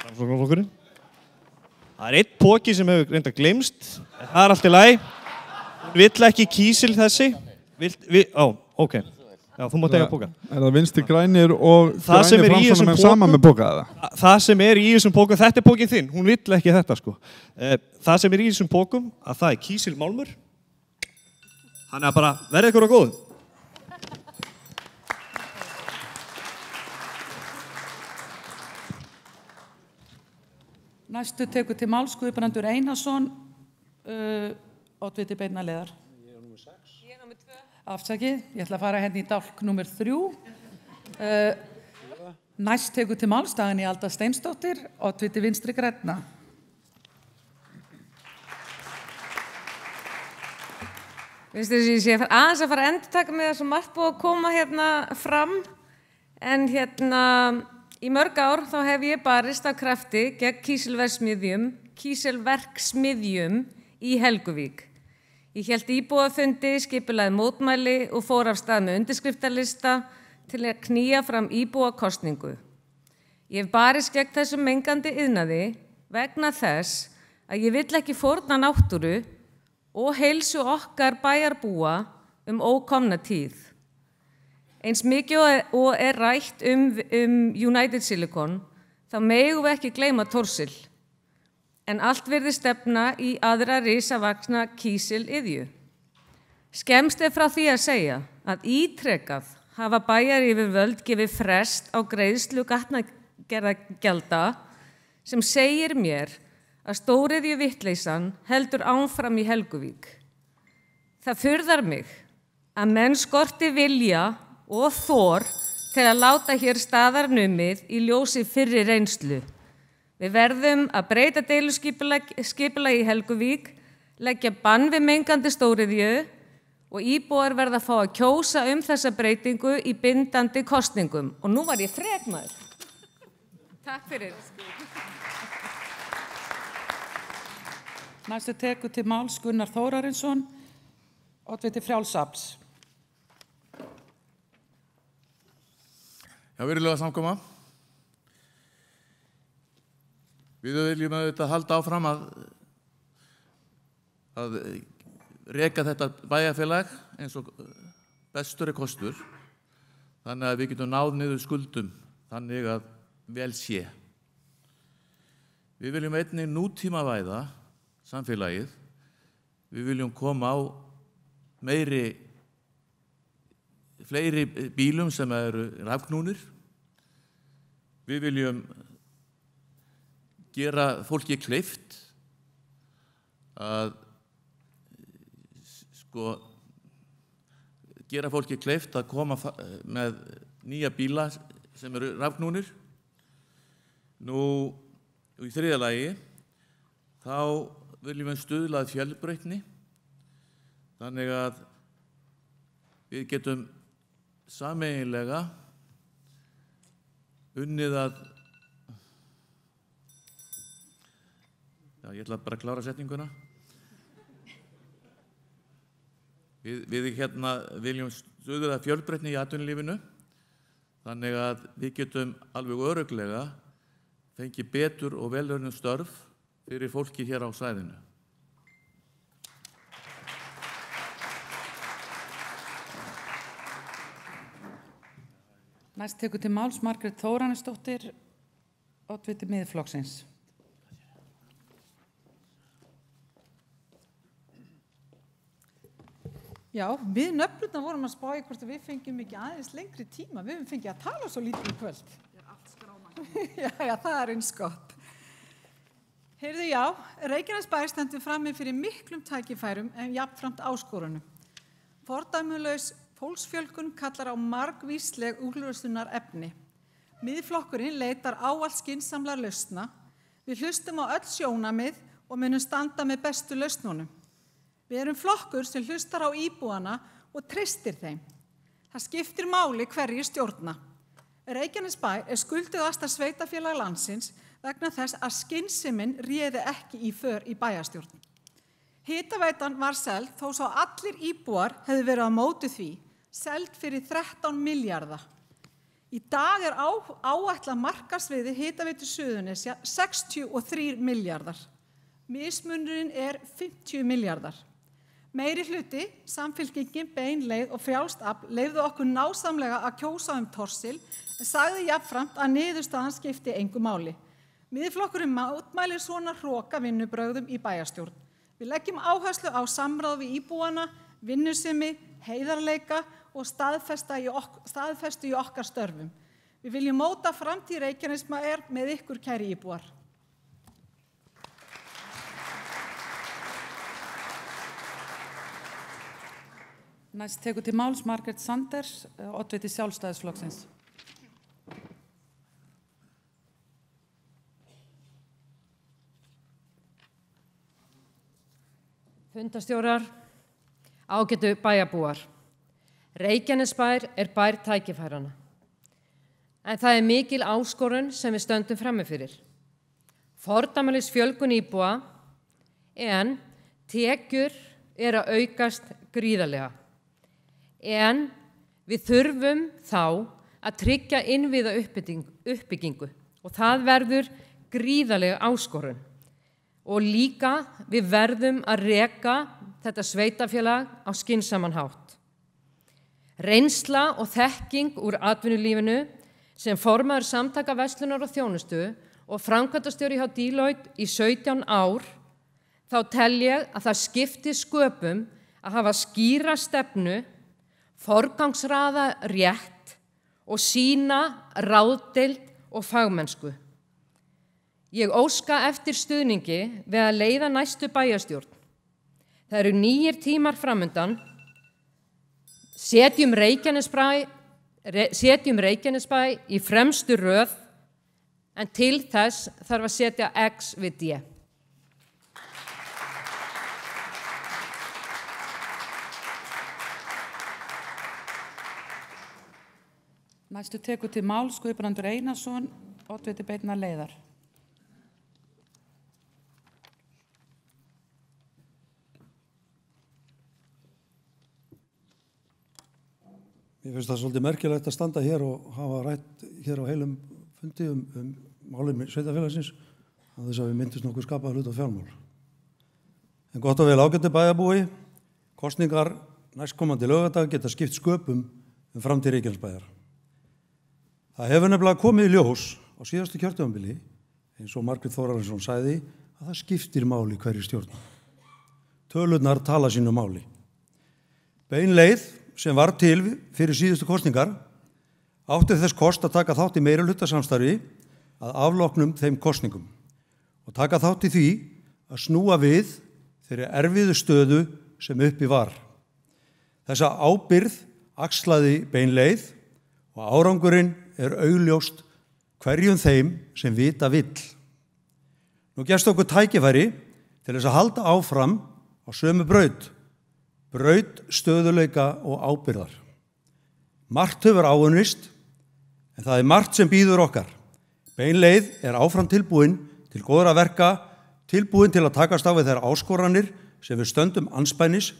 Framsóknarflokkurinn. Það er einn póki sem hefur reynda gleymst. Það er allt í lagi. Hún vill ekki kísil þessi. Ok. Já, þú mátt eiga póka. Er það Vinstri grænir og grænir Framsóknarmenn saman með póka eða? Það sem er í þessum pókum, þetta er pókin þinn, hún vill ekki þetta sko. Það sem er í þessum pókum, að það er kísilmálmur. Þannig að bara verði ykkur á góðu. Næstu tekur til máls Guðbrandur Einarsson, oddviti beinna leiðar. Ég er númer 6. Ég er númer 2. Afsakið, ég ætla að fara í dálk númer 3. Næst tekur til máls Dagný Alda Steinsdóttir, oddviti Vinstri grænna. Ég sé aðeins að fara að endurtaka mig það sem margt búið að koma fram en í mörg ár þá hef ég barist af krafti gegn kísilverksmiðjum í Helguvík. Ég hélt íbúafundi, skipulagði mótmæli og fór af stað með undirskriftarlista til að knýja fram íbúakosningu. Ég hef barist gegn þessum mengandi iðnaði vegna þess að ég vill ekki fórna náttúru og heilsu okkar bæjarbúa ókomna tíð. Eins mikið og er rætt United Silicon, þá megum við ekki gleyma Thorsil. En allt virðist stefna í aðra risavaxna kísiliðju. Skemmst er frá því að segja að ítrekað hafa bæjaryfirvöld gefið frest á greiðslu gatnagerðargjalda sem segir mér að stóriðju vitleysan heldur áfram í Helguvík. Það furðar mig að menn skorti vilja og þor til að láta hér staðar numið í ljósi fyrri reynslu. Við verðum að breyta deiluskipulagi í Helguvík, leggja bann við mengandi stóriðju og íbúar verða að fá að kjósa þessa breytingu í bindandi kosningum. Og nú var ég frek maður. Takk fyrir. Næstu tekur til máls Gunnar Þórarinsson, oddviti Frjáls afls. Já, virðulega samkoma. Við viljum auðvitað halda áfram að reka þetta bæjarfélag eins og bestur er kostur, þannig að við getum náð niður skuldum, þannig að vel sé. Við viljum einnig nútímavæða samfélagið, við viljum koma á fleiri bílum sem eru rafknúnir, við viljum gera fólki kleift að koma með nýja bíla sem eru rafknúnir. Nú, í þriðja lagi, þá viljum við stuðla að fjölbreytni, þannig að við getum sameiginlega unnið að, já, ég ætla bara að klára setninguna. Við viljum stuðla að fjölbreytni í atvinnulífinu, þannig að við getum alveg örugglega fengið betur og velunum störf fyrir fólki hér á svæðinu. Næst tekur til máls Margrét Þóranesdóttir, oddviti Miðflokksins. Já, við nöfnurna vorum að spá í hvort við fengjum ekki aðeins lengri tíma. Við höfum fengið að tala svo lítið í kvöld. Ég er allt skráma. Já, það er eins gott. Heyrðu, já, Reykjanesbær stendur frammi fyrir miklum tækifærum en jafnframt áskorunum. Fordæmulaus fólksfjölgun kallar á margvísleg úrlausnar efni. Miðflokkurinn leitar ávallt skynsamlega lausna. Við hlustum á öll sjónamið og munum standa með bestu lausnunum. Við erum flokkur sem hlustar á íbúana og treystir þeim. Það skiptir máli hverju stjórna. Reykjanesbær er skuldugasta sveitarfélag landsins vegna þess að skynsemin réði ekki í för í bæjarstjórn. Hitaveitan var seld þó svo allir íbúar hefðu verið á móti því, seld fyrir 13 milljarða. Í dag er áætlað markaðsvirði Hitaveitu Suðurnesja 63 milljarðar. Mismunurinn er 50 milljarðar. Meiri hluti, Samfylkingin, Bein leið og Frjálst afl leyfðu okkur násamlega að kjósa Thorsil en sagði jafnframt að niðurstaðan skipti engu máli. Miðflokkurinn mótmælir svona hroka vinnubrögðum í bæjarstjórn. Við leggjum áherslu á samráð við íbúana, vinnusemi, heiðarleika og staðfestu í okkar störfum. Við viljum móta framtíð Reykjanesbæjar með ykkur kæri íbúar. Næst tekur til máls Margrét Sanders, oddviti Sjálfstæðisflokksins. Fundarstjórar, ágætu bæjarbúar. Reykjanesbær er bær tækifærana. En það er mikil áskorun sem við stöndum frammi fyrir. Fordæmalaus fjölgun íbúa en tekjur er að aukast gríðarlega. En við þurfum þá að tryggja innviða uppbyggingu og það verður gríðarlega áskorun. Og líka við verðum að reka þetta sveitarfélag á skynsaman hátt. Reynsla og þekking úr atvinnulífinu sem formaður Samtaka verslunar og þjónustu og framkvæmdastjóri hjá Deloitte í 17 ár, þá tel ég að það skipti sköpum að hafa skýra stefnu, forgangsraða rétt og sýna ráðdeild og fagmennsku. Ég óska eftir stuðningi við að leiða næstu bæjarstjórn. Það eru nýir tímar framundan. Setjum Reykjanesbæ í fremstu röð, en til þess þarf að setja X við D. Næstu tekur til máls Guðbrandur Einarsson, oddviti Beinnar leiðar. Ég finnst það svolítið merkilegt að standa hér og hafa rætt hér á heilum fundi málum sveitarfélagsins að þess að við myndist nokkuð skapað hlut á fjármál. En gott og vel ágæti bæjarbúi, kosningar næstkomandi laugardag geta skipt sköpum framtíð Reykjanesbæjar. Það hefur nefnilega komið í ljós á síðastu kjörtímabili, eins og Margrét Þórarinsson sagði, að það skiptir máli hverju stjórna. Tölurnar tala sínu máli. Bein leið sem var til fyrir síðustu kosningar átti þess kost að taka þátt í meirihlutasamstarfi að afloknum þeim kosningum og taka þátt í því að snúa við þeirri erfiðu stöðu sem uppi var. Þessa ábyrgð axlaði Bein leið og árangurinn er augljóst hverjum þeim sem vita vill. Nú gefst okkur tækifæri til þess að halda áfram á sömu braut stöðuleika og ábyrgðar. Margt hefur áunnist, en það er margt sem bíður okkar. Bein leið er áfram tilbúin til góðra verka, tilbúin til að takast á við þær áskoranir sem við stöndum andspænis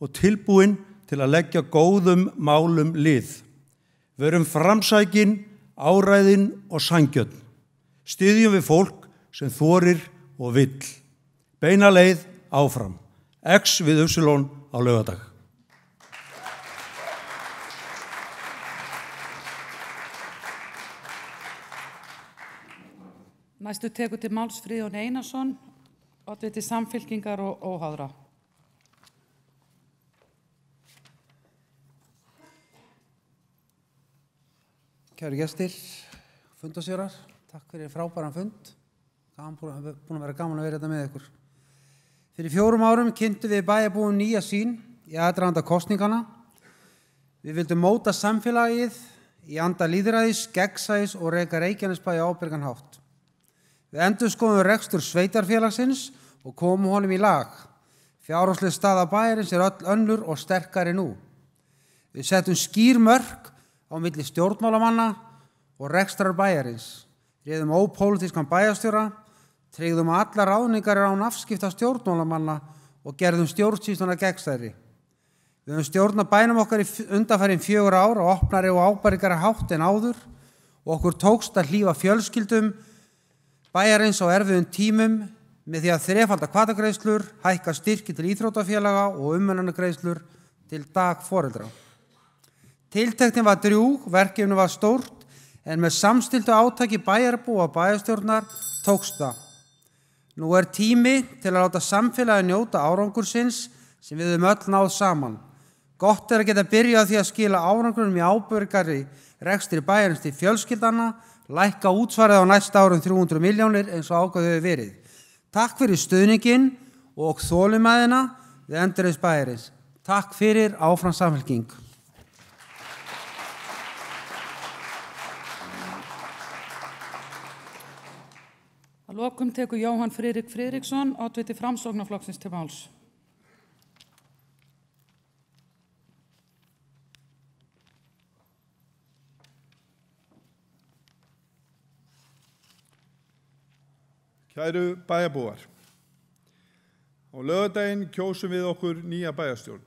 og tilbúin til að leggja góðum málum lið. Verum framsækin, áræðin og sanngjörn. Styðjum við fólk sem þorir og vill. Beina leið áfram. X við Y á laugardag. Næstu tekur til máls Friðjón Einarsson, oddviti Samfylkingar og óháðra. Kæru gestir, fundasjórar, takk fyrir frábæran fund. Búin að vera gaman að vera þetta með ykkur. Fyrir 4 árum kynntum við bæjarbúum nýja sýn í aðdraganda kosningana. Við vildum móta samfélagið í anda lýðræðis, gegnsæis og reka Reykjanesbæ á ábyrgan hátt. Við endurskoðum rekstur sveitarfélagsins og komum honum í lag. Fjárhagsleg staða bæjarins er öll önnur og sterkari nú. Við settum skýr mörk á milli stjórnmálamanna og rekstrar bæjarins. Réðum ópólitískan bæjarstjóra, tryggðum að allar ráðningar án afskipta stjórnmálamanna og gerðum stjórnsýsluna gegnsærri. Við höfum stjórnað bænum okkar í undanfarin 4 ár og opnari og ábærgari hátt en áður og okkur tókst að hlífa fjölskyldum bæjarins á erfiðum tímum með því að þrefalda hvatagreiðslur, hækka styrki til íþróttafélaga og umönnunargreiðslur til dagforeldra. Tiltektin var drjúg, verkefni var stórt, en með samstilltu átaki bæjarbúa og bæjarstjórnar tókst það. Nú er tími til að láta samfélagi njóta árangursins sem við höfum öll náð saman. Gott er að geta byrjað því að skila árangurinn í ábyrgari rekstri bæjarins til fjölskyldana, lækka útsvarið á næsta árum 300 milljónir eins og ákvæðið hefur verið. Takk fyrir stuðninginn og þolinmæðina við endurreisn bæjarins. Takk fyrir, áfram Samfylking. Að lokum tekur Jóhann Friðrik Friðriksson, oddviti Framsóknarflokksins til máls. Kæru bæjarbúar, á laugardaginn kjósum við okkur nýja bæjarstjórn.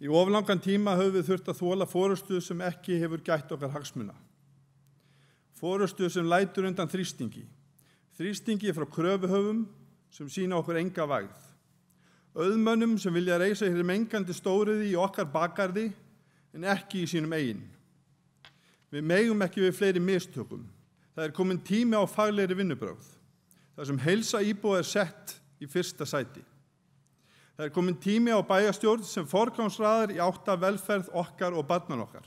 Í oflangan tíma höfum við þurft að þola forystu sem ekki hefur gætt okkar hagsmuna. Forystu sem lætur undan þrýstingi frá kröfuhöfum sem sýna okkur enga vægð. Auðmönnum sem vilja reisa hér mengandi stóriði í okkar bakgarði en ekki í sínum eigin. Við megum ekki við fleiri mistökum. Það er komin tími á faglegri vinnubrögð, þar sem heilsa íbúa er sett í fyrsta sæti. Það er komin tími á bæjarstjórn sem forgangsraðar í átta velferð okkar og barnan okkar.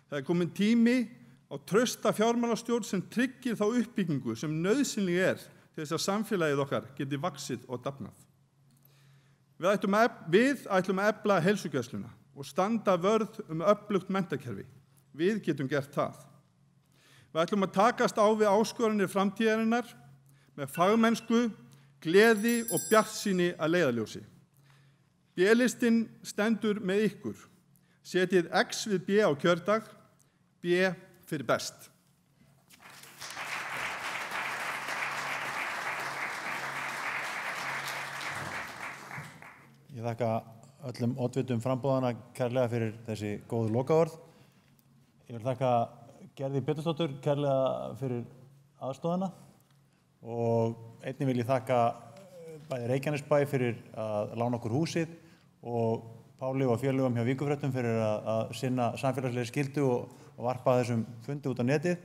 Það er komin tími á trausta fjármálastjórn sem tryggir þá uppbyggingu sem nauðsynleg er til þess að samfélagið okkar geti vaxið og dafnað. Við ætlum að efla heilsugæsluna og standa vörð öflugt menntakerfi. Við getum gert það. Við ætlum að takast á við áskoranir framtíðarinnar með fagmennsku, gleði og bjartsýni að leiðarljósi. B-listinn stendur með ykkur. Setjið X við B á kjördag, B fyrir best. Ég þakka öllum oddvitum frambúðana kærlega fyrir þessi góðu lokaorð. Ég vil þakka Gerði Pétursdóttur kærlega fyrir aðstoðina og einnig vil ég þakka bæði Reykjanesbæ fyrir að lána okkur húsið og Páli og félögum hjá Víkurfréttum fyrir að sinna samfélagslegri skyldu og varpa þessum fundi út á netið.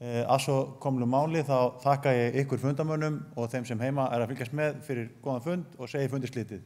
Að svo komlu máli þá þakka ég ykkur fundamönnum og þeim sem heima er að fylgjast með fyrir góðan fund og segi fundi slitið.